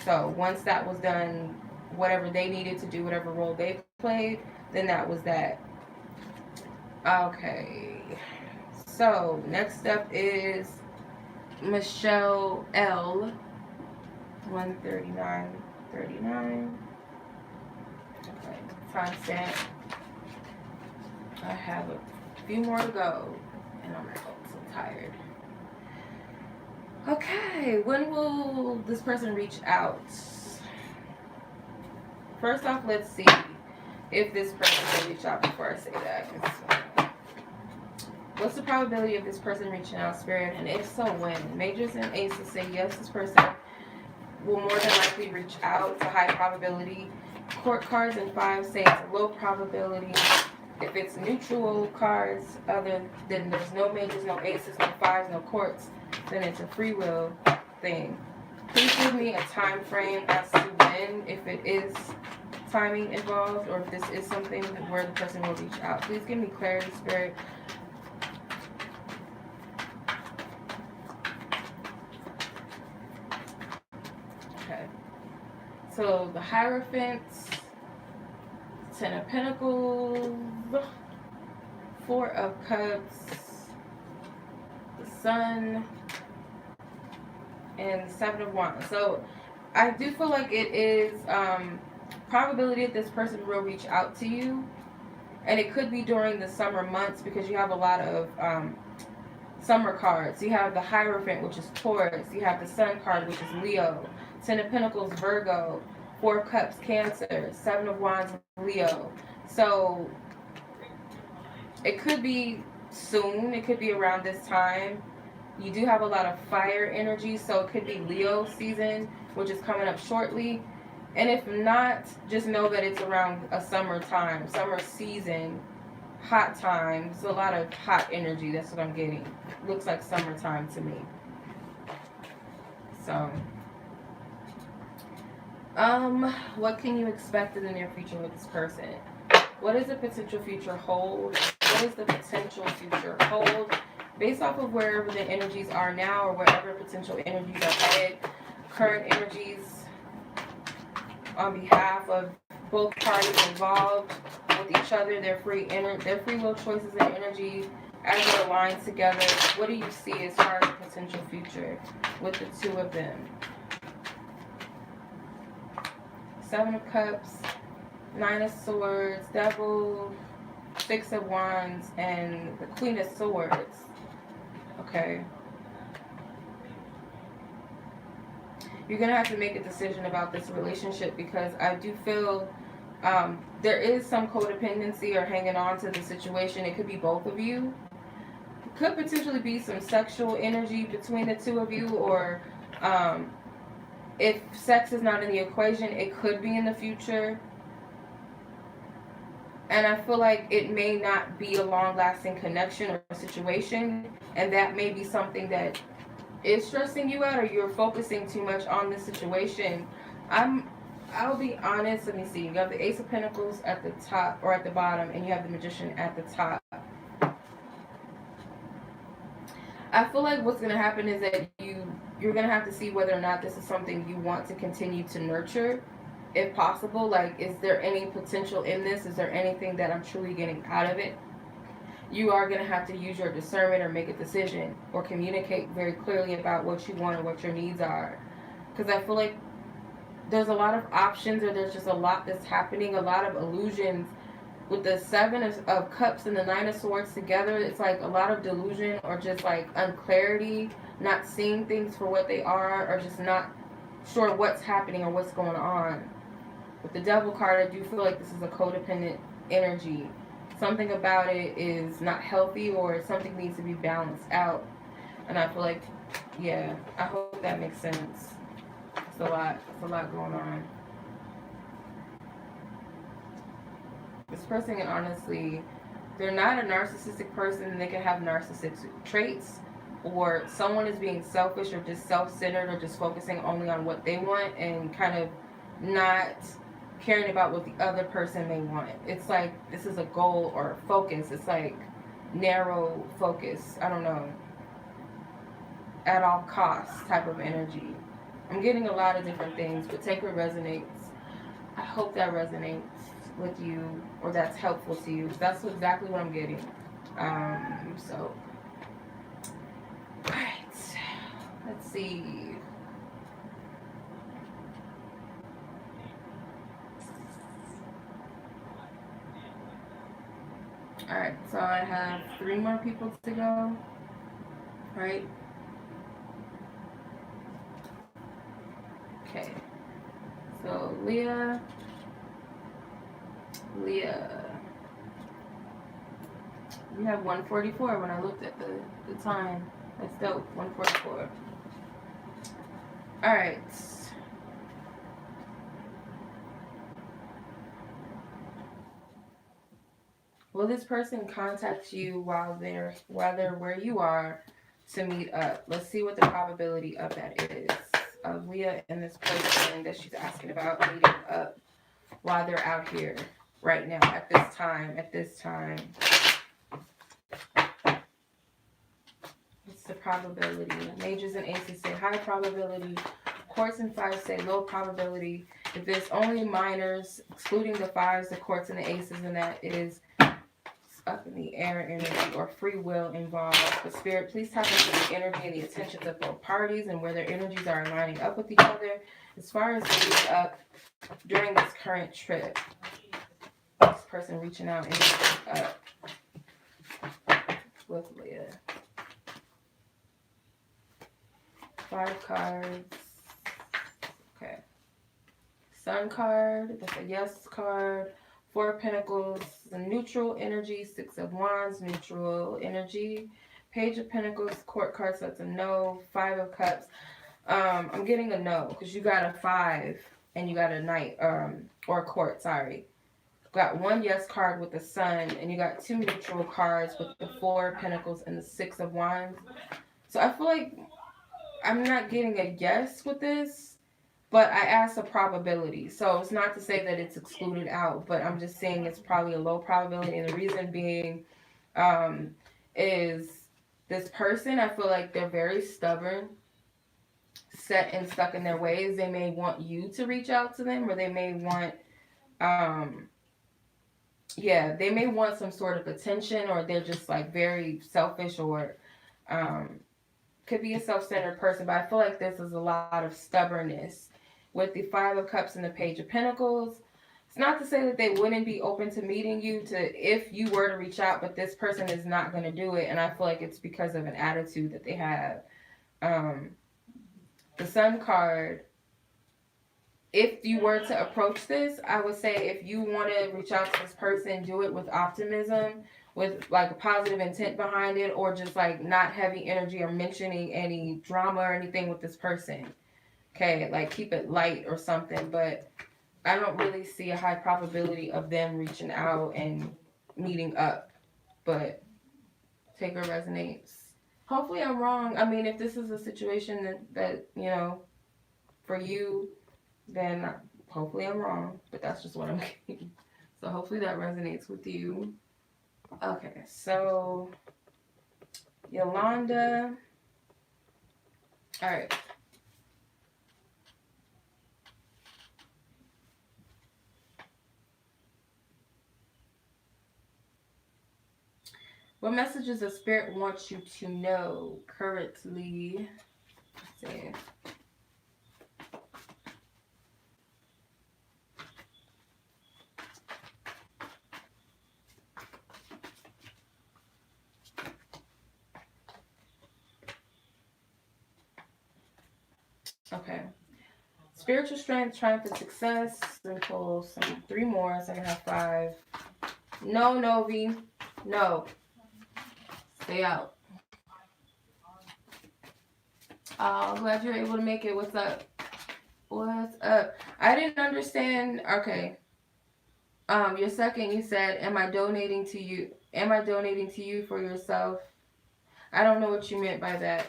So once that was done, whatever they needed to do, whatever role they played, then that was that. Okay. So next up is Michelle L. 139.39. Okay, timestamp. I have a few more to go, and I'm so tired. Okay, when will this person reach out? First off, let's see if this person will reach out before I say that. What's the probability of this person reaching out, Spirit? And if so, when? Majors and aces say yes, this person will more than likely reach out. It's a high probability. Court cards and fives say it's a low probability. If it's neutral cards, other than there's no majors, no aces, no fives, no courts, then it's a free will thing. Please give me a time frame as to when, if it is timing involved, or if this is something where the person will reach out. Please give me clarity, Spirit. Okay. So the Hierophants, Ten of Pentacles, Four of Cups, the Sun, and Seven of Wands. So I do feel like it is probability that this person will reach out to you, and it could be during the summer months because you have a lot of summer cards. You have the Hierophant, which is Taurus. You have the Sun card, which is Leo. Ten of Pentacles, Virgo. Four of Cups, Cancer. Seven of Wands, Leo. So it could be soon. It could be around this time. You do have a lot of fire energy, so it could be Leo season, which is coming up shortly. And if not, just know that it's around a summertime, summer season, hot time. It's a lot of hot energy. That's what I'm getting. Looks like summertime to me. So, what can you expect in the near future with this person? What does the potential future hold? What does the potential future hold? Based off of wherever the energies are now, or wherever potential energies are headed, current energies on behalf of both parties involved with each other, their free will choices and energy as they align together. What do you see as far as the potential future with the two of them? Seven of Cups, Nine of Swords, Devil, Six of Wands, and the Queen of Swords. Okay. You're going to have to make a decision about this relationship, because I do feel there is some codependency or hanging on to the situation. It could be both of you. It could potentially be some sexual energy between the two of you, or if sex is not in the equation, it could be in the future. And I feel like it may not be a long-lasting connection or situation, and that may be something that is stressing you out, or you're focusing too much on this situation. I'll be honest. Let me see. You have the Ace of Pentacles at the top, or at the bottom, and you have the Magician at the top. I feel like what's going to happen is that you're going to have to see whether or not this is something you want to continue to nurture, if possible. Like, is there any potential in this? Is there anything that I'm truly getting out of it? You are going to have to use your discernment, or make a decision, or communicate very clearly about what you want or what your needs are. Because I feel like there's a lot of options, or there's just a lot that's happening, a lot of illusions. With the Seven of Cups and the Nine of Swords together, it's like a lot of delusion, or just like unclarity, not seeing things for what they are, or just not sure what's happening or what's going on. With the Devil card, I do feel like this is a codependent energy. Something about it is not healthy, or something needs to be balanced out. And I feel like, yeah, I hope that makes sense. It's a lot going on. This person can honestly, they're not a narcissistic person. They can have narcissistic traits, or someone is being selfish, or just self-centered, or just focusing only on what they want, and kind of not caring about what the other person may want. It's like this is a goal or a focus. It's like narrow focus. I don't know. At all costs type of energy. I'm getting a lot of different things, but take what resonates. I hope that resonates with you, or that's helpful to you. That's exactly what I'm getting. So Let's see. Alright, so I have 3 more people to go. Right? Okay. So Leah. You have 144 when I looked at the time. That's dope. 144. Alright. Will this person contact you while they're where you are to meet up? Let's see what the probability of that is. Of Leah and this person that she's asking about meeting up while they're out here right now at this time. What's the probability? Majors and aces say high probability. Courts and fives say low probability. If there's only minors, excluding the fives, the courts and the aces, and that is up in the air energy or free will involved. But Spirit, please tap into the energy and the intentions of both parties and where their energies are lining up with each other as far as meeting up during this current trip. This person reaching out and meeting up with Leah. 5 cards. Okay. Sun card. That's a yes card. 4 of Pentacles, the neutral energy, 6 of Wands, neutral energy, Page of Pentacles, Court card, so that's a no, 5 of Cups. I'm getting a no, because you got a 5, and you got a Knight, or Court, sorry. Got 1 yes card with the Sun, and you got 2 neutral cards with the 4 of Pentacles and the 6 of Wands. So I feel like I'm not getting a yes with this. But I asked a probability. So it's not to say that it's excluded out, but I'm just saying it's probably a low probability. And the reason being is this person, I feel like they're very stubborn, set and stuck in their ways. They may want you to reach out to them, or they may want, they may want some sort of attention, or they're just like very selfish, or could be a self-centered person. But I feel like this is a lot of stubbornness. With the 5 of Cups and the Page of Pentacles, it's not to say that they wouldn't be open to meeting you if you were to reach out, but this person is not going to do it, and I feel like it's because of an attitude that they have. The Sun card, if you were to approach this, I would say if you want to reach out to this person, do it with optimism, with like a positive intent behind it, or just like not heavy energy or mentioning any drama or anything with this person. Okay, like keep it light or something, but I don't really see a high probability of them reaching out and meeting up, but taker resonates. Hopefully I'm wrong. I mean, if this is a situation that you know, for you, then hopefully I'm wrong, but that's just what I'm getting. So hopefully that resonates with you. Okay, so Yolanda. All right. What messages the Spirit wants you to know currently? Let's see. Okay. Spiritual strength, triumph, and success. Then pull some 3 more, so I can have 5. No, Novi. No. Stay out. Oh, I'm glad you're able to make it. What's up? What's up? I didn't understand. Okay. Your second, you said, am I donating to you? Am I donating to you for yourself? I don't know what you meant by that,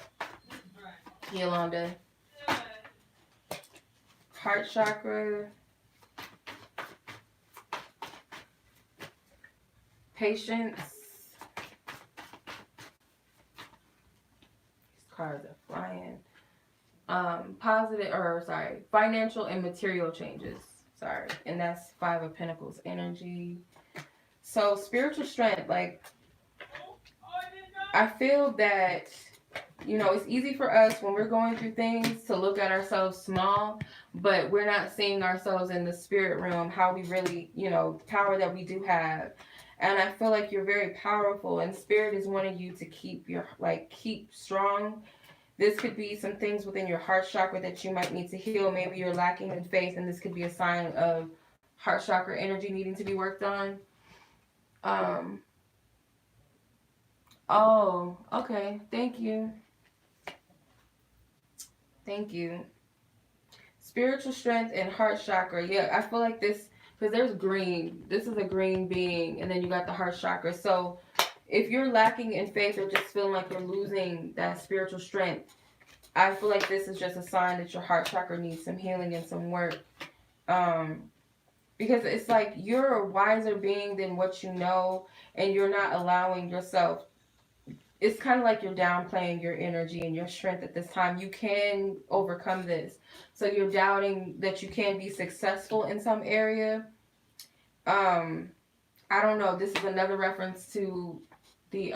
Yolanda. Heart chakra. Patience. These cards are flying. Financial and material changes. Sorry. And that's 5 of Pentacles energy. So spiritual strength, like, I feel that you know, it's easy for us when we're going through things to look at ourselves small, but we're not seeing ourselves in the spirit realm, how we really, you know, power that we do have. And I feel like you're very powerful, and spirit is wanting you to keep your, like, keep strong. This could be some things within your heart chakra that you might need to heal. Maybe you're lacking in faith, and this could be a sign of heart chakra energy needing to be worked on. Um, oh, okay. Thank you. Thank you. Spiritual strength and heart chakra. Yeah, I feel like this, because there's green. This is a green being, and then you got the heart chakra. So if you're lacking in faith or just feeling like you're losing that spiritual strength, I feel like this is just a sign that your heart chakra needs some healing and some work. Um, because it's like you're a wiser being than what you know, and you're not allowing yourself. It's kind of like you're downplaying your energy and your strength at this time. You can overcome this. So you're doubting that you can be successful in some area. Um, I don't know. This is another reference to the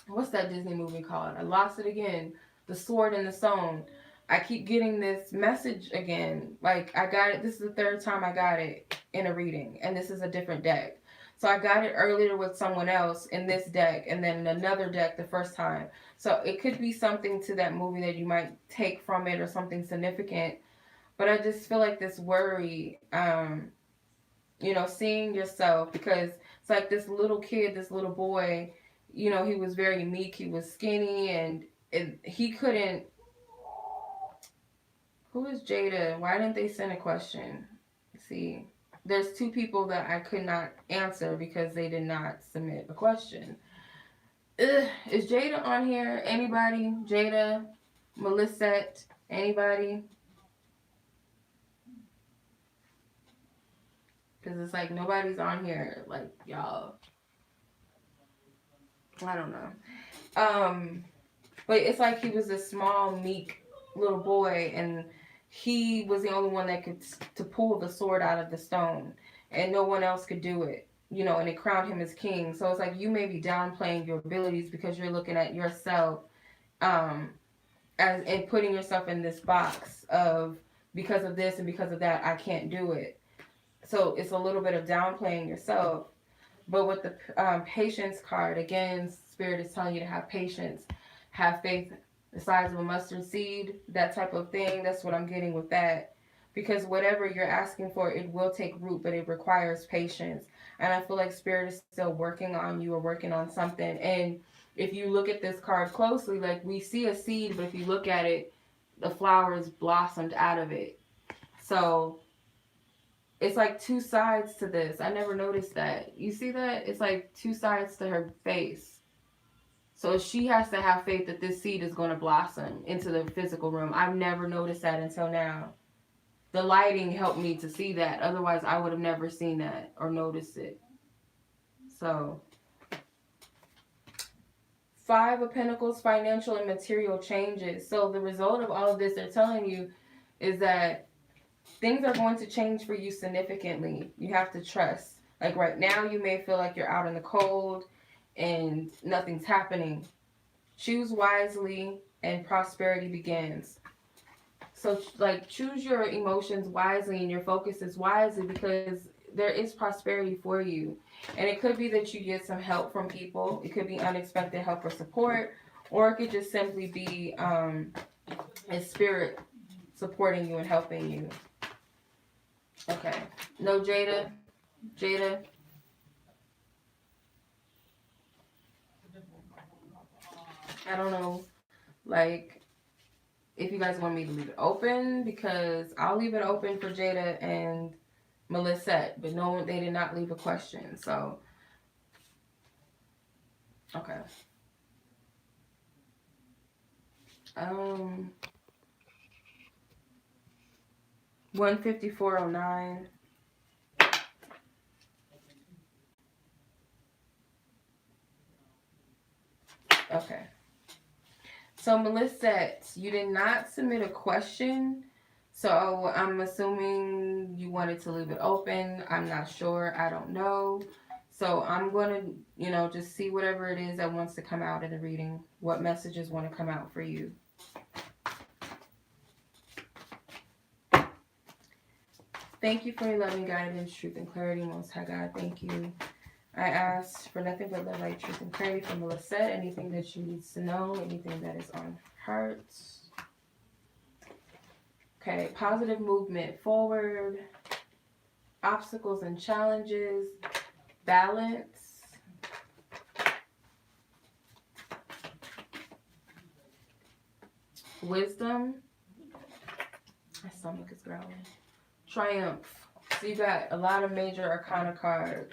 what's that Disney movie called? I lost it again. The Sword and the Stone. I keep getting this message again. Like, I got it. This is the third time I got it in a reading, and this is a different deck. So I got it earlier with someone else in this deck, and then another deck the first time. So it could be something to that movie that you might take from it, or something significant. But I just feel like this worry, you know, seeing yourself, because it's like this little kid, this little boy, you know, he was very meek, he was skinny, and he couldn't. Who is Jada? Why didn't they send a question? See, there's two people that I could not answer because they did not submit a question. Ugh, is Jada on here? Anybody? Jada? Melysette? Anybody? Because it's like nobody's on here. Like, y'all. I don't know. But it's like he was a small, meek little boy, and he was the only one that could to pull the sword out of the stone, and no one else could do it. You know, and it crowned him as king. So it's like you may be downplaying your abilities because you're looking at yourself, as and putting yourself in this box of, because of this and because of that, I can't do it. So it's a little bit of downplaying yourself. But with the patience card, again, Spirit is telling you to have patience, have faith the size of a mustard seed, that type of thing. That's what I'm getting with that. Because whatever you're asking for, it will take root, but it requires patience. And I feel like Spirit is still working on you, or working on something. And if you look at this card closely, like, we see a seed, but if you look at it, the flowers blossomed out of it. So it's like two sides to this. I never noticed that. You see that? It's like two sides to her face. So she has to have faith that this seed is going to blossom into the physical room. I've never noticed that until now. The lighting helped me to see that. Otherwise, I would have never seen that or noticed it. So, Five of Pentacles, financial and material changes. So the result of all of this, they're telling you, is that things are going to change for you significantly. You have to trust. Like right now, you may feel like you're out in the cold and nothing's happening. Choose wisely and prosperity begins. So, like, choose your emotions wisely and your focuses wisely, because there is prosperity for you. And it could be that you get some help from people. It could be unexpected help or support, or it could just simply be a spirit supporting you and helping you. Okay. No, Jada? Jada? I don't know, like, if you guys want me to leave it open, because I'll leave it open for Jada and Melysette, but no, they did not leave a question, so, okay. 15409. Okay. So, Melysette, you did not submit a question, so I'm assuming you wanted to leave it open. I'm not sure. I don't know. So I'm going to, you know, just see whatever it is that wants to come out in the reading. What messages want to come out for you. Thank you for your loving guidance, truth, and clarity, Most High God. Thank you. I ask for nothing but love, light, truth, and clarity from Melysette. Anything that she needs to know, anything that is on her heart. Okay, positive movement forward, obstacles and challenges, balance, wisdom. My stomach is growling. Triumph. So you got a lot of major arcana cards.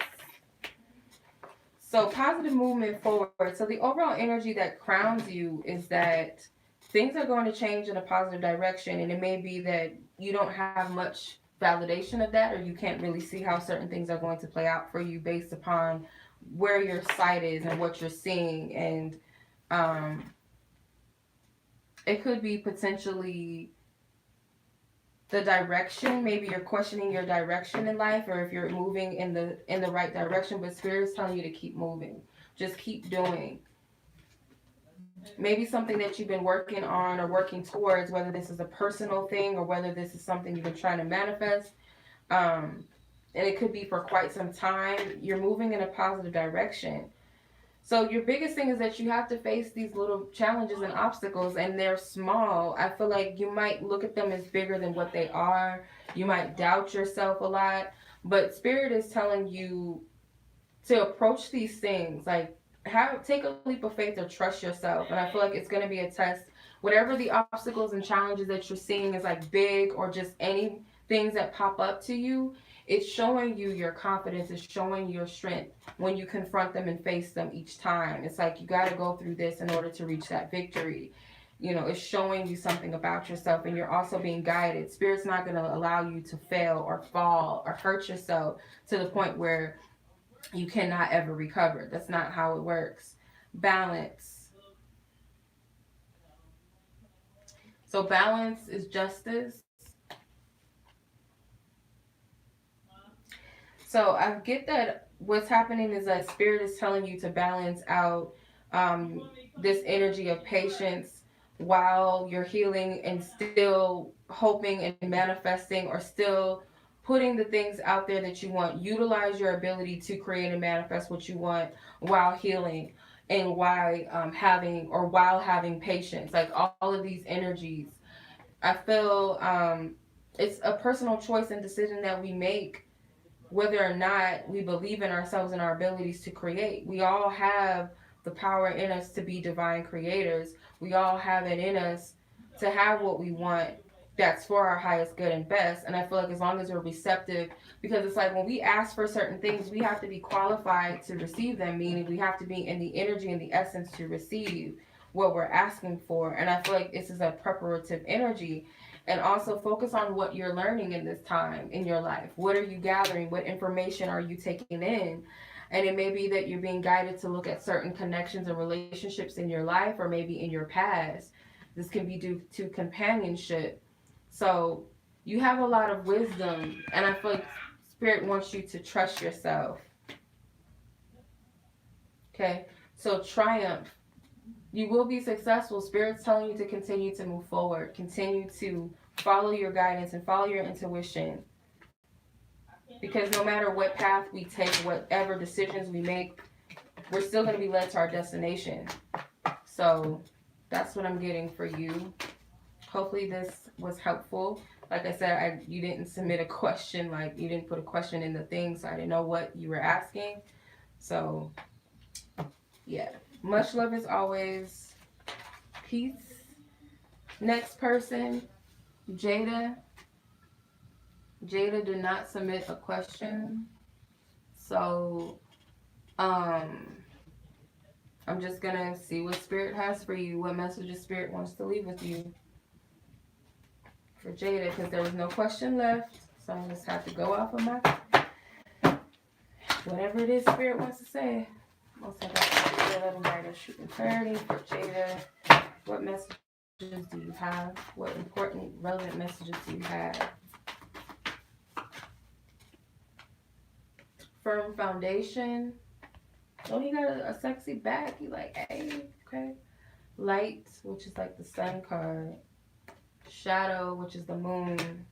So positive movement forward. So the overall energy that crowns you is that things are going to change in a positive direction, and it may be that you don't have much validation of that, or you can't really see how certain things are going to play out for you based upon where your sight is and what you're seeing. And it could be potentially the direction. Maybe you're questioning your direction in life, or if you're moving in the right direction, but Spirit is telling you to keep moving. Just keep doing. Maybe something that you've been working on or working towards, whether this is a personal thing or whether this is something you've been trying to manifest. And it could be for quite some time. You're moving in a positive direction. So your biggest thing is that you have to face these little challenges and obstacles, and they're small. I feel like you might look at them as bigger than what they are. You might doubt yourself a lot, but Spirit is telling you to approach these things like take a leap of faith or trust yourself. And I feel like it's going to be a test. Whatever the obstacles and challenges that you're seeing is like big or just any things that pop up to you, it's showing you your confidence. It's showing your strength when you confront them and face them each time. It's like you got to go through this in order to reach that victory. You know, it's showing you something about yourself, and you're also being guided. Spirit's not going to allow you to fail or fall or hurt yourself to the point where you cannot ever recover. That's not how it works. Balance. So balance is justice. So I get that what's happening is that Spirit is telling you to balance out this energy of patience while you're healing and still hoping and manifesting, or still putting the things out there that you want. Utilize your ability to create and manifest what you want while healing, and while having patience. Like all of these energies, I feel it's a personal choice and decision that we make, whether or not we believe in ourselves and our abilities to create. We all have the power in us to be divine creators. We all have it in us to have what we want that's for our highest good and best. And I feel like as long as we're receptive, because it's like when we ask for certain things, we have to be qualified to receive them, meaning we have to be in the energy and the essence to receive what we're asking for. And I feel like this is a preparative energy. And also focus on what you're learning in this time in your life. What are you gathering? What information are you taking in? And it may be that you're being guided to look at certain connections and relationships in your life, or maybe in your past. This can be due to companionship. So you have a lot of wisdom, and I feel like Spirit wants you to trust yourself. Okay, so triumph. You will be successful. Spirit's telling you to continue to move forward. Continue to follow your guidance and follow your intuition. Because no matter what path we take, whatever decisions we make, we're still going to be led to our destination. So that's what I'm getting for you. Hopefully this was helpful. Like I said, you didn't submit a question. Like you didn't put a question in the thing, so I didn't know what you were asking. So yeah. Much love as always. Peace. Next person, Jada. Jada did not submit a question. So, I'm just gonna see what Spirit has for you, what messages Spirit wants to leave with you for Jada, because there was no question left. So I just have to go off of my, whatever it is Spirit wants to say. Also got Jada, guidance, truth, and clarity for Jada. What messages do you have? What important, relevant messages do you have firm foundation. Oh, he got a sexy back. He like, hey, okay. Light, which is like the sun card. Shadow, which is the moon.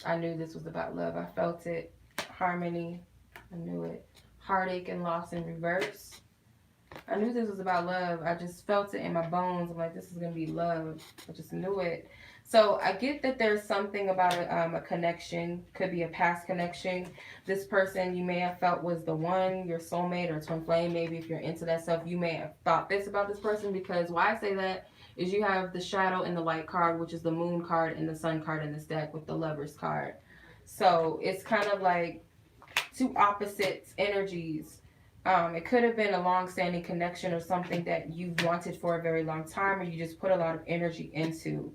I knew this was about love. I felt it. Harmony. I knew it. Heartache and loss in reverse. I knew this was about love. I just felt it in my bones. I'm like, this is going to be love. I just knew it. So I get that there's something about a connection. Could be a past connection. This person you may have felt was the one, your soulmate or twin flame. Maybe if you're into that stuff, you may have thought this about this person. Because why I say that is you have the shadow and the light card, which is the moon card and the sun card in this deck with the lovers card. So it's kind of like two opposites energies. It could have been a long-standing connection or something that you wanted for a very long time or you just put a lot of energy into.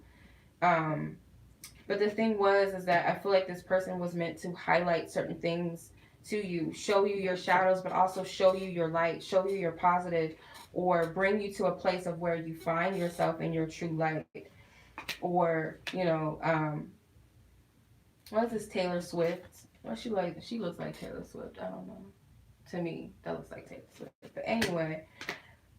But the thing is that I feel like this person was meant to highlight certain things to you, show you your shadows, but also show you your light, show you your positive, or bring you to a place of where you find yourself in your true light. Or, you know, what is this, Taylor Swift? Well, she looks like Taylor Swift. I don't know. To me, that looks like Taylor Swift. But anyway,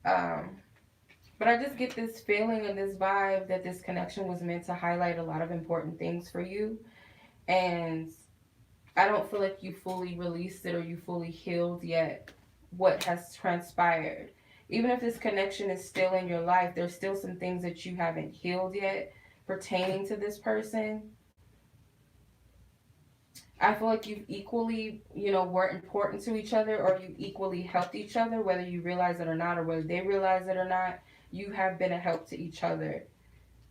but I just get this feeling and this vibe that this connection was meant to highlight a lot of important things for you. And I don't feel like you fully released it or you fully healed yet what has transpired. Even if this connection is still in your life, there's still some things that you haven't healed yet pertaining to this person. I feel like you've equally, you know, were important to each other, or you equally helped each other, whether you realize it or not, or whether they realize it or not. You have been a help to each other.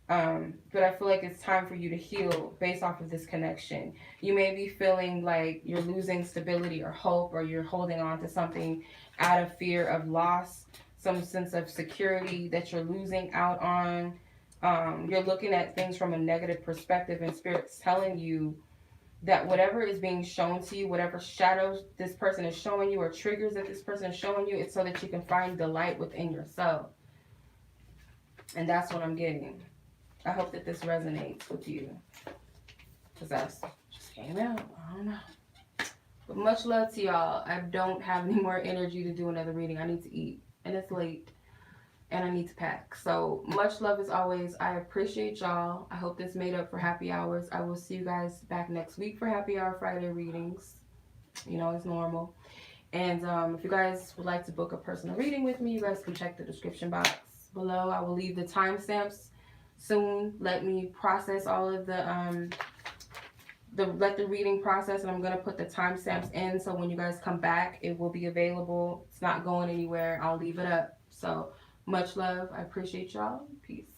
But I feel like it's time for you to heal based off of this connection. You may be feeling like you're losing stability or hope, or you're holding on to something out of fear of loss, some sense of security that you're losing out on. You're looking at things from a negative perspective, and Spirit's telling you that whatever is being shown to you, whatever shadows this person is showing you or triggers that this person is showing you, it's so that you can find delight within yourself. And that's what I'm getting. I hope that this resonates with you, because that's just came out. I don't know. But much love to y'all. I don't have any more energy to do another reading. I need to eat, and it's late, and I need to pack. So much love as always. I appreciate y'all. I hope this made up for happy hours. I will see you guys back next week for happy hour Friday readings, you know, as normal. And if you guys would like to book a personal reading with me, you guys can check the description box below. I will leave the timestamps soon. Let me process all of let the reading process, and I'm going to put the timestamps in, so when you guys come back, it will be available. It's not going anywhere. I'll leave it up. So much love. I appreciate y'all. Peace.